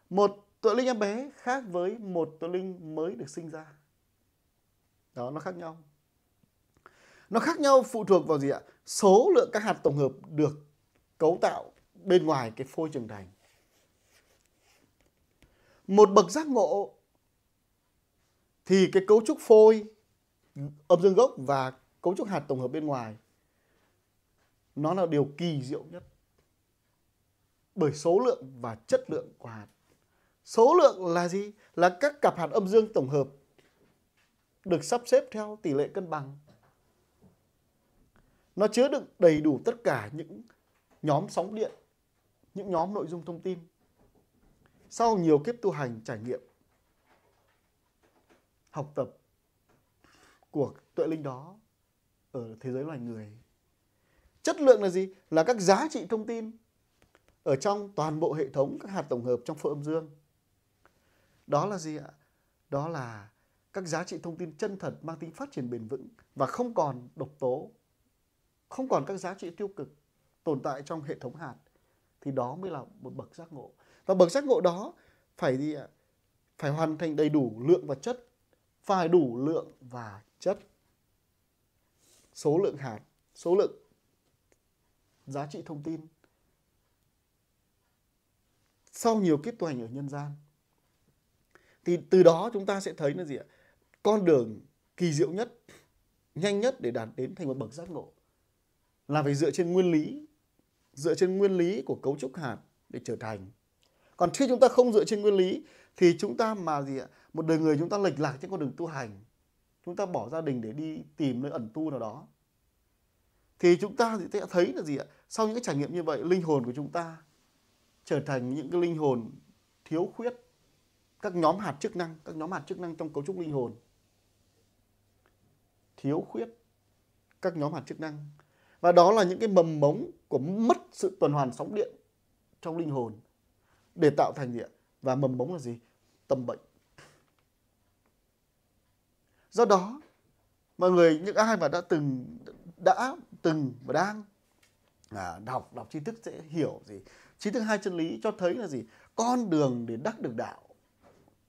Một tuệ linh em bé khác với một tuệ linh mới được sinh ra. Đó, nó khác nhau. Nó khác nhau phụ thuộc vào gì ạ? Số lượng các hạt tổng hợp được cấu tạo bên ngoài cái phôi trưởng thành. Một bậc giác ngộ thì cái cấu trúc phôi âm dương gốc và cấu trúc hạt tổng hợp bên ngoài nó là điều kỳ diệu nhất. Bởi số lượng và chất lượng của hạt. Số lượng là gì? Là các cặp hạt âm dương tổng hợp được sắp xếp theo tỷ lệ cân bằng. Nó chứa đựng đầy đủ tất cả những nhóm sóng điện, những nhóm nội dung thông tin. Sau nhiều kiếp tu hành, trải nghiệm, học tập của tuệ linh đó ở thế giới loài người. Chất lượng là gì? Là các giá trị thông tin ở trong toàn bộ hệ thống các hạt tổng hợp trong phôi âm dương. Đó là gì ạ? Đó là các giá trị thông tin chân thật mang tính phát triển bền vững và không còn độc tố, không còn các giá trị tiêu cực tồn tại trong hệ thống hạt. Thì đó mới là một bậc giác ngộ. Và bậc giác ngộ đó phải gì ạ? Phải hoàn thành đầy đủ lượng và chất. Phải đủ lượng và chất. Số lượng hạt, số lượng giá trị thông tin. Sau nhiều kiếp tu hành ở nhân gian. Thì từ đó chúng ta sẽ thấy là gì ạ? Con đường kỳ diệu nhất, nhanh nhất để đạt đến thành một bậc giác ngộ là phải dựa trên nguyên lý của cấu trúc hạt để trở thành. Còn khi chúng ta không dựa trên nguyên lý thì chúng ta mà gì ạ? Một đời người chúng ta lệch lạc trên con đường tu hành. Chúng ta bỏ gia đình để đi tìm nơi ẩn tu nào đó. Thì chúng ta sẽ thấy là gì ạ? Sau những cái trải nghiệm như vậy, linh hồn của chúng ta trở thành những cái linh hồn thiếu khuyết các nhóm hạt chức năng trong cấu trúc linh hồn. Thiếu khuyết các nhóm hạt chức năng. Và đó là những cái mầm mống của mất sự tuần hoàn sóng điện trong linh hồn để tạo thành gì ạ? Và mầm mống là gì? Tâm bệnh. Do đó, mọi người, những ai mà đã từng và đang đọc tri thức sẽ hiểu gì? Tri thức hai chân lý cho thấy là gì? Con đường để đắc được đạo,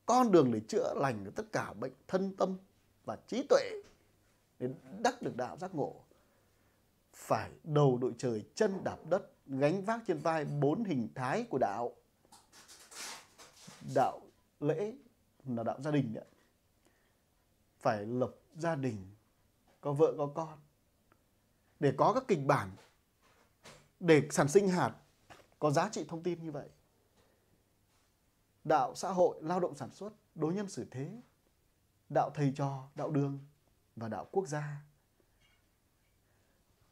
con đường để chữa lành được tất cả bệnh thân tâm và trí tuệ, để đắc được đạo giác ngộ, phải đầu đội trời chân đạp đất, gánh vác trên vai 4 hình thái của đạo. Đạo lễ là đạo gia đình đấy. Phải lập gia đình, có vợ có con, để có các kịch bản để sản sinh hạt có giá trị thông tin như vậy. Đạo xã hội, lao động sản xuất, đối nhân xử thế, đạo thầy trò, đạo đường và đạo quốc gia.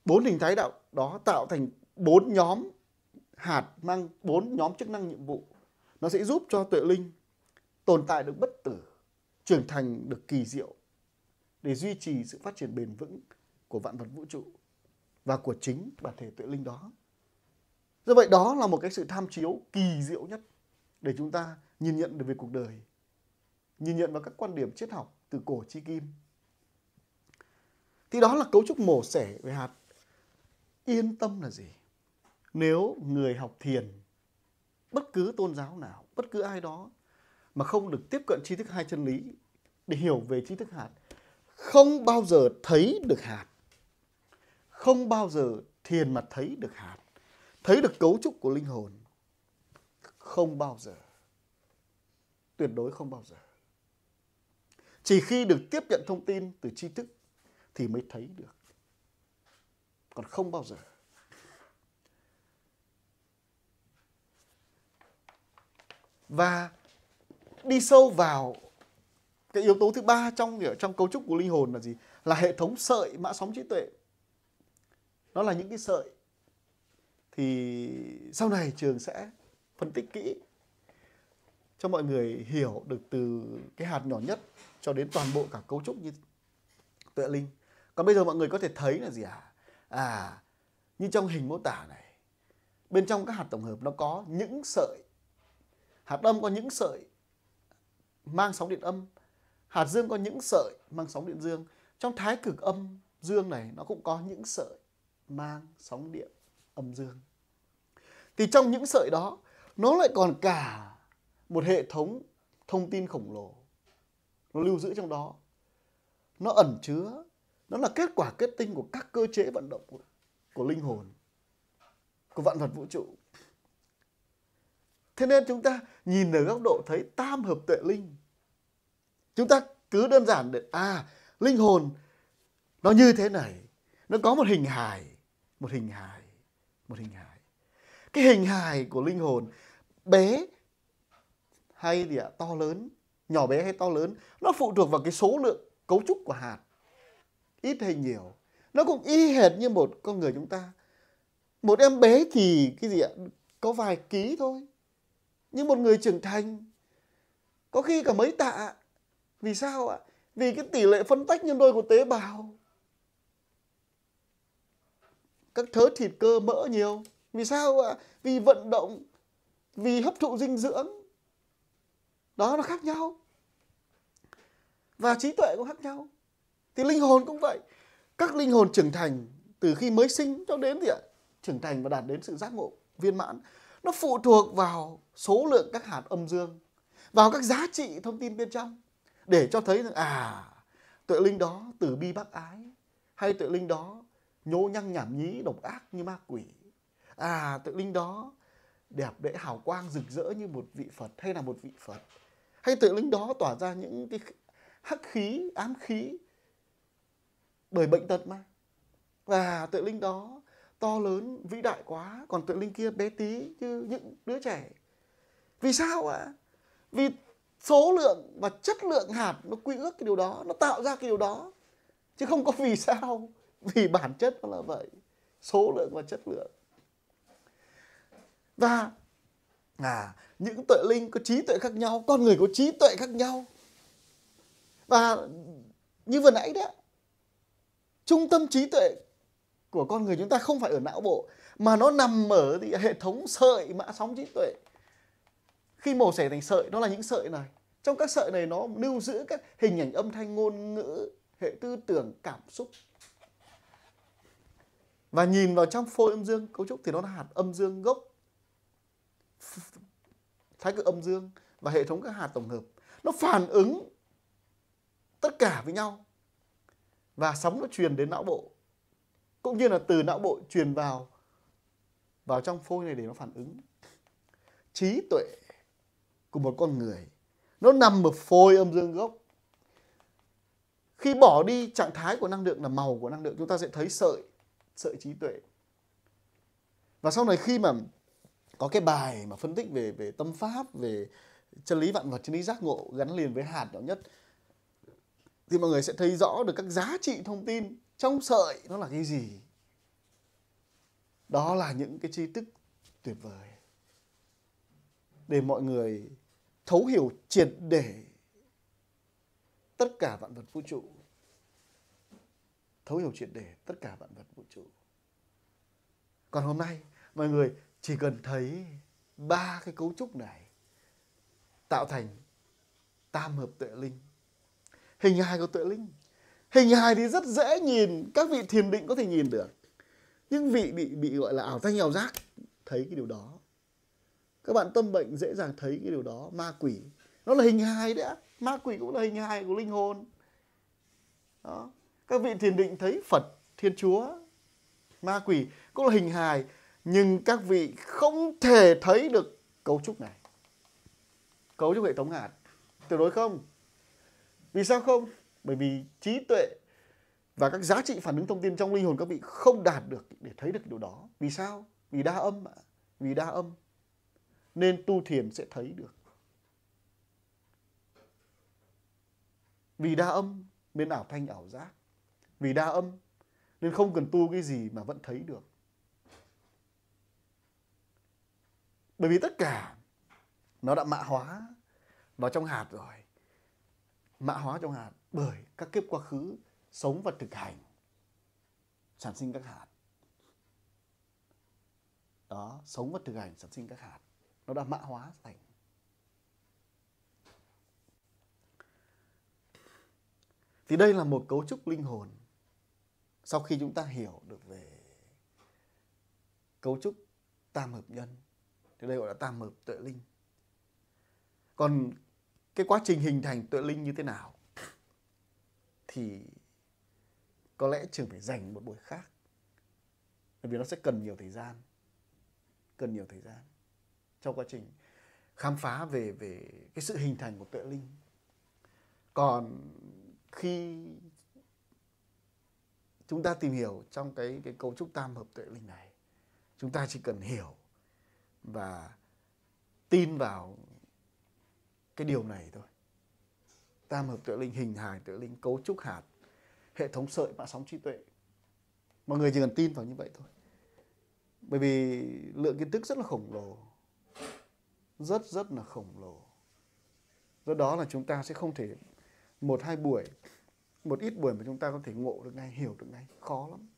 4 hình thái đạo đó tạo thành 4 nhóm hạt mang 4 nhóm chức năng nhiệm vụ. Nó sẽ giúp cho tuệ linh tồn tại được bất tử, trưởng thành được kỳ diệu để duy trì sự phát triển bền vững của vạn vật vũ trụ và của chính bản thể tuệ linh đó. Do vậy đó là một cái sự tham chiếu kỳ diệu nhất để chúng ta nhìn nhận được về cuộc đời, nhìn nhận vào các quan điểm triết học từ cổ chí kim. Thì đó là cấu trúc mổ xẻ về hạt. Yên tâm là gì? Nếu người học thiền, bất cứ tôn giáo nào, bất cứ ai đó mà không được tiếp cận tri thức hai chân lý để hiểu về tri thức hạt, không bao giờ thấy được hạt, không bao giờ thiền mà thấy được hạt, thấy được cấu trúc của linh hồn. Không bao giờ. Tuyệt đối không bao giờ. Chỉ khi được tiếp nhận thông tin từ tri thức thì mới thấy được. Còn không bao giờ. Và đi sâu vào cái yếu tố thứ ba trong cấu trúc của linh hồn là gì? Là hệ thống sợi mã sóng trí tuệ. Nó là những cái sợi. Thì sau này trường sẽ phân tích kỹ cho mọi người hiểu được từ cái hạt nhỏ nhất cho đến toàn bộ cả cấu trúc như tuệ linh. Còn bây giờ mọi người có thể thấy là gì như trong hình mô tả này, bên trong các hạt tổng hợp nó có những sợi. Hạt âm có những sợi mang sóng điện âm, hạt dương có những sợi mang sóng điện dương. Trong thái cực âm dương này nó cũng có những sợi mang sóng điện âm dương. Thì trong những sợi đó nó lại còn cả một hệ thống thông tin khổng lồ nó lưu giữ trong đó. Nó ẩn chứa, nó là kết quả kết tinh của các cơ chế vận động của linh hồn, của vạn vật vũ trụ. Thế nên chúng ta nhìn ở góc độ thấy tam hợp tuệ linh, chúng ta cứ đơn giản để linh hồn nó như thế này, nó có một hình hài. Cái hình hài của linh hồn bé hay to lớn, nhỏ bé hay to lớn, nó phụ thuộc vào cái số lượng cấu trúc của hạt, ít hay nhiều. Nó cũng y hệt như một con người chúng ta. Một em bé thì có vài ký thôi, nhưng một người trưởng thành có khi cả mấy tạ. Vì sao ạ? Vì cái tỷ lệ phân tách nhân đôi của tế bào, các thớ thịt cơ mỡ nhiều. Vì sao ạ? Vì vận động, vì hấp thụ dinh dưỡng. Đó, nó khác nhau. Và trí tuệ cũng khác nhau. Thì linh hồn cũng vậy. Các linh hồn trưởng thành từ khi mới sinh cho đến trưởng thành và đạt đến sự giác ngộ viên mãn, nó phụ thuộc vào số lượng các hạt âm dương, vào các giá trị thông tin bên trong, để cho thấy rằng tuệ linh đó từ bi bác ái, hay tuệ linh đó nhố nhăng nhảm nhí độc ác như ma quỷ. Tuệ linh đó đẹp đẽ hào quang rực rỡ như một vị Phật hay là một vị Phật, hay tuệ linh đó tỏa ra những cái hắc khí, ám khí bởi bệnh tật mà. Và tuệ linh đó to lớn, vĩ đại quá, còn tuệ linh kia bé tí như những đứa trẻ. Vì sao ạ? Vì số lượng và chất lượng hạt nó quy ước cái điều đó, nó tạo ra cái điều đó. Chứ không có vì sao. Vì bản chất nó là vậy. Số lượng và chất lượng. Và những tuệ linh có trí tuệ khác nhau, con người có trí tuệ khác nhau. Và như vừa nãy đó, trung tâm trí tuệ của con người chúng ta không phải ở não bộ, mà nó nằm ở hệ thống sợi mã sóng trí tuệ. Khi mổ xẻ thành sợi, nó là những sợi này. Trong các sợi này nó lưu giữ các hình ảnh âm thanh ngôn ngữ, hệ tư tưởng, cảm xúc. Và nhìn vào trong phôi âm dương cấu trúc thì nó là hạt âm dương gốc, thái cực âm dương và hệ thống các hạt tổng hợp. Nó phản ứng tất cả với nhau. Và sóng nó truyền đến não bộ. Cũng như là từ não bộ truyền vào trong phôi này để nó phản ứng. Trí tuệ của một con người nó nằm ở phôi âm dương gốc. Khi bỏ đi trạng thái của năng lượng là màu của năng lượng, chúng ta sẽ thấy sợi trí tuệ. Và sau này khi mà có cái bài mà phân tích về tâm pháp, về chân lý vạn vật, chân lý giác ngộ gắn liền với hạt nhỏ nhất, thì mọi người sẽ thấy rõ được các giá trị thông tin trong sợi nó là cái gì. Đó là những cái tri thức tuyệt vời để mọi người thấu hiểu triệt để tất cả vạn vật vũ trụ. Thấu hiểu triệt để tất cả vạn vật vũ trụ. Còn hôm nay mọi người chỉ cần thấy 3 cái cấu trúc này tạo thành tam hợp tuệ linh. Hình hài của tuệ linh. Hình hài thì rất dễ nhìn, các vị thiền định có thể nhìn được. Nhưng vị bị gọi là ảo thanh ảo giác thấy cái điều đó. Các bạn tâm bệnh dễ dàng thấy cái điều đó. Ma quỷ nó là hình hài đấy. Ma quỷ cũng là hình hài của linh hồn. Đó. Các vị thiền định thấy Phật, Thiên Chúa, ma quỷ cũng là hình hài. Nhưng các vị không thể thấy được cấu trúc này. Cấu trúc hệ thống hạt. Tuyệt đối không. Vì sao không? Bởi vì trí tuệ và các giá trị phản ứng thông tin trong linh hồn các vị không đạt được để thấy được điều đó. Vì sao? Vì đa âm ạ. Vì đa âm. Nên tu thiền sẽ thấy được. Vì đa âm nên ảo thanh ảo giác. Vì đa âm nên không cần tu cái gì mà vẫn thấy được. Bởi vì tất cả nó đã mã hóa vào trong hạt rồi. Mã hóa trong hạt bởi các kiếp quá khứ sống và thực hành sản sinh các hạt. Đó, sống và thực hành sản sinh các hạt. Nó đã mã hóa thành. Thì đây là một cấu trúc linh hồn. Sau khi chúng ta hiểu được về cấu trúc tam hợp nhân, thì đây gọi là tam hợp tuệ linh. Còn cái quá trình hình thành tuệ linh như thế nào thì có lẽ trường phải dành một buổi khác. Bởi vì nó sẽ cần nhiều thời gian. Cần nhiều thời gian trong quá trình khám phá về cái sự hình thành của tuệ linh. Còn khi chúng ta tìm hiểu trong cái cấu trúc tam hợp tuệ linh này, chúng ta chỉ cần hiểu và tin vào cái điều này thôi. Tam hợp tuệ linh, hình hài tuệ linh, cấu trúc hạt, hệ thống sợi mã sóng trí tuệ. Mọi người chỉ cần tin vào như vậy thôi. Bởi vì lượng kiến thức rất là khổng lồ. Rất là khổng lồ. Do đó là chúng ta sẽ không thể 1-2 buổi, một ít buổi mà chúng ta có thể ngộ được ngay, hiểu được ngay. Khó lắm.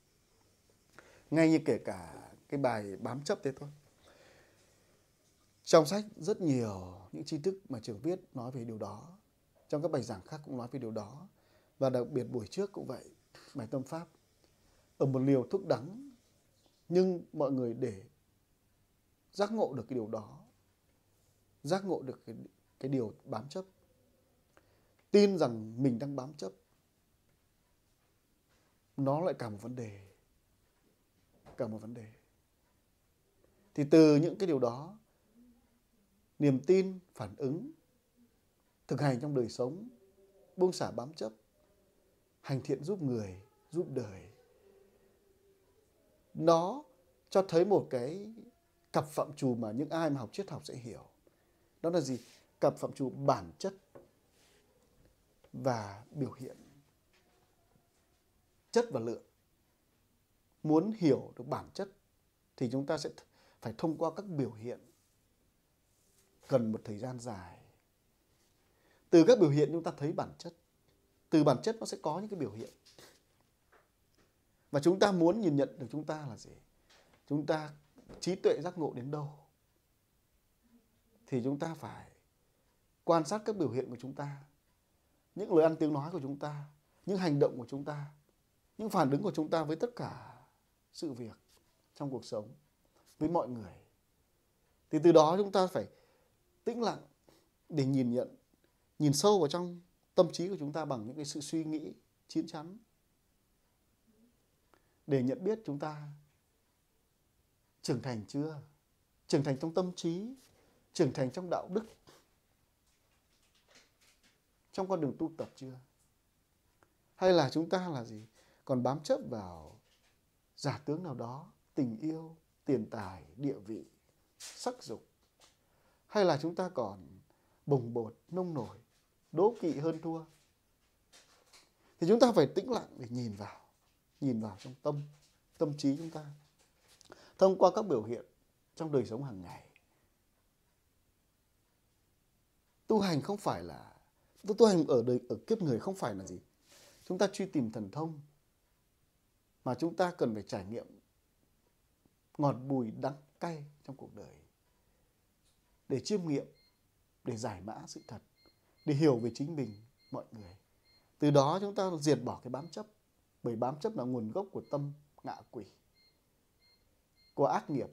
Ngay như kể cả cái bài bám chấp thế thôi. Trong sách rất nhiều những tri thức mà trường viết nói về điều đó. Trong các bài giảng khác cũng nói về điều đó. Và đặc biệt buổi trước cũng vậy. Bài tâm pháp. Ở một liều thuốc đắng. Nhưng mọi người để giác ngộ được cái điều đó. Giác ngộ được cái điều bám chấp. Tin rằng mình đang bám chấp. Nó lại cả một vấn đề. Cả một vấn đề. Thì từ những cái điều đó, niềm tin, phản ứng, thực hành trong đời sống, buông xả bám chấp, hành thiện giúp người, giúp đời. Nó cho thấy một cái cặp phạm trù mà những ai mà học triết học sẽ hiểu. Đó là gì? Cặp phạm trù bản chất và biểu hiện. Chất và lượng. Muốn hiểu được bản chất thì chúng ta sẽ phải thông qua các biểu hiện. Cần một thời gian dài. Từ các biểu hiện chúng ta thấy bản chất. Từ bản chất nó sẽ có những cái biểu hiện. Và chúng ta muốn nhìn nhận được chúng ta là gì? Chúng ta trí tuệ giác ngộ đến đâu? Thì chúng ta phải quan sát các biểu hiện của chúng ta. Những lời ăn tiếng nói của chúng ta. Những hành động của chúng ta. Những phản ứng của chúng ta với tất cả sự việc trong cuộc sống. Với mọi người. Thì từ đó chúng ta phải tĩnh lặng để nhìn nhận. Nhìn sâu vào trong tâm trí của chúng ta bằng những cái sự suy nghĩ chín chắn. Để nhận biết chúng ta trưởng thành chưa? Trưởng thành trong tâm trí, trưởng thành trong đạo đức, trong con đường tu tập chưa? Hay là chúng ta là gì? Còn bám chấp vào giả tướng nào đó, tình yêu, tiền tài, địa vị, sắc dục. Hay là chúng ta còn bồng bột, nông nổi, đố kỵ hơn thua. Thì chúng ta phải tĩnh lặng để nhìn vào trong tâm trí chúng ta. Thông qua các biểu hiện trong đời sống hàng ngày. Tu hành không phải là, tu hành ở kiếp người không phải là gì? Chúng ta truy tìm thần thông. Mà chúng ta cần phải trải nghiệm ngọt bùi đắng cay trong cuộc đời. Để chiêm nghiệm để giải mã sự thật, để hiểu về chính mình, mọi người. Từ đó chúng ta diệt bỏ cái bám chấp, bởi bám chấp là nguồn gốc của tâm ngạ quỷ, của ác nghiệp.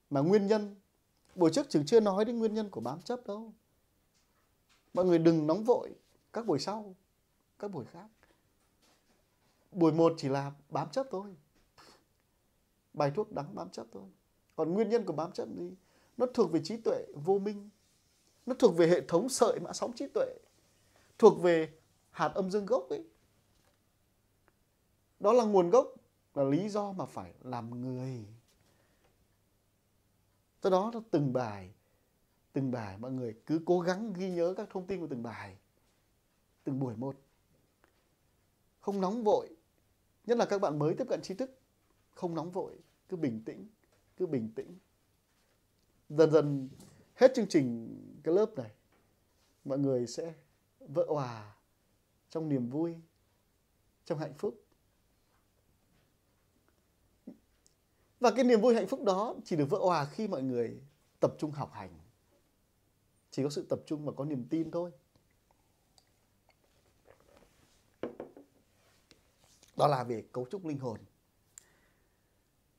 Mà nguyên nhân, buổi trước Trường chưa nói đến nguyên nhân của bám chấp đâu. Mọi người đừng nóng vội, các buổi sau, các buổi khác. Buổi 1 chỉ là bám chấp thôi, bài thuốc đắng bám chấp thôi. Còn nguyên nhân của bám chấp gì? Nó thuộc về trí tuệ vô minh, nó thuộc về hệ thống sợi mã sóng trí tuệ, thuộc về hạt âm dương gốc ấy. Đó là nguồn gốc, là lý do mà phải làm người. Do đó từng bài mọi người cứ cố gắng ghi nhớ các thông tin của từng bài, từng buổi một. Không nóng vội, nhất là các bạn mới tiếp cận tri thức, không nóng vội, cứ bình tĩnh. Dần dần hết chương trình cái lớp này, mọi người sẽ vỡ òa trong niềm vui, trong hạnh phúc. Và cái niềm vui hạnh phúc đó chỉ được vỡ òa khi mọi người tập trung học hành. Chỉ có sự tập trung và có niềm tin thôi. Đó là về cấu trúc linh hồn.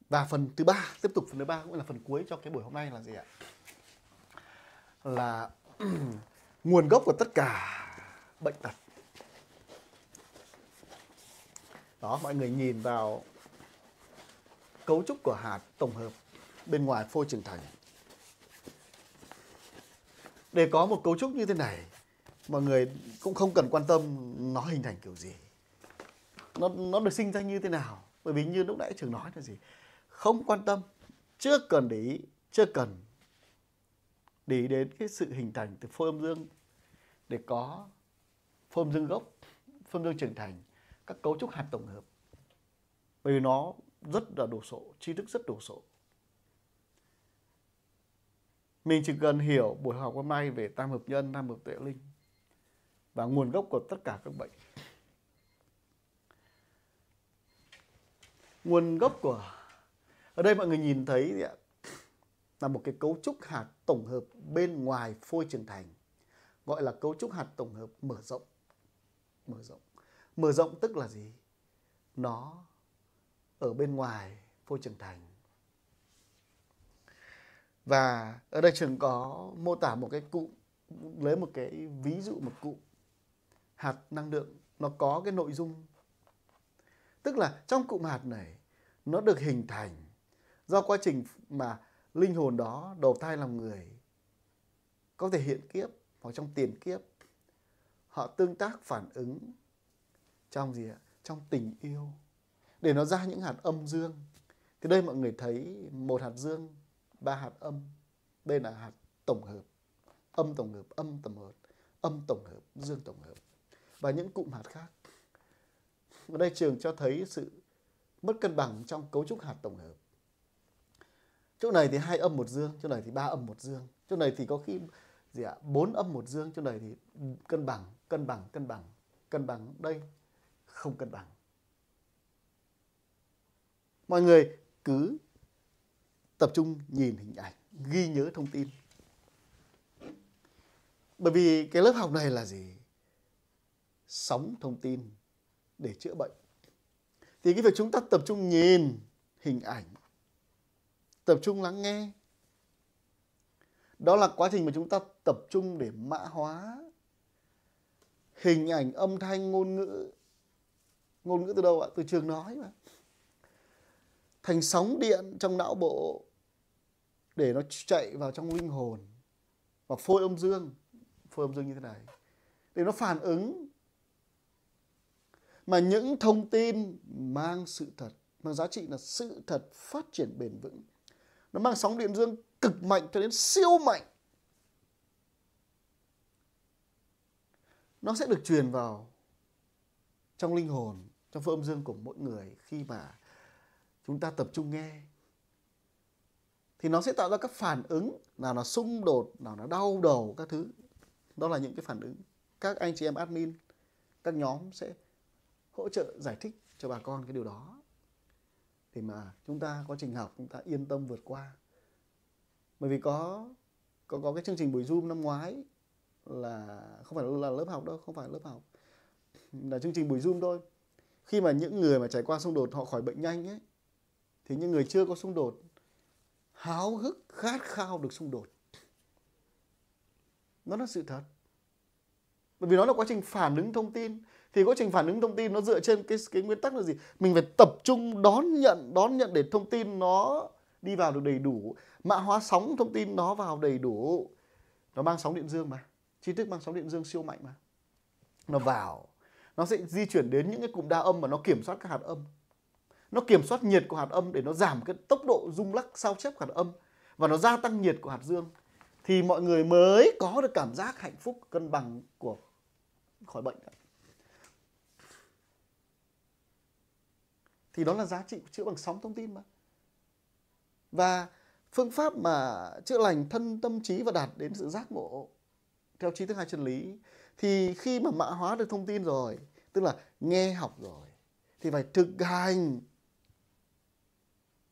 Và phần thứ ba, tiếp tục phần thứ ba cũng là phần cuối cho cái buổi hôm nay là gì ạ? Là nguồn gốc của tất cả bệnh tật. Đó, mọi người nhìn vào cấu trúc của hạt tổng hợp bên ngoài phôi trưởng thành. Để có một cấu trúc như thế này, mọi người cũng không cần quan tâm nó hình thành kiểu gì, nó được sinh ra như thế nào. Bởi vì như lúc nãy Trường nói là gì? Không quan tâm, chưa cần để ý, chưa cần để ý đến cái sự hình thành từ phôi âm dương để có phôi âm dương gốc, phôi âm dương trưởng thành, các cấu trúc hạt tổng hợp. Bởi vì nó rất là đồ sộ, tri thức rất đồ sộ. Mình chỉ cần hiểu buổi học hôm nay về tam hợp nhân, tam hợp tuệ linh và nguồn gốc của tất cả các bệnh. Nguồn gốc của... Ở đây mọi người nhìn thấy là một cái cấu trúc hạt tổng hợp bên ngoài phôi trưởng thành, gọi là cấu trúc hạt tổng hợp mở rộng. Mở rộng tức là gì? Nó ở bên ngoài phôi trưởng thành. Và ở đây Trường có mô tả một cái cụm, lấy một cái ví dụ, một cụm hạt năng lượng, nó có cái nội dung. Tức là trong cụm hạt này, nó được hình thành do quá trình mà linh hồn đó đầu thai làm người, có thể hiện kiếp hoặc trong tiền kiếp. Họ tương tác phản ứng trong gì ạ? Trong tình yêu, để nó ra những hạt âm dương. Thì đây mọi người thấy 1 hạt dương, 3 hạt âm. Đây là hạt tổng hợp, âm tổng hợp, âm tổng hợp, âm tổng hợp, dương tổng hợp. Và những cụm hạt khác. Ở đây Trường cho thấy sự mất cân bằng trong cấu trúc hạt tổng hợp. Chỗ này thì 2 âm 1 dương, chỗ này thì 3 âm 1 dương. Chỗ này thì có khi 4 âm 1 dương, chỗ này thì cân bằng. Đây không cân bằng. Mọi người cứ tập trung nhìn hình ảnh, ghi nhớ thông tin. Bởi vì cái lớp học này là gì? Sóng thông tin để chữa bệnh. Thì cái việc chúng ta tập trung nhìn hình ảnh, tập trung lắng nghe, đó là quá trình mà chúng ta tập trung để mã hóa hình ảnh, âm thanh, ngôn ngữ. Ngôn ngữ từ đâu ạ? Từ Trường nói mà. Thành sóng điện trong não bộ để nó chạy vào trong linh hồn và phôi âm dương như thế này, để nó phản ứng. Mà những thông tin mang sự thật, mang giá trị là sự thật phát triển bền vững, nó mang sóng điện dương cực mạnh cho đến siêu mạnh, nó sẽ được truyền vào trong linh hồn, trong phôi âm dương của mỗi người. Khi mà chúng ta tập trung nghe thì nó sẽ tạo ra các phản ứng, nào là xung đột, nào là đau đầu, các thứ. Đó là những cái phản ứng. Các anh chị em admin, các nhóm sẽ hỗ trợ giải thích cho bà con cái điều đó, để mà chúng ta quá trình học chúng ta yên tâm vượt qua. Bởi vì có có cái chương trình buổi Zoom năm ngoái, là không phải là lớp học đâu, không phải lớp học, là chương trình buổi Zoom thôi. Khi mà những người mà trải qua xung đột họ khỏi bệnh nhanh ấy, thì những người chưa có xung đột háo hức khát khao được xung đột. Nó là sự thật. Bởi vì nó là quá trình phản ứng thông tin. Thì quá trình phản ứng thông tin nó dựa trên cái nguyên tắc là gì? Mình phải tập trung đón nhận để thông tin nó đi vào được đầy đủ. Mã hóa sóng thông tin nó vào đầy đủ. Nó mang sóng điện dương mà. Tri thức mang sóng điện dương siêu mạnh mà. Nó vào, nó sẽ di chuyển đến những cái cụm đa âm mà nó kiểm soát các hạt âm. Nó kiểm soát nhiệt của hạt âm để nó giảm cái tốc độ rung lắc sao chép hạt âm. Và nó gia tăng nhiệt của hạt dương. Thì mọi người mới có được cảm giác hạnh phúc, cân bằng của khỏi bệnh. Thì đó là giá trị chữa bằng sóng thông tin mà. Và phương pháp mà chữa lành thân tâm trí và đạt đến sự giác ngộ theo tri thức hai chân lý, thì khi mà mã hóa được thông tin rồi, tức là nghe học rồi, thì phải thực hành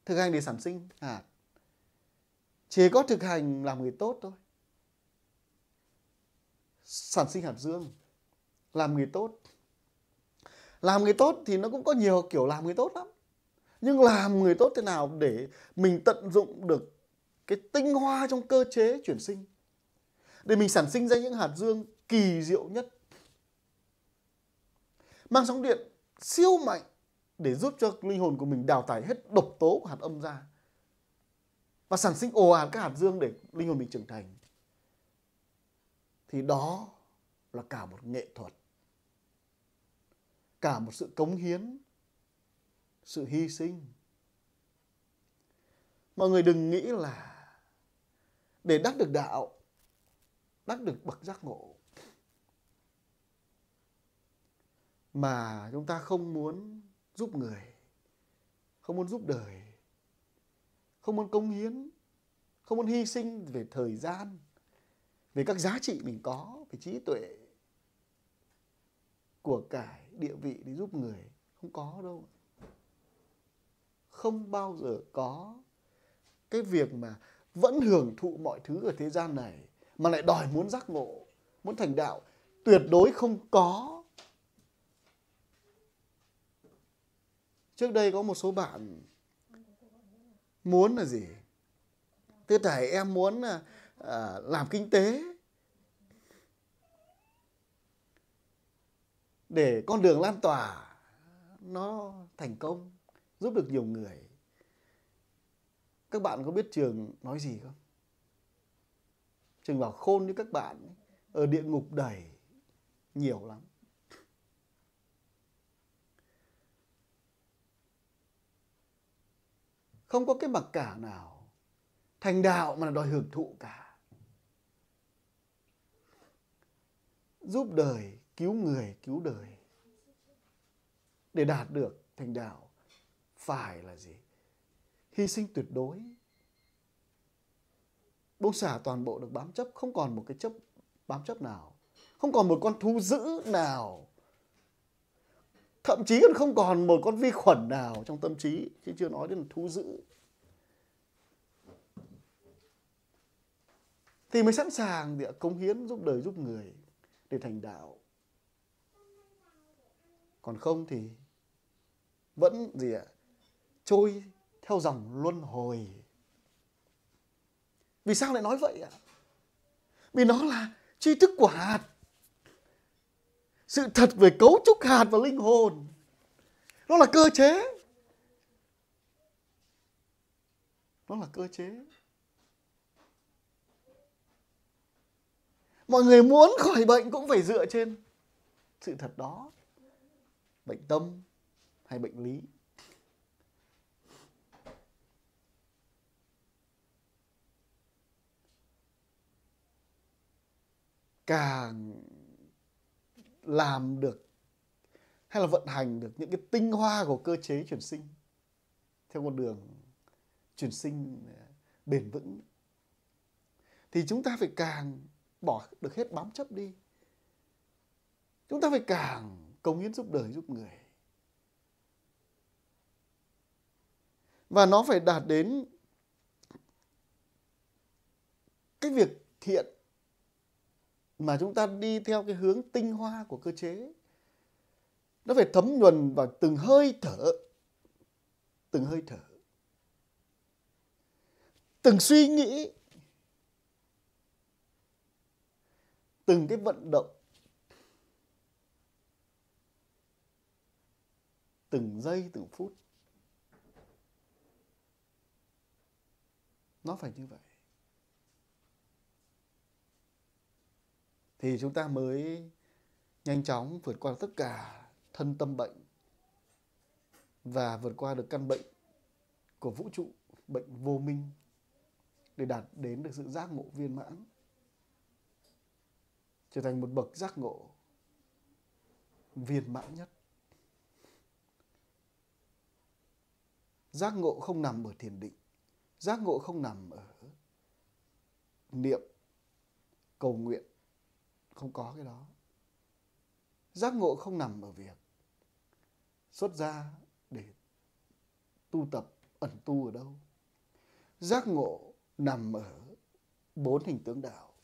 để sản sinh hạt. Chỉ có thực hành làm người tốt thôi. Sản sinh hạt dương, làm người tốt. Làm người tốt thì nó cũng có nhiều kiểu làm người tốt lắm. Nhưng làm người tốt thế nào để mình tận dụng được cái tinh hoa trong cơ chế chuyển sinh, để mình sản sinh ra những hạt dương kỳ diệu nhất, mang sóng điện siêu mạnh để giúp cho linh hồn của mình đào thải hết độc tố của hạt âm ra, và sản sinh ồ ạt các hạt dương để linh hồn mình trưởng thành. Thì đó là cả một nghệ thuật, cả một sự cống hiến, sự hy sinh. Mọi người đừng nghĩ là để đắc được đạo, đắc được bậc giác ngộ, mà chúng ta không muốn giúp người, không muốn giúp đời, không muốn cống hiến, không muốn hy sinh về thời gian, về các giá trị mình có, về trí tuệ, của cải, địa vị để giúp người. Không có đâu. Không bao giờ có cái việc mà vẫn hưởng thụ mọi thứ ở thế gian này mà lại đòi muốn giác ngộ, muốn thành đạo. Tuyệt đối không có. Trước đây có một số bạn muốn là gì? Thế thầy em muốn làm kinh tế để con đường lan tỏa nó thành công, giúp được nhiều người. Các bạn có biết Trường nói gì không? Trường bảo khôn như các bạn ở địa ngục đầy nhiều lắm. Không có cái mặc cả nào thành đạo mà đòi hưởng thụ cả. Giúp đời, cứu người, cứu đời. Để đạt được thành đạo phải là gì? Hy sinh tuyệt đối. Buông xả toàn bộ được bám chấp, không còn một cái bám chấp nào. Không còn một con thú dữ nào. Thậm chí còn không còn một con vi khuẩn nào trong tâm trí, chứ chưa nói đến thú dữ. Thì mới sẵn sàng để cống hiến giúp đời giúp người để thành đạo. Còn không thì vẫn trôi theo dòng luân hồi. Vì sao lại nói vậy ạ? Vì nó là tri thức của hạt. Sự thật về cấu trúc hạt và linh hồn. Nó là cơ chế. Nó là cơ chế. Mọi người muốn khỏi bệnh cũng phải dựa trên sự thật đó. Bệnh tâm hay bệnh lý. Càng làm được hay là vận hành được những cái tinh hoa của cơ chế chuyển sinh theo con đường chuyển sinh bền vững, thì chúng ta phải càng bỏ được hết bám chấp đi. Chúng ta phải càng cống hiến giúp đời giúp người. Và nó phải đạt đến cái việc hiện, mà chúng ta đi theo cái hướng tinh hoa của cơ chế. Nó phải thấm nhuần vào từng hơi thở, từng hơi thở, từng suy nghĩ, từng cái vận động, từng giây, từng phút. Nó phải như vậy. Thì chúng ta mới nhanh chóng vượt qua tất cả thân tâm bệnh và vượt qua được căn bệnh của vũ trụ, bệnh vô minh, để đạt đến được sự giác ngộ viên mãn, trở thành một bậc giác ngộ viên mãn nhất. Giác ngộ không nằm ở thiền định, giác ngộ không nằm ở niệm, cầu nguyện, không có cái đó. Giác ngộ không nằm ở việc xuất gia để tu tập, ẩn tu ở đâu. Giác ngộ nằm ở 4 hình tướng đạo.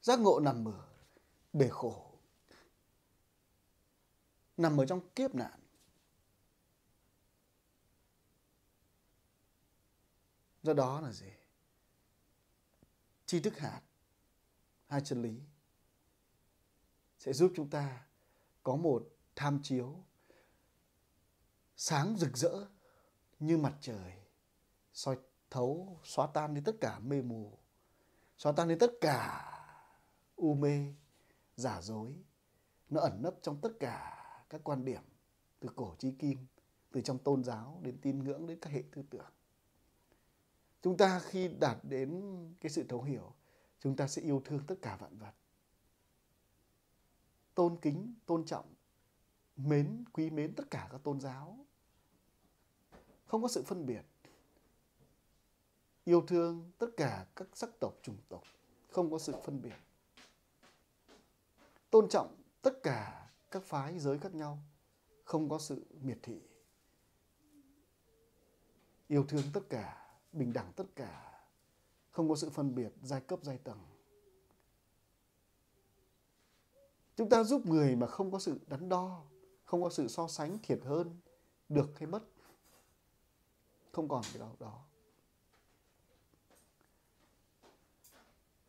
Giác ngộ nằm ở bể khổ, nằm ở trong kiếp nạn. Do đó là gì? Tri thức hạt, hai chân lý sẽ giúp chúng ta có một tham chiếu sáng rực rỡ như mặt trời, soi thấu, xóa tan đi tất cả mê mù, xóa tan đi tất cả u mê, giả dối. Nó ẩn nấp trong tất cả các quan điểm, từ cổ chí kim, từ trong tôn giáo đến tín ngưỡng đến các hệ tư tưởng. Chúng ta khi đạt đến cái sự thấu hiểu, chúng ta sẽ yêu thương tất cả vạn vật, tôn kính, tôn trọng, quý mến tất cả các tôn giáo, không có sự phân biệt. Yêu thương tất cả các sắc tộc, chủng tộc, không có sự phân biệt. Tôn trọng tất cả các phái giới khác nhau, không có sự miệt thị. Yêu thương tất cả, bình đẳng tất cả, không có sự phân biệt giai cấp, giai tầng. Chúng ta giúp người mà không có sự đắn đo, không có sự so sánh thiệt hơn, được hay mất. Không còn cái đó.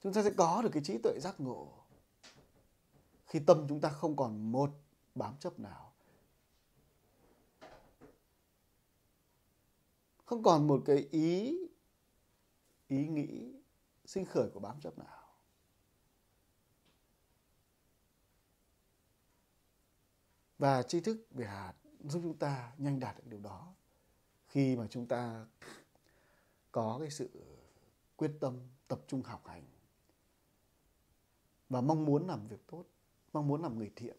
Chúng ta sẽ có được cái trí tuệ giác ngộ khi tâm chúng ta không còn một bám chấp nào, không còn một cái ý nghĩ sinh khởi của bám chấp nào. Và tri thức về hạt giúp chúng ta nhanh đạt được điều đó khi mà chúng ta có cái sự quyết tâm, tập trung học hành và mong muốn làm việc tốt, mong muốn làm người thiện.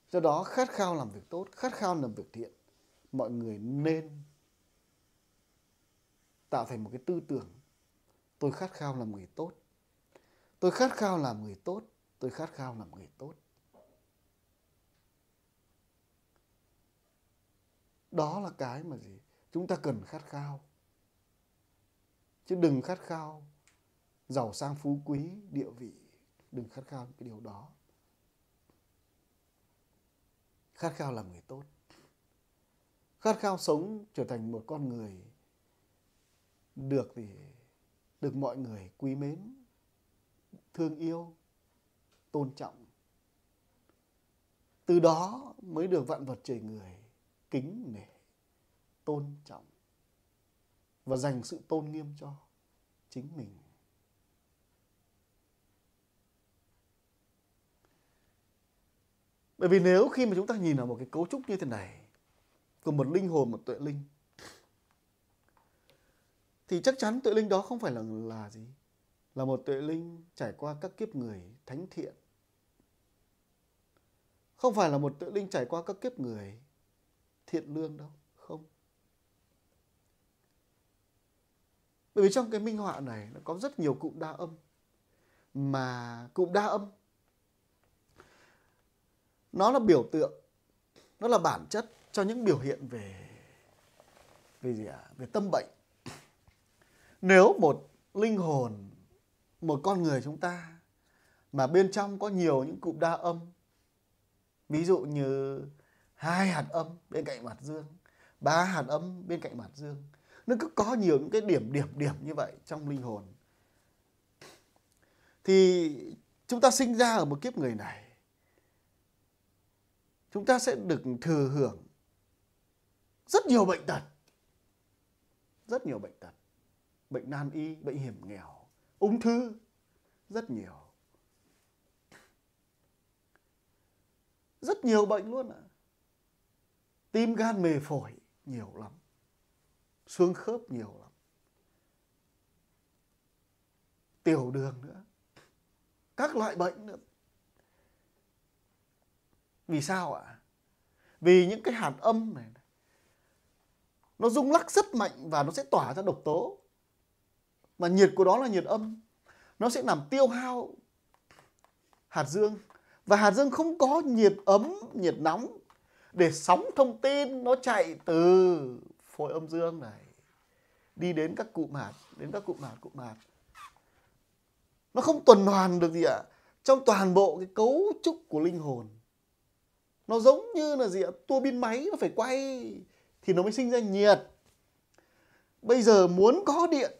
Do đó khát khao làm việc tốt, khát khao làm việc thiện, mọi người nên tạo thành một cái tư tưởng: tôi khát khao làm người tốt, tôi khát khao làm người tốt, tôi khát khao làm người tốt. Đó là cái mà gì? Chúng ta cần khát khao. Chứ đừng khát khao giàu sang phú quý, địa vị. Đừng khát khao cái điều đó. Khát khao làm người tốt. Khát khao sống trở thành một con người được mọi người quý mến, thương yêu, tôn trọng. Từ đó mới được vạn vật trời người kính nể, tôn trọng và dành sự tôn nghiêm cho chính mình. Bởi vì nếu khi mà chúng ta nhìn vào một cái cấu trúc như thế này của một linh hồn, một tuệ linh, thì chắc chắn tuệ linh đó không phải là gì? Là một tuệ linh trải qua các kiếp người thánh thiện. Không phải là một tuệ linh trải qua các kiếp người thiện lương đâu. Không. Bởi vì trong cái minh họa này nó có rất nhiều cụm đa âm. Mà cụm đa âm nó là biểu tượng, nó là bản chất cho những biểu hiện về tâm bệnh. Nếu một linh hồn một con người chúng ta mà bên trong có nhiều những cụm đa âm, ví dụ như 2 hạt âm bên cạnh mặt dương, 3 hạt âm bên cạnh mặt dương, nó cứ có nhiều những cái điểm như vậy trong linh hồn, thì chúng ta sinh ra ở một kiếp người này, chúng ta sẽ được thừa hưởng rất nhiều bệnh tật, rất nhiều bệnh tật, bệnh nan y, bệnh hiểm nghèo, ung thư, rất nhiều. Rất nhiều bệnh luôn ạ. Tim gan mề phổi nhiều lắm. Xương khớp nhiều lắm. Tiểu đường nữa. Các loại bệnh nữa. Vì sao ạ? Vì những cái hạt âm này nó rung lắc rất mạnh và nó sẽ tỏa ra độc tố. Mà nhiệt của đó là nhiệt âm. Nó sẽ làm tiêu hao hạt dương. Và hạt dương không có nhiệt ấm, nhiệt nóng để sóng thông tin nó chạy từ phổi âm dương này đi đến các cụm hạt, cụm hạt. Nó không tuần hoàn được gì ạ. Trong toàn bộ cái cấu trúc của linh hồn. Nó giống như là gì ạ? Tua bin máy nó phải quay thì nó mới sinh ra nhiệt. Bây giờ muốn có điện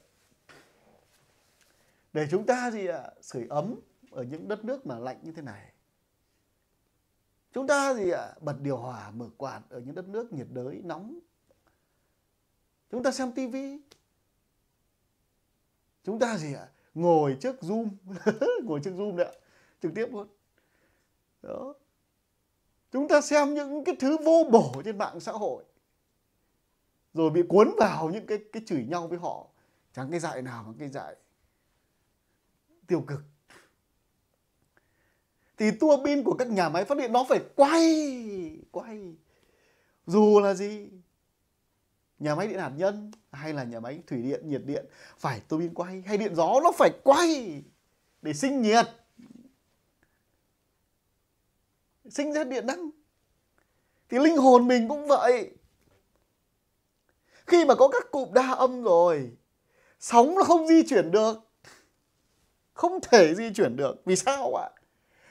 để chúng ta gì ạ? Sưởi ấm ở những đất nước mà lạnh như thế này. Chúng ta gì ạ? Bật điều hòa, mở quạt ở những đất nước nhiệt đới nóng. Chúng ta xem tivi. Chúng ta gì ạ? Ngồi trước Zoom. Ngồi trước Zoom đấy ạ. Trực tiếp luôn. Đó. Chúng ta xem những cái thứ vô bổ trên mạng xã hội. Rồi bị cuốn vào những cái chửi nhau với họ. Chẳng cái dại nào mà cái dại tiêu cực. Thì tua bin của các nhà máy phát điện nó phải quay. Dù là gì? Nhà máy điện hạt nhân hay là nhà máy thủy điện, nhiệt điện phải tua bin quay, hay điện gió nó phải quay để sinh nhiệt, sinh ra điện năng. Thì linh hồn mình cũng vậy. Khi mà có các cụm đa âm rồi, sóng nó không di chuyển được. Không thể di chuyển được. Vì sao ạ?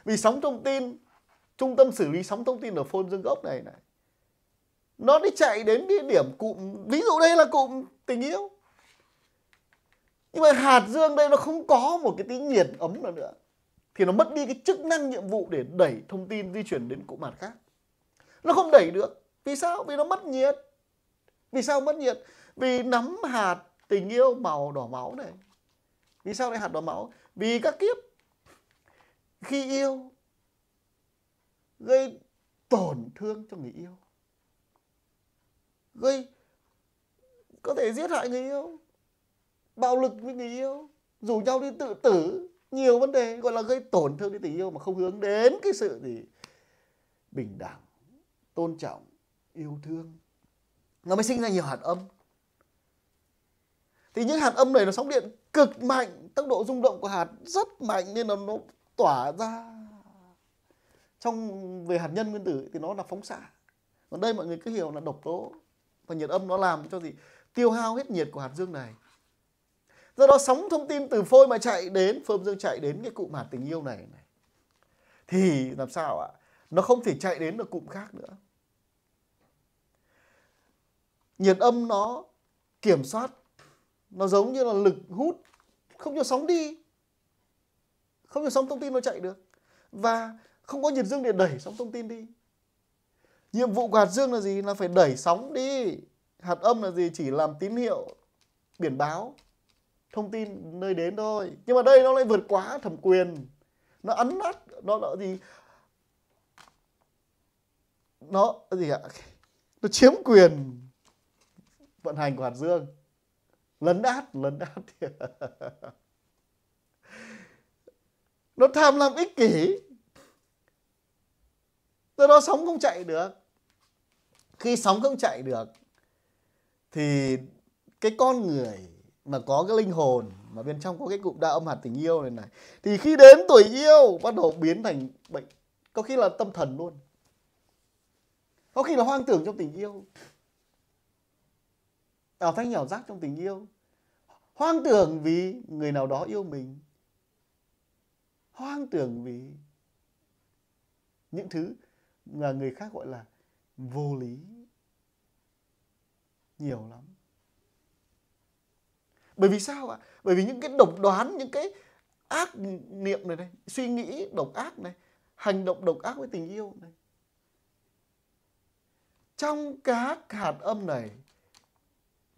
Vì sóng thông tin, trung tâm xử lý sóng thông tin ở phôn dương gốc này nó đi chạy đến cái điểm cụm, ví dụ đây là cụm tình yêu. Nhưng mà hạt dương đây nó không có một cái tí nhiệt ấm nào nữa. Thì nó mất đi cái chức năng nhiệm vụ để đẩy thông tin di chuyển đến cụm hạt khác. Nó không đẩy được. Vì sao? Vì nó mất nhiệt. Vì sao mất nhiệt? Vì nắm hạt tình yêu màu đỏ máu này. Vì sao lại hạt đỏ máu? Vì các kiếp khi yêu gây tổn thương cho người yêu, gây có thể giết hại người yêu, bạo lực với người yêu, rủ nhau đi tự tử, nhiều vấn đề gọi là gây tổn thương đến tình yêu mà không hướng đến cái sự gì bình đẳng, tôn trọng, yêu thương. Nó mới sinh ra nhiều hạt âm. Thì những hạt âm này nó sóng điện cực mạnh, tốc độ rung động của hạt rất mạnh nên là nó tỏa ra. Trong về hạt nhân nguyên tử thì nó là phóng xạ. Còn đây mọi người cứ hiểu là độc tố. Và nhiệt âm nó làm cho gì? Tiêu hao hết nhiệt của hạt dương này. Do đó sóng thông tin từ phôi mà chạy đến, phôi âm dương chạy đến cái cụm hạt tình yêu này thì làm sao ạ? Nó không thể chạy đến được cụm khác nữa. Nhiệt âm nó kiểm soát, nó giống như là lực hút, không cho sóng đi, không cho sóng thông tin nó chạy được. Và không có nhiệt dương để đẩy sóng thông tin đi. Nhiệm vụ của hạt dương là gì? Là phải đẩy sóng đi. Hạt âm là gì? Chỉ làm tín hiệu, biển báo, thông tin nơi đến thôi. Nhưng mà đây nó lại vượt quá thẩm quyền. Nó ấn nát, nó là gì? Nó gì ạ? Nó chiếm quyền vận hành của hạt dương. Lấn át. Nó tham lam ích kỷ. Do đó sóng không chạy được. Khi sóng không chạy được thì cái con người mà có cái linh hồn mà bên trong có cái cụm đa âm hạt tình yêu này thì khi đến tuổi yêu bắt đầu biến thành bệnh, có khi là tâm thần luôn, có khi là hoang tưởng trong tình yêu, ảo thanh ảo giác trong tình yêu, hoang tưởng vì người nào đó yêu mình, hoang tưởng vì những thứ mà người khác gọi là vô lý, nhiều lắm. Bởi vì sao ạ? Bởi vì những cái độc đoán, những cái ác niệm này, suy nghĩ độc ác này, hành động độc ác với tình yêu này, trong các hạt âm này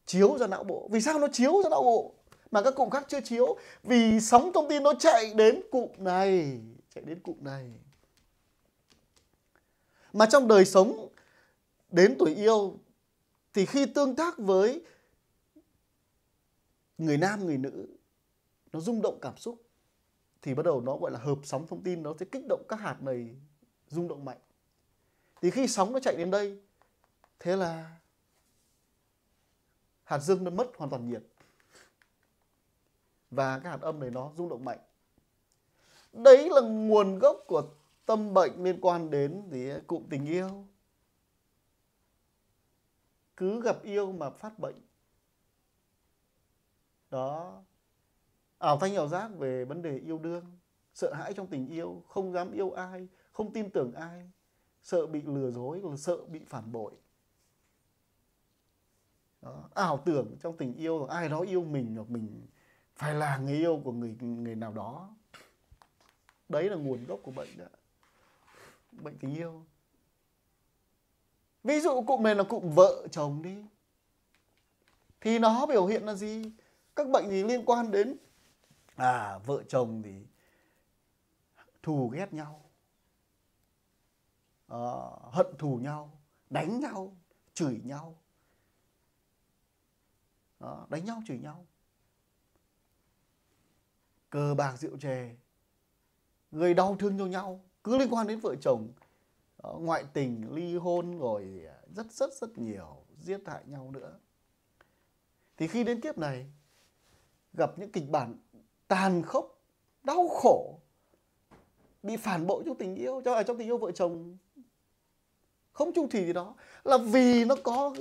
chiếu ra não bộ. Vì sao nó chiếu ra não bộ mà các cụm khác chưa chiếu? Vì sóng thông tin nó chạy đến cụm này, chạy đến cụm này. Mà trong đời sống đến tuổi yêu thì khi tương tác với người nam, người nữ, nó rung động cảm xúc thì bắt đầu nó gọi là hợp sóng thông tin, nó sẽ kích động các hạt này rung động mạnh. Thì khi sóng nó chạy đến đây, thế là hạt dương nó mất hoàn toàn nhiệt và cái hạt âm này nó rung động mạnh. Đấy là nguồn gốc của tâm bệnh liên quan đến cụm tình yêu. Cứ gặp yêu mà phát bệnh. Đó. Ảo thanh ảo giác về vấn đề yêu đương, sợ hãi trong tình yêu, không dám yêu ai, không tin tưởng ai, sợ bị lừa dối, sợ bị phản bội. Đó. Ảo tưởng trong tình yêu ai đó yêu mình, hoặc mình phải là người yêu của người nào đó. Đấy là nguồn gốc của bệnh đó. Bệnh tình yêu. Ví dụ cụm này là cụm vợ chồng đi, thì nó biểu hiện là gì? Các bệnh thì liên quan đến vợ chồng thì thù ghét nhau, hận thù nhau, đánh nhau, chửi nhau. Đó, đánh nhau, chửi nhau, cờ bạc rượu chè, gây đau thương cho nhau, cứ liên quan đến vợ chồng. Đó, ngoại tình, ly hôn, rồi rất nhiều, giết hại nhau nữa. Thì khi đến kiếp này gặp những kịch bản tàn khốc, đau khổ, bị phản bội trong tình yêu, trong tình yêu vợ chồng, không chung thủy gì đó, là vì nó có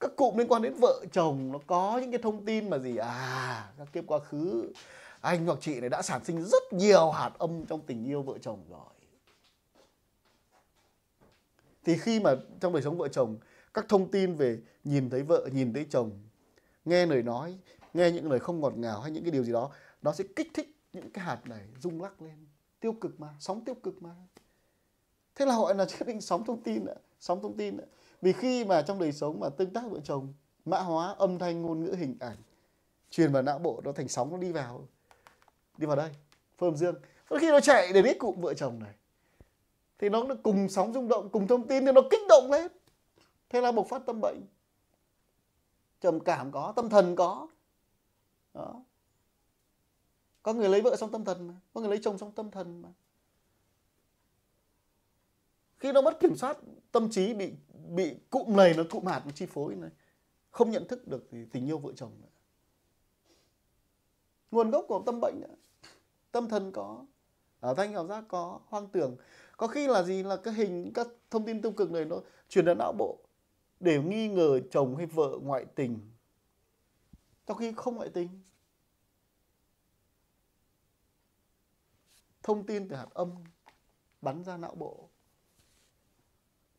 các cụm liên quan đến vợ chồng, nó có những cái thông tin mà các kiếp quá khứ anh hoặc chị này đã sản sinh rất nhiều hạt âm trong tình yêu vợ chồng rồi. Thì khi mà trong đời sống vợ chồng, các thông tin về nhìn thấy vợ, nhìn thấy chồng, nghe lời nói, nghe những lời không ngọt ngào hay những cái điều gì đó, nó sẽ kích thích những cái hạt này rung lắc lên. Tiêu cực mà, sóng tiêu cực mà. Thế là gọi là quyết định sóng thông tin ạ. Sóng thông tin ạ. Vì khi mà trong đời sống mà tương tác vợ chồng, mã hóa âm thanh, ngôn ngữ, hình ảnh truyền vào não bộ, nó thành sóng, nó đi vào đây, phơ âm dương. Khi nó chạy đến cái cụm vợ chồng này thì nó cùng sóng rung động, cùng thông tin thì nó kích động lên. Thế là bộc phát tâm bệnh. Trầm cảm có, tâm thần có. Đó. Có người lấy vợ xong tâm thần mà, có người lấy chồng xong tâm thần mà. Khi nó mất kiểm soát, tâm trí bị cụm này, nó cụm hạt nó chi phối này, không nhận thức được thì tình yêu vợ chồng nữa. Nguồn gốc của tâm bệnh nữa. Tâm thần có, ảo thanh ảo giác có, hoang tưởng. Có khi là gì? Là các thông tin tiêu cực này nó truyền đến não bộ để nghi ngờ chồng hay vợ ngoại tình, trong khi không ngoại tình. Thông tin từ hạt âm bắn ra não bộ,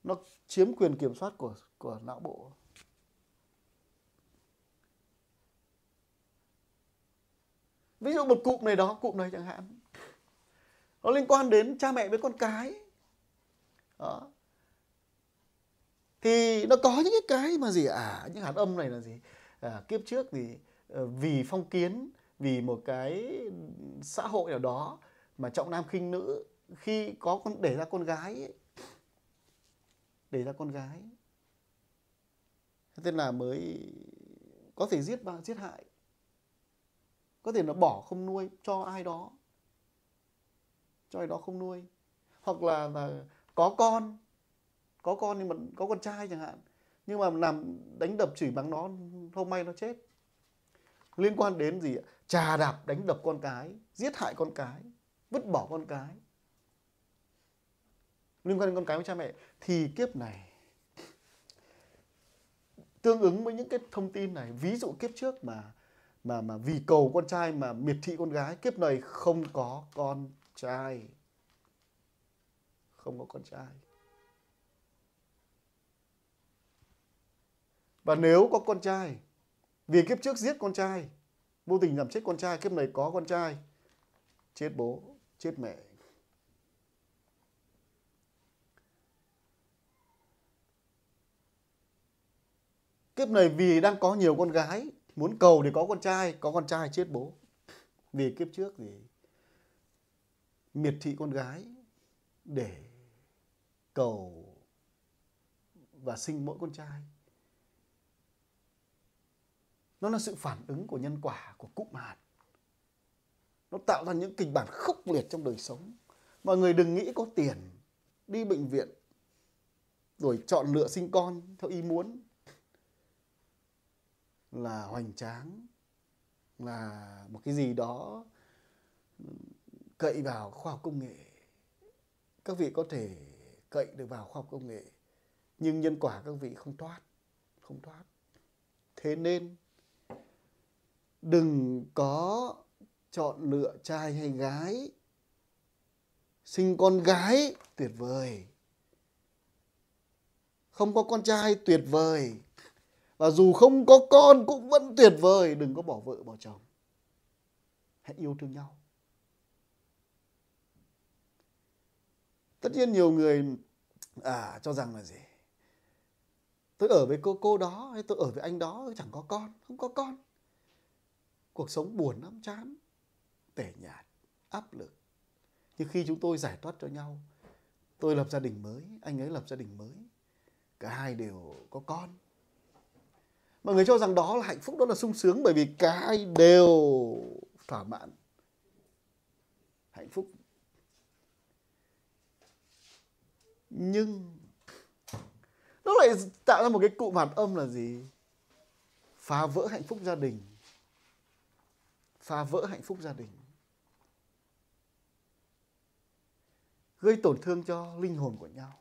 nó chiếm quyền kiểm soát của não bộ. Ví dụ một cụm này đó, cụm này chẳng hạn, nó liên quan đến cha mẹ với con cái. Đó. Thì nó có những cái mà những hạt âm này là gì? Kiếp trước thì vì phong kiến, vì một cái xã hội nào đó mà trọng nam khinh nữ, khi có để ra con gái, thế là mới có thể giết hại, có thể nó bỏ không nuôi cho ai đó không nuôi, hoặc là có con nhưng mà có con trai chẳng hạn, nhưng mà làm đánh đập chửi mắng nó, không may nó chết. Liên quan đến gì ạ? Chà đạp đánh đập con cái, giết hại con cái, vứt bỏ con cái, liên quan đến con cái với cha mẹ. Thì kiếp này tương ứng với những cái thông tin này, ví dụ kiếp trước mà vì cầu con trai mà miệt thị con gái. Kiếp này không có con trai. Không có con trai. Và nếu có con trai, vì kiếp trước giết con trai, vô tình làm chết con trai, kiếp này có con trai, chết bố, chết mẹ. Kiếp này vì đang có nhiều con gái, muốn cầu thì có con trai chết bố. Vì kiếp trước thì miệt thị con gái để cầu và sinh mỗi con trai. Nó là sự phản ứng của nhân quả của cụm hạt. Nó tạo ra những kịch bản khốc liệt trong đời sống. Mọi người đừng nghĩ có tiền, đi bệnh viện, rồi chọn lựa sinh con theo ý muốn là hoành tráng, là một cái gì đó cậy vào khoa học công nghệ. Các vị có thể cậy được vào khoa học công nghệ, nhưng nhân quả các vị không thoát. Thế nên đừng có chọn lựa trai hay gái. Sinh con gái tuyệt vời, không có con trai tuyệt vời, và dù không có con cũng vẫn tuyệt vời. Đừng có bỏ vợ bỏ chồng, hãy yêu thương nhau. Tất nhiên nhiều người cho rằng là gì, tôi ở với cô đó hay tôi ở với anh đó chẳng có con. Không có con, cuộc sống buồn lắm, chán, tẻ nhạt, áp lực. Nhưng khi chúng tôi giải thoát cho nhau, tôi lập gia đình mới, anh ấy lập gia đình mới, cả hai đều có con, mọi người cho rằng đó là hạnh phúc, đó là sung sướng, bởi vì cả hai đều thỏa mãn, hạnh phúc. Nhưng nó lại tạo ra một cái cụm hạt âm là gì? Phá vỡ hạnh phúc gia đình. Phá vỡ hạnh phúc gia đình, gây tổn thương cho linh hồn của nhau.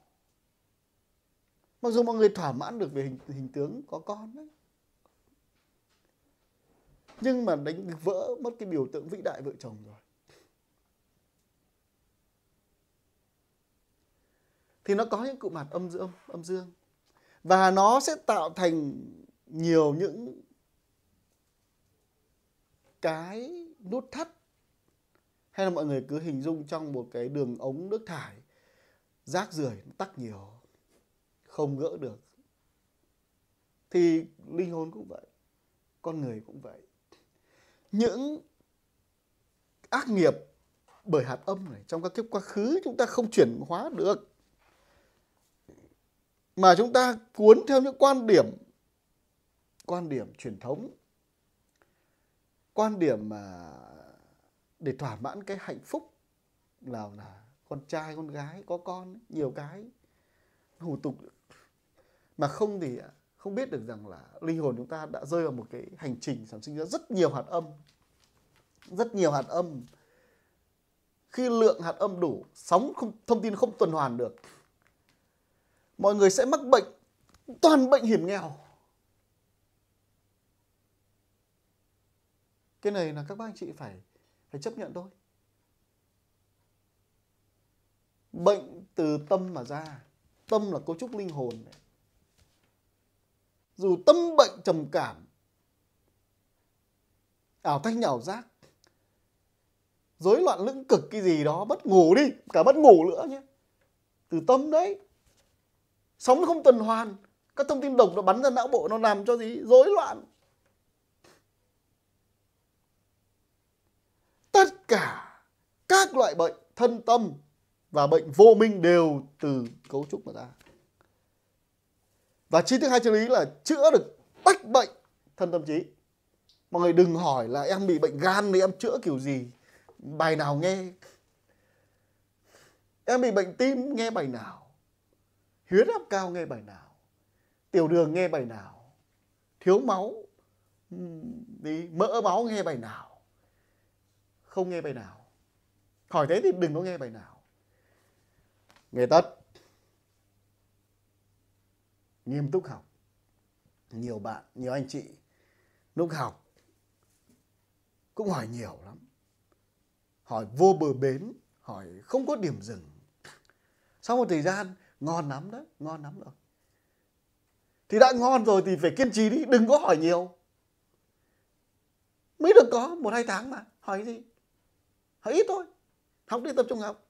Mặc dù mọi người thỏa mãn được về hình tướng có con đấy, nhưng mà đánh vỡ mất cái biểu tượng vĩ đại vợ chồng rồi. Thì nó có những cụm hạt âm dương, và nó sẽ tạo thành nhiều những cái nút thắt. Hay là mọi người cứ hình dung trong một cái đường ống nước thải, rác rưởi nó tắc nhiều, không gỡ được. Thì linh hồn cũng vậy, con người cũng vậy. Những ác nghiệp bởi hạt âm này trong các kiếp quá khứ chúng ta không chuyển hóa được, mà chúng ta cuốn theo những quan điểm truyền thống, quan điểm mà để thỏa mãn cái hạnh phúc là con trai con gái có con, nhiều cái hủ tục, mà không thì không biết được rằng là linh hồn chúng ta đã rơi vào một cái hành trình sản sinh ra rất nhiều hạt âm. Khi lượng hạt âm đủ, thông tin không tuần hoàn được, mọi người sẽ mắc bệnh, toàn bệnh hiểm nghèo. Cái này là các bác anh chị phải chấp nhận thôi. Bệnh từ tâm mà ra. Tâm là cấu trúc linh hồn này. Dù tâm bệnh trầm cảm, ảo thanh ảo giác, rối loạn lưỡng cực cái gì đó, mất ngủ đi, cả mất ngủ nữa nhé, từ tâm đấy. Sống không tuần hoàn, các thông tin độc nó bắn ra não bộ, nó làm cho gì? Rối loạn. Tất cả các loại bệnh thân tâm và bệnh vô minh đều từ cấu trúc mà ra. Và chi tiết hai chân lý là chữa được tách bệnh thân tâm trí. Mọi người đừng hỏi là em bị bệnh gan thì em chữa kiểu gì, bài nào nghe. Em bị bệnh tim nghe bài nào, huyết áp cao nghe bài nào, tiểu đường nghe bài nào, thiếu máu đi mỡ máu nghe bài nào, không nghe bài nào. Hỏi thế thì đừng có nghe bài nào. Nghe tất, nghiêm túc học. Nhiều bạn, nhiều anh chị lúc học cũng hỏi nhiều lắm. Hỏi vô bờ bến, hỏi không có điểm dừng. Sau một thời gian, ngon lắm đấy, ngon lắm rồi. Thì đã ngon rồi thì phải kiên trì đi, đừng có hỏi nhiều. Mới được có 1-2 tháng mà, hỏi gì? Hỏi ít thôi, học đi, tập trung học.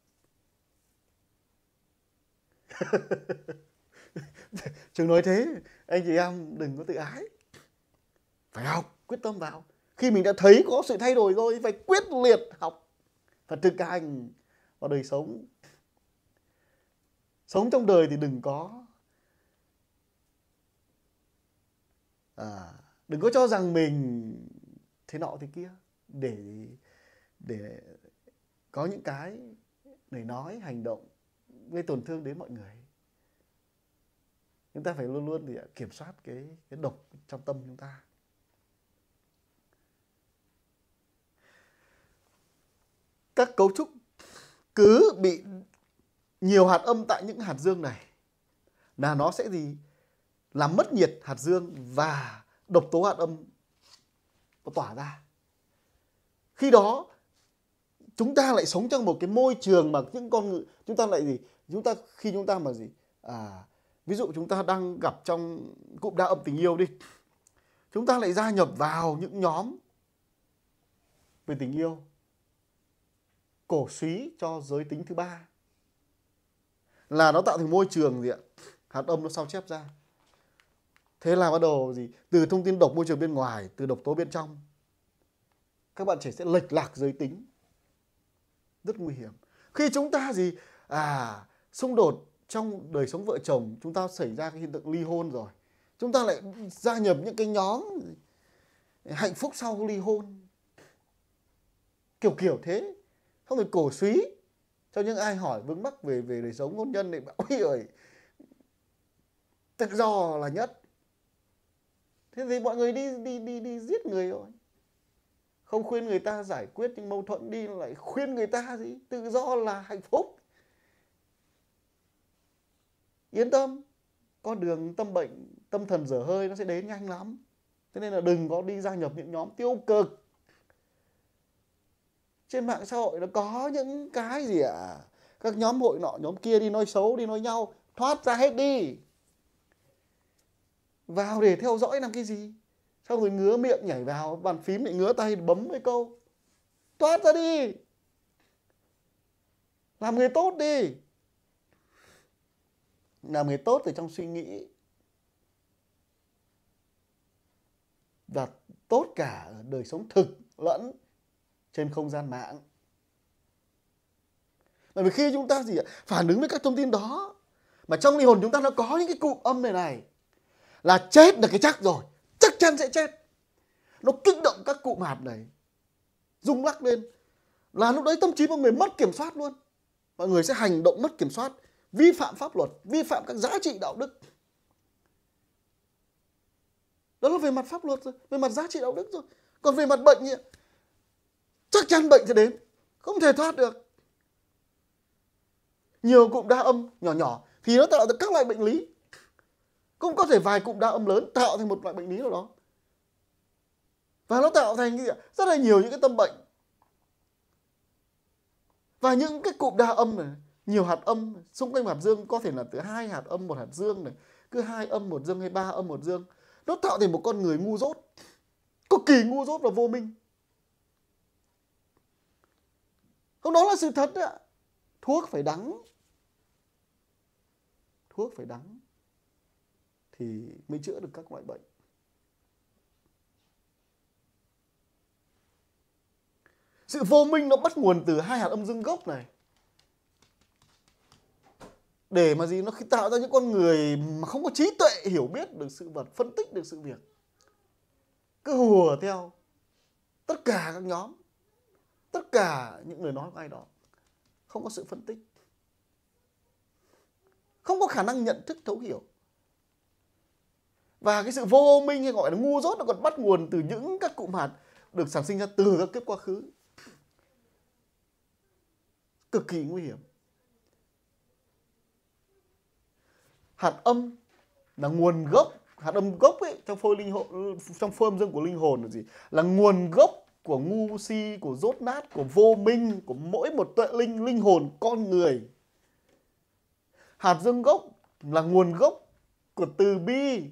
Trường nói thế, anh chị em đừng có tự ái. Phải học, quyết tâm vào. Khi mình đã thấy có sự thay đổi rồi, phải quyết liệt học và thực hành vào đời sống. Sống trong đời thì đừng có cho rằng mình thế nọ thế kia để có những cái lời nói, hành động gây tổn thương đến mọi người. Chúng ta phải luôn luôn thì kiểm soát cái độc trong tâm chúng ta. Các cấu trúc cứ bị nhiều hạt âm tại những hạt dương này là nó sẽ gì? Làm mất nhiệt hạt dương và độc tố hạt âm nó tỏa ra. Khi đó chúng ta lại sống trong một cái môi trường mà những con người, chúng ta lại gì? Khi chúng ta mà gì? Ví dụ chúng ta đang gặp trong cụm đa âm tình yêu đi. Chúng ta lại gia nhập vào những nhóm về tình yêu, cổ súy cho giới tính thứ ba. Là nó tạo thành môi trường gì ạ? Hạt âm nó sao chép ra. Thế là bắt đầu gì? Từ thông tin độc môi trường bên ngoài, từ độc tố bên trong, các bạn trẻ sẽ lệch lạc giới tính. Rất nguy hiểm. Khi chúng ta gì? Xung đột trong đời sống vợ chồng, chúng ta xảy ra cái hiện tượng ly hôn rồi. Chúng ta lại gia nhập những cái nhóm hạnh phúc sau ly hôn. Kiểu thế. Không phải cổ súy cho những ai hỏi vướng mắc về đời sống hôn nhân này. Ôi ơi, tự do là nhất. Thế thì mọi người đi giết người rồi. Không khuyên người ta giải quyết những mâu thuẫn, đi lại khuyên người ta gì? Tự do là hạnh phúc. Yên tâm, con đường tâm bệnh, tâm thần dở hơi nó sẽ đến nhanh lắm. Thế nên là đừng có đi gia nhập những nhóm tiêu cực. Trên mạng xã hội nó có những cái gì ạ? Các nhóm hội nọ, nhóm kia đi nói xấu, đi nói nhau. Thoát ra hết đi. Vào để theo dõi làm cái gì? Xong rồi ngứa miệng nhảy vào bàn phím, lại ngứa tay bấm mấy câu. Thoát ra đi. Làm người tốt đi. Làm người tốt từ trong suy nghĩ. Và tốt cả ở đời sống thực lẫn trên không gian mạng. Bởi vì khi chúng ta gì ạ? Phản ứng với các thông tin đó, mà trong linh hồn chúng ta nó có những cái cụm âm này là chết là cái chắc rồi. Chắc chắn sẽ chết. Nó kích động các cụm hạt này, rung lắc lên, là lúc đấy tâm trí mọi người mất kiểm soát luôn. Mọi người sẽ hành động mất kiểm soát, vi phạm pháp luật, vi phạm các giá trị đạo đức. Đó là về mặt pháp luật rồi, về mặt giá trị đạo đức rồi. Còn về mặt bệnh ấy, chắc chắn bệnh sẽ đến, không thể thoát được. Nhiều cụm đa âm nhỏ nhỏ thì nó tạo ra các loại bệnh lý. Cũng có thể vài cụm đa âm lớn tạo thành một loại bệnh lý nào đó. Và nó tạo thành rất là nhiều những cái tâm bệnh. Và những cái cụm đa âm này, nhiều hạt âm xung quanh hạt dương, có thể là từ 2 hạt âm 1 hạt dương này, cứ 2 âm 1 dương hay 3 âm 1 dương. Nó tạo thành một con người ngu dốt, cực kỳ ngu dốt và vô minh. Không, đó là sự thật đấy ạ. Thuốc phải đắng. Thuốc phải đắng thì mới chữa được các loại bệnh. Sự vô minh nó bắt nguồn từ 2 hạt âm dương gốc này. Để mà gì? Nó tạo ra những con người mà không có trí tuệ hiểu biết được sự vật, phân tích được sự việc. Cứ hùa theo tất cả các nhóm, tất cả những lời nói của ai đó. Không có sự phân tích, không có khả năng nhận thức thấu hiểu. Và cái sự vô minh hay gọi là ngu dốt nó còn bắt nguồn từ những các cụm hạt được sản sinh ra từ các kiếp quá khứ. Cực kỳ nguy hiểm. Hạt âm là nguồn gốc, hạt âm gốc ấy trong phôi âm dương của linh hồn là gì? Là nguồn gốc của ngu si, của dốt nát, của vô minh, của mỗi một tuệ linh hồn con người. Hạt dương gốc là nguồn gốc của từ bi,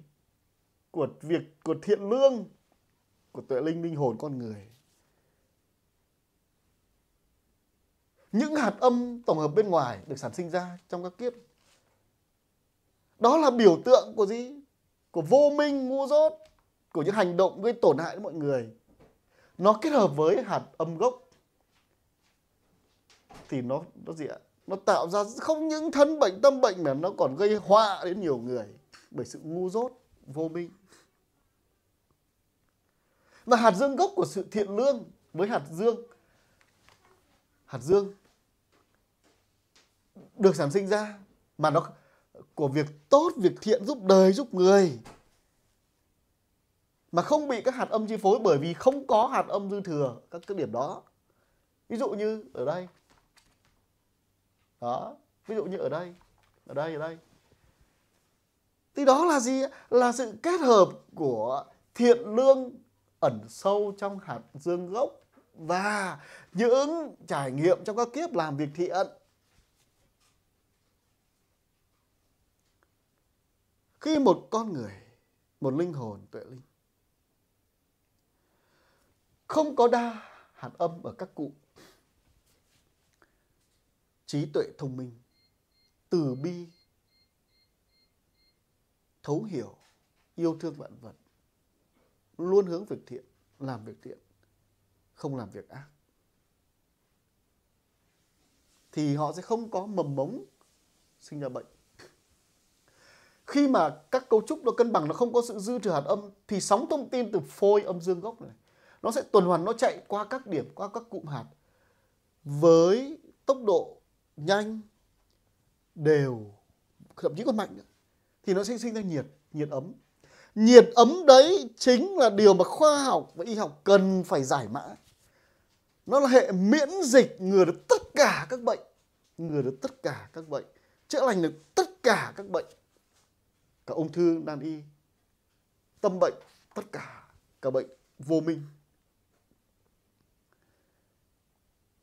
của thiện lương, của tuệ linh hồn con người. Những hạt âm tổng hợp bên ngoài được sản sinh ra trong các kiếp, đó là biểu tượng của gì? Của vô minh, ngu dốt, của những hành động gây tổn hại đến mọi người. Nó kết hợp với hạt âm gốc thì nó gì ạ? Nó tạo ra không những thân bệnh tâm bệnh mà nó còn gây họa đến nhiều người bởi sự ngu dốt, vô minh. Và hạt dương gốc của sự thiện lương với hạt dương được sản sinh ra mà nó của việc tốt, việc thiện, giúp đời, giúp người, mà không bị các hạt âm chi phối, bởi vì không có hạt âm dư thừa các cái điểm đó. Ví dụ như ở đây. Đó, ví dụ như ở đây. Thì đó là gì? Là sự kết hợp của thiện lương ẩn sâu trong hạt dương gốc và những trải nghiệm trong các kiếp làm việc thiện. Khi một con người, một linh hồn tuệ linh không có đa hạt âm ở các cụm trí tuệ thông minh, từ bi, thấu hiểu, yêu thương vạn vật, luôn hướng việc thiện, làm việc thiện, không làm việc ác, thì họ sẽ không có mầm mống sinh ra bệnh. Khi mà các cấu trúc nó cân bằng, nó không có sự dư thừa hạt âm, thì sóng thông tin từ phôi âm dương gốc này nó sẽ tuần hoàn, nó chạy qua các điểm, qua các cụm hạt với tốc độ nhanh, đều, thậm chí còn mạnh nữa. Thì nó sẽ sinh ra nhiệt ấm. Nhiệt ấm đấy chính là điều mà khoa học và y học cần phải giải mã. Nó là hệ miễn dịch ngừa được tất cả các bệnh, chữa lành được tất cả các bệnh, cả ung thư, nan y, tâm bệnh, tất cả các bệnh vô minh.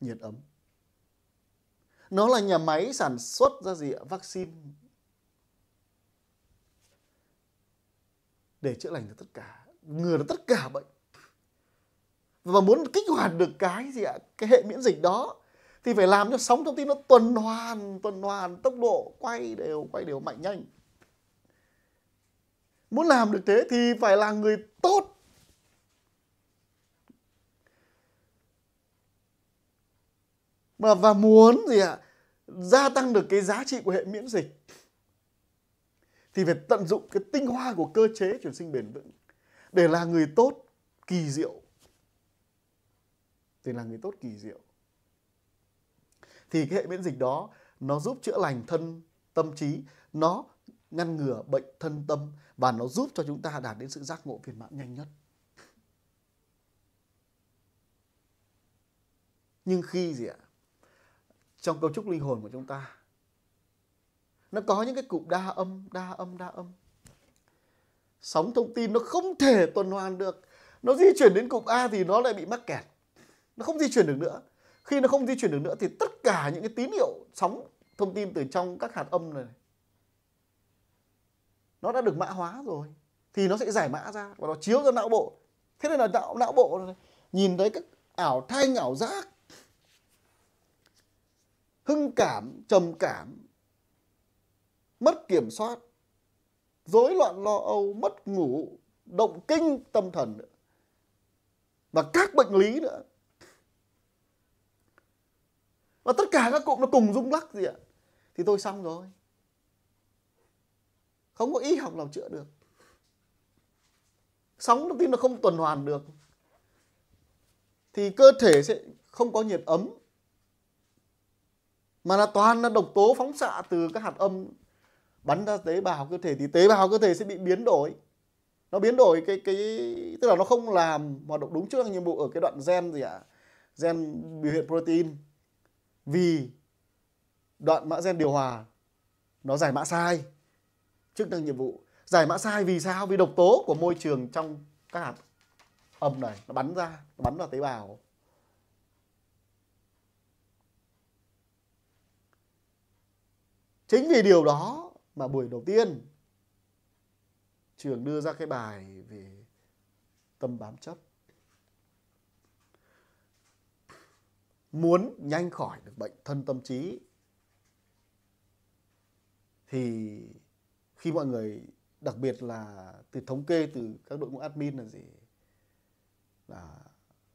Nhiệt ấm nó là nhà máy sản xuất ra gì ạ? Vaccine để chữa lành được tất cả, ngừa được tất cả bệnh. Và muốn kích hoạt được cái gì ạ? Cái hệ miễn dịch đó thì phải làm cho sóng thông tin nó tuần hoàn, tốc độ quay đều mạnh nhanh. Muốn làm được thế thì phải là người tốt. Và muốn gì ạ? Gia tăng được cái giá trị của hệ miễn dịch thì phải tận dụng cái tinh hoa của cơ chế chuyển sinh bền vững để là người tốt kỳ diệu. Thì cái hệ miễn dịch đó nó giúp chữa lành thân tâm trí, nó ngăn ngừa bệnh thân tâm, và nó giúp cho chúng ta đạt đến sự giác ngộ viên mãn nhanh nhất. Nhưng khi gì ạ? Trong cấu trúc linh hồn của chúng ta nó có những cái cụm đa âm. Sóng thông tin nó không thể tuần hoàn được. Nó di chuyển đến cụm A thì nó lại bị mắc kẹt, nó không di chuyển được nữa. Khi nó không di chuyển được nữa thì tất cả những cái tín hiệu sóng thông tin từ trong các hạt âm này nó đã được mã hóa rồi, thì nó sẽ giải mã ra và nó chiếu ra não bộ. Thế nên là não bộ này, nhìn thấy các ảo thanh, ảo giác, hưng cảm, trầm cảm, mất kiểm soát, rối loạn lo âu, mất ngủ, động kinh tâm thần nữa, và các bệnh lý nữa. Và tất cả các cụm nó cùng rung lắc gì ạ? Thì tôi xong rồi. Không có y học nào chữa được. Sóng thông tin nó không tuần hoàn được thì cơ thể sẽ không có nhiệt ấm, mà là toàn là độc tố phóng xạ từ các hạt âm bắn ra tế bào cơ thể, thì tế bào cơ thể sẽ bị biến đổi. Nó biến đổi tức là nó không làm hoạt động đúng chức năng nhiệm vụ ở cái đoạn gen gì ạ? Gen biểu hiện protein. Vì đoạn mã gen điều hòa nó giải mã sai chức năng nhiệm vụ. Giải mã sai vì sao? Vì độc tố của môi trường trong các hạt âm này nó bắn ra, nó bắn vào tế bào. Chính vì điều đó mà buổi đầu tiên Trường đưa ra cái bài về tâm bám chấp. Muốn nhanh khỏi được bệnh thân tâm trí thì khi mọi người, đặc biệt là từ thống kê từ các đội ngũ admin là gì? Là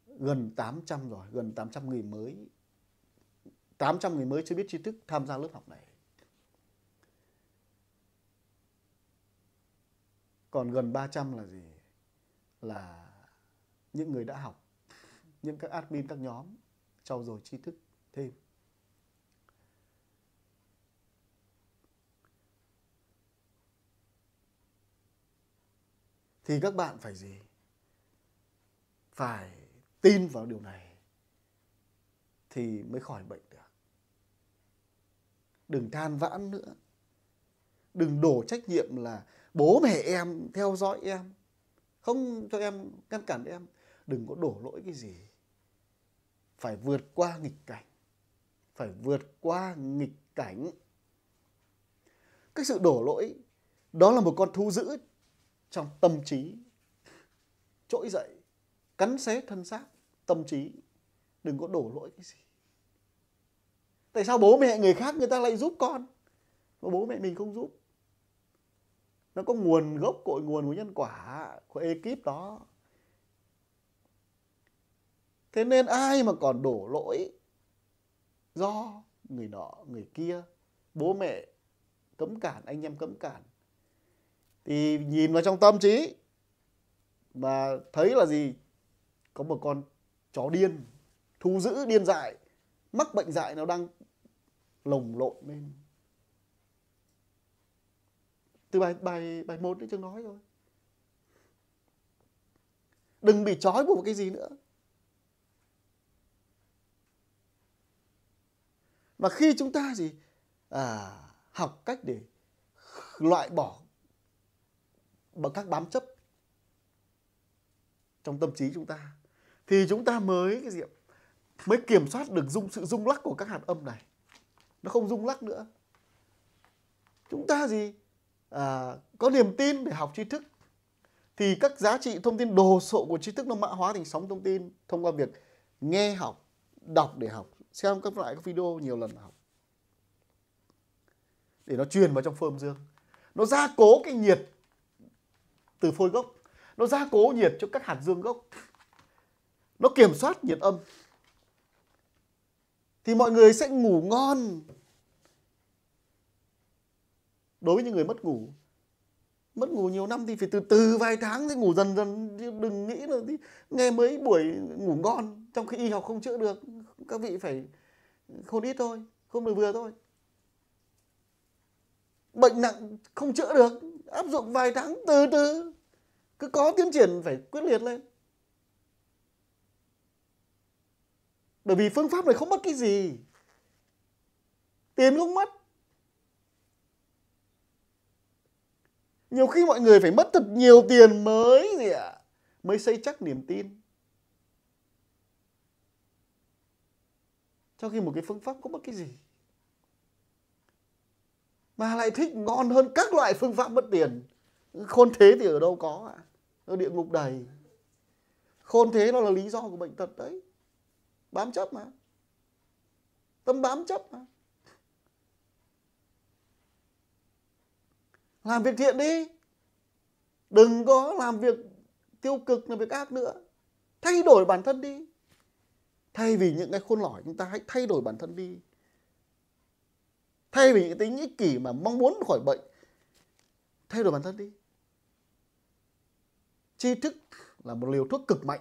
gần 800 rồi, gần 800 người mới. 800 người mới chưa biết tri thức tham gia lớp học này. Còn gần 300 là gì? Là những người đã học, những các admin các nhóm trau dồi tri thức thêm. Thì các bạn phải gì? Phải tin vào điều này thì mới khỏi bệnh được. Đừng than vãn nữa. Đừng đổ trách nhiệm là bố mẹ em theo dõi em, không cho em, ngăn cản em. Đừng có đổ lỗi cái gì. Phải vượt qua nghịch cảnh. Phải vượt qua nghịch cảnh. Cái sự đổ lỗi đó là một con thú dữ trong tâm trí, trỗi dậy, cắn xé thân xác, tâm trí. Đừng có đổ lỗi cái gì. Tại sao bố mẹ người khác người ta lại giúp con mà bố mẹ mình không giúp? Nó có nguồn gốc, cội nguồn của nhân quả của ekip đó. Thế nên ai mà còn đổ lỗi do người nọ, người kia, bố mẹ cấm cản, anh em cấm cản, thì nhìn vào trong tâm trí mà thấy là gì? Có một con chó điên, thú dữ điên dại, mắc bệnh dại nó đang lồng lộn lên. Từ bài 1 đấy Trường nói rồi. Đừng bị trói buộc cái gì nữa. Và khi chúng ta gì? Học cách để loại bỏ các bám chấp trong tâm trí chúng ta, thì chúng ta mới cái gì? Mới kiểm soát được sự rung lắc của các hạt âm này. Nó không rung lắc nữa. Chúng ta gì? Có niềm tin để học tri thức, thì các giá trị thông tin đồ sộ của tri thức nó mã hóa thành sóng thông tin thông qua việc nghe học, đọc để học, xem các loại các video nhiều lần học, để nó truyền vào trong phôi âm dương. Nó gia cố cái nhiệt từ phôi gốc, nó gia cố nhiệt cho các hạt dương gốc, nó kiểm soát nhiệt âm, thì mọi người sẽ ngủ ngon. Đối với những người mất ngủ nhiều năm thì phải từ từ vài tháng thì ngủ dần dần. Đừng nghĩ là nghe mấy buổi ngủ ngon, trong khi y học không chữa được. Các vị phải khôn ít thôi, không được vừa thôi. Bệnh nặng không chữa được, áp dụng vài tháng, từ từ, cứ có tiến triển phải quyết liệt lên. Bởi vì phương pháp này không mất cái gì, tiền không mất. Nhiều khi mọi người phải mất thật nhiều tiền mới xây chắc niềm tin. Trong khi một cái phương pháp không mất cái gì, mà lại thích ngon hơn các loại phương pháp mất tiền. Khôn thế thì ở đâu có ạ? Ở địa ngục đầy. Khôn thế nó là lý do của bệnh tật đấy. Bám chấp mà. Tâm bám chấp mà. Làm việc thiện đi. Đừng có làm việc tiêu cực, làm việc ác nữa. Thay đổi bản thân đi. Thay vì những cái khôn lỏi, chúng ta hãy thay đổi bản thân đi. Thay vì những tính ích kỷ mà mong muốn khỏi bệnh, thay đổi bản thân đi. Tri thức là một liều thuốc cực mạnh,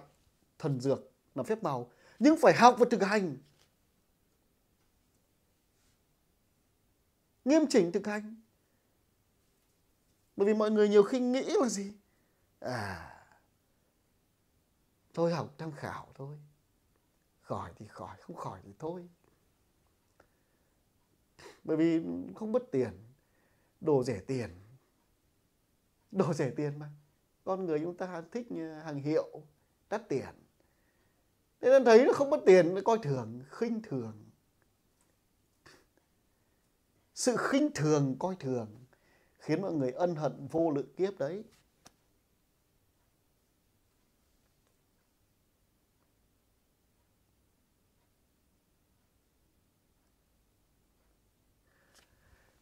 thần dược, là phép màu, nhưng phải học và thực hành. Nghiêm chỉnh thực hành. Bởi vì mọi người nhiều khi nghĩ là gì? Thôi học tham khảo thôi. Khỏi thì khỏi, không khỏi thì thôi. Bởi vì không mất tiền. Đồ rẻ tiền. Đồ rẻ tiền mà. Con người chúng ta thích hàng hiệu, đắt tiền. Thế nên thấy nó không mất tiền, nó coi thường, khinh thường. Sự khinh thường, coi thường khiến mọi người ân hận vô lượng kiếp đấy.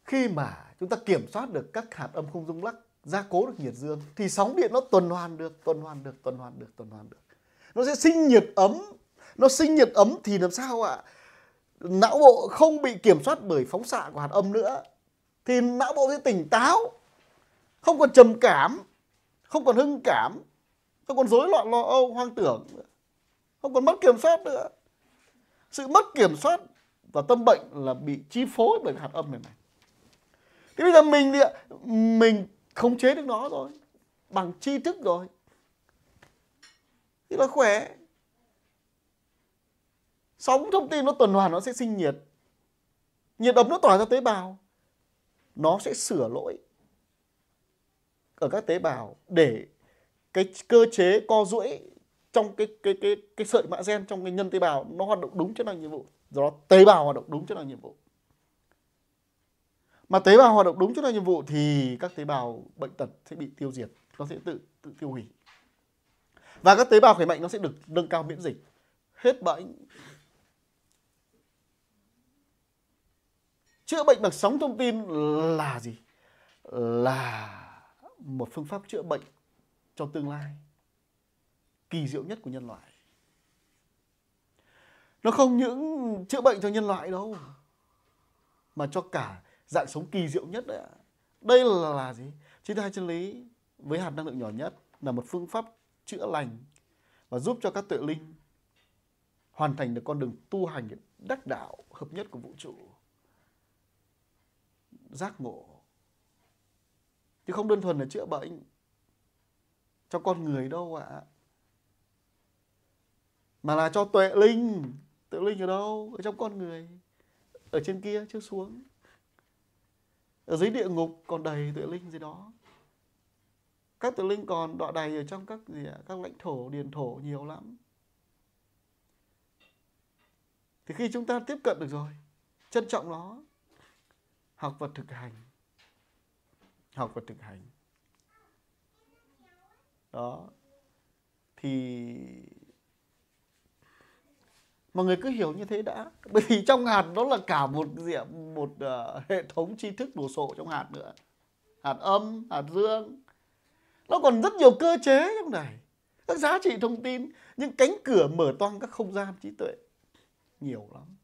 Khi mà chúng ta kiểm soát được các hạt âm không rung lắc, gia cố được nhiệt dương, thì sóng điện nó tuần hoàn được. Nó sẽ sinh nhiệt ấm. Nó sinh nhiệt ấm thì làm sao ạ? Não bộ không bị kiểm soát bởi phóng xạ của hạt âm nữa. Thì não bộ sẽ tỉnh táo, không còn trầm cảm, không còn hưng cảm, không còn rối loạn lo âu, hoang tưởng nữa, không còn mất kiểm soát nữa. Sự mất kiểm soát và tâm bệnh là bị chi phối bởi hạt âm này. Thế bây giờ mình khống chế được nó rồi, bằng tri thức rồi, thì là khỏe. Sóng thông tin nó tuần hoàn, nó sẽ sinh nhiệt. Nhiệt ấm nó tỏa ra tế bào, nó sẽ sửa lỗi ở các tế bào để cái cơ chế co duỗi trong cái sợi mã gen trong cái nhân tế bào nó hoạt động đúng chức năng nhiệm vụ. Do đó tế bào hoạt động đúng chức năng nhiệm vụ. Mà tế bào hoạt động đúng chức năng nhiệm vụ thì các tế bào bệnh tật sẽ bị tiêu diệt, nó sẽ tự tiêu hủy. Và các tế bào khỏe mạnh nó sẽ được nâng cao miễn dịch, hết bệnh. Chữa bệnh bằng sóng thông tin là gì? Là một phương pháp chữa bệnh trong tương lai kỳ diệu nhất của nhân loại. Nó không những chữa bệnh cho nhân loại đâu, mà cho cả dạng sống kỳ diệu nhất đấy. Đây là gì? 92 chân lý với hạt năng lượng nhỏ nhất là một phương pháp chữa lành và giúp cho các tuệ linh hoàn thành được con đường tu hành đắc đạo hợp nhất của vũ trụ, giác ngộ. Chứ không đơn thuần là chữa bệnh cho con người đâu ạ. Mà là cho tuệ linh. Tuệ linh ở đâu? Ở trong con người. Ở trên kia chưa xuống. Ở dưới địa ngục còn đầy tuệ linh gì đó. Các tuệ linh còn đọa đầy ở trong các lãnh thổ, điền thổ nhiều lắm. Thì khi chúng ta tiếp cận được rồi, trân trọng nó, học và thực hành. Học và thực hành. Đó. Thì mọi người cứ hiểu như thế đã. Bởi vì trong hạt đó là cả một hệ thống tri thức đồ sộ trong hạt nữa. Hạt âm, hạt dương. Nó còn rất nhiều cơ chế trong này. Các giá trị thông tin, những cánh cửa mở toang các không gian trí tuệ. Nhiều lắm.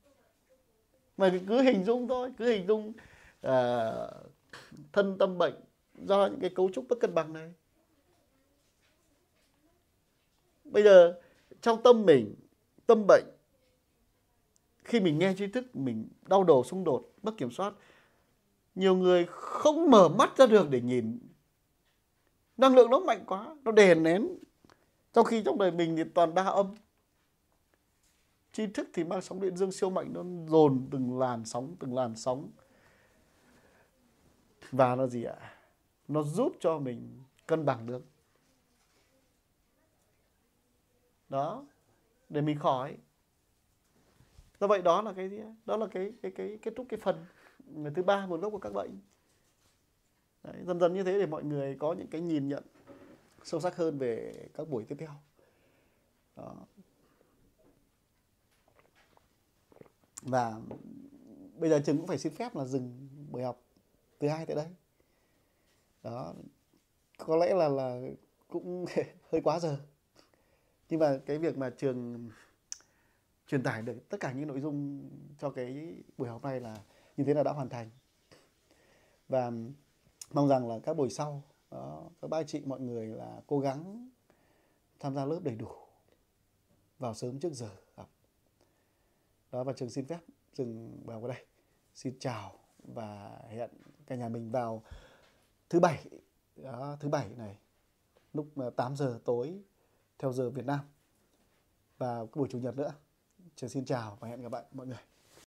Mà cứ hình dung thôi, cứ hình dung thân tâm bệnh do những cái cấu trúc bất cân bằng này. Bây giờ trong tâm mình, tâm bệnh, khi mình nghe tri thức mình đau đầu xung đột, mất kiểm soát, nhiều người không mở mắt ra được để nhìn. Năng lượng nó mạnh quá, nó đè nén. Trong khi trong đời mình thì toàn đa âm. Tri thức thì mang sóng điện dương siêu mạnh, nó dồn từng làn sóng. Và nó gì ạ? Nó giúp cho mình cân bằng được. Đó, để mình khỏi. Do vậy đó là cái kết thúc cái phần thứ 3 nguồn gốc của các bệnh. Đấy, dần dần như thế để mọi người có những cái nhìn nhận sâu sắc hơn về các buổi tiếp theo. Đó. Và bây giờ Trường cũng phải xin phép là dừng buổi học thứ 2 tại đây. Đó. Có lẽ là cũng hơi quá giờ. Nhưng mà cái việc mà Trường truyền tải được tất cả những nội dung cho cái buổi học này là như thế là đã hoàn thành. Và mong rằng là các buổi sau đó, các bác chị mọi người là cố gắng tham gia lớp đầy đủ, vào sớm trước giờ học. Đó, và Trường xin phép dừng vào đây. Xin chào và hẹn cả nhà mình vào thứ Bảy. Đó, thứ Bảy này lúc 8 giờ tối theo giờ Việt Nam. Và buổi Chủ nhật nữa. Trường xin chào và hẹn gặp lại mọi người.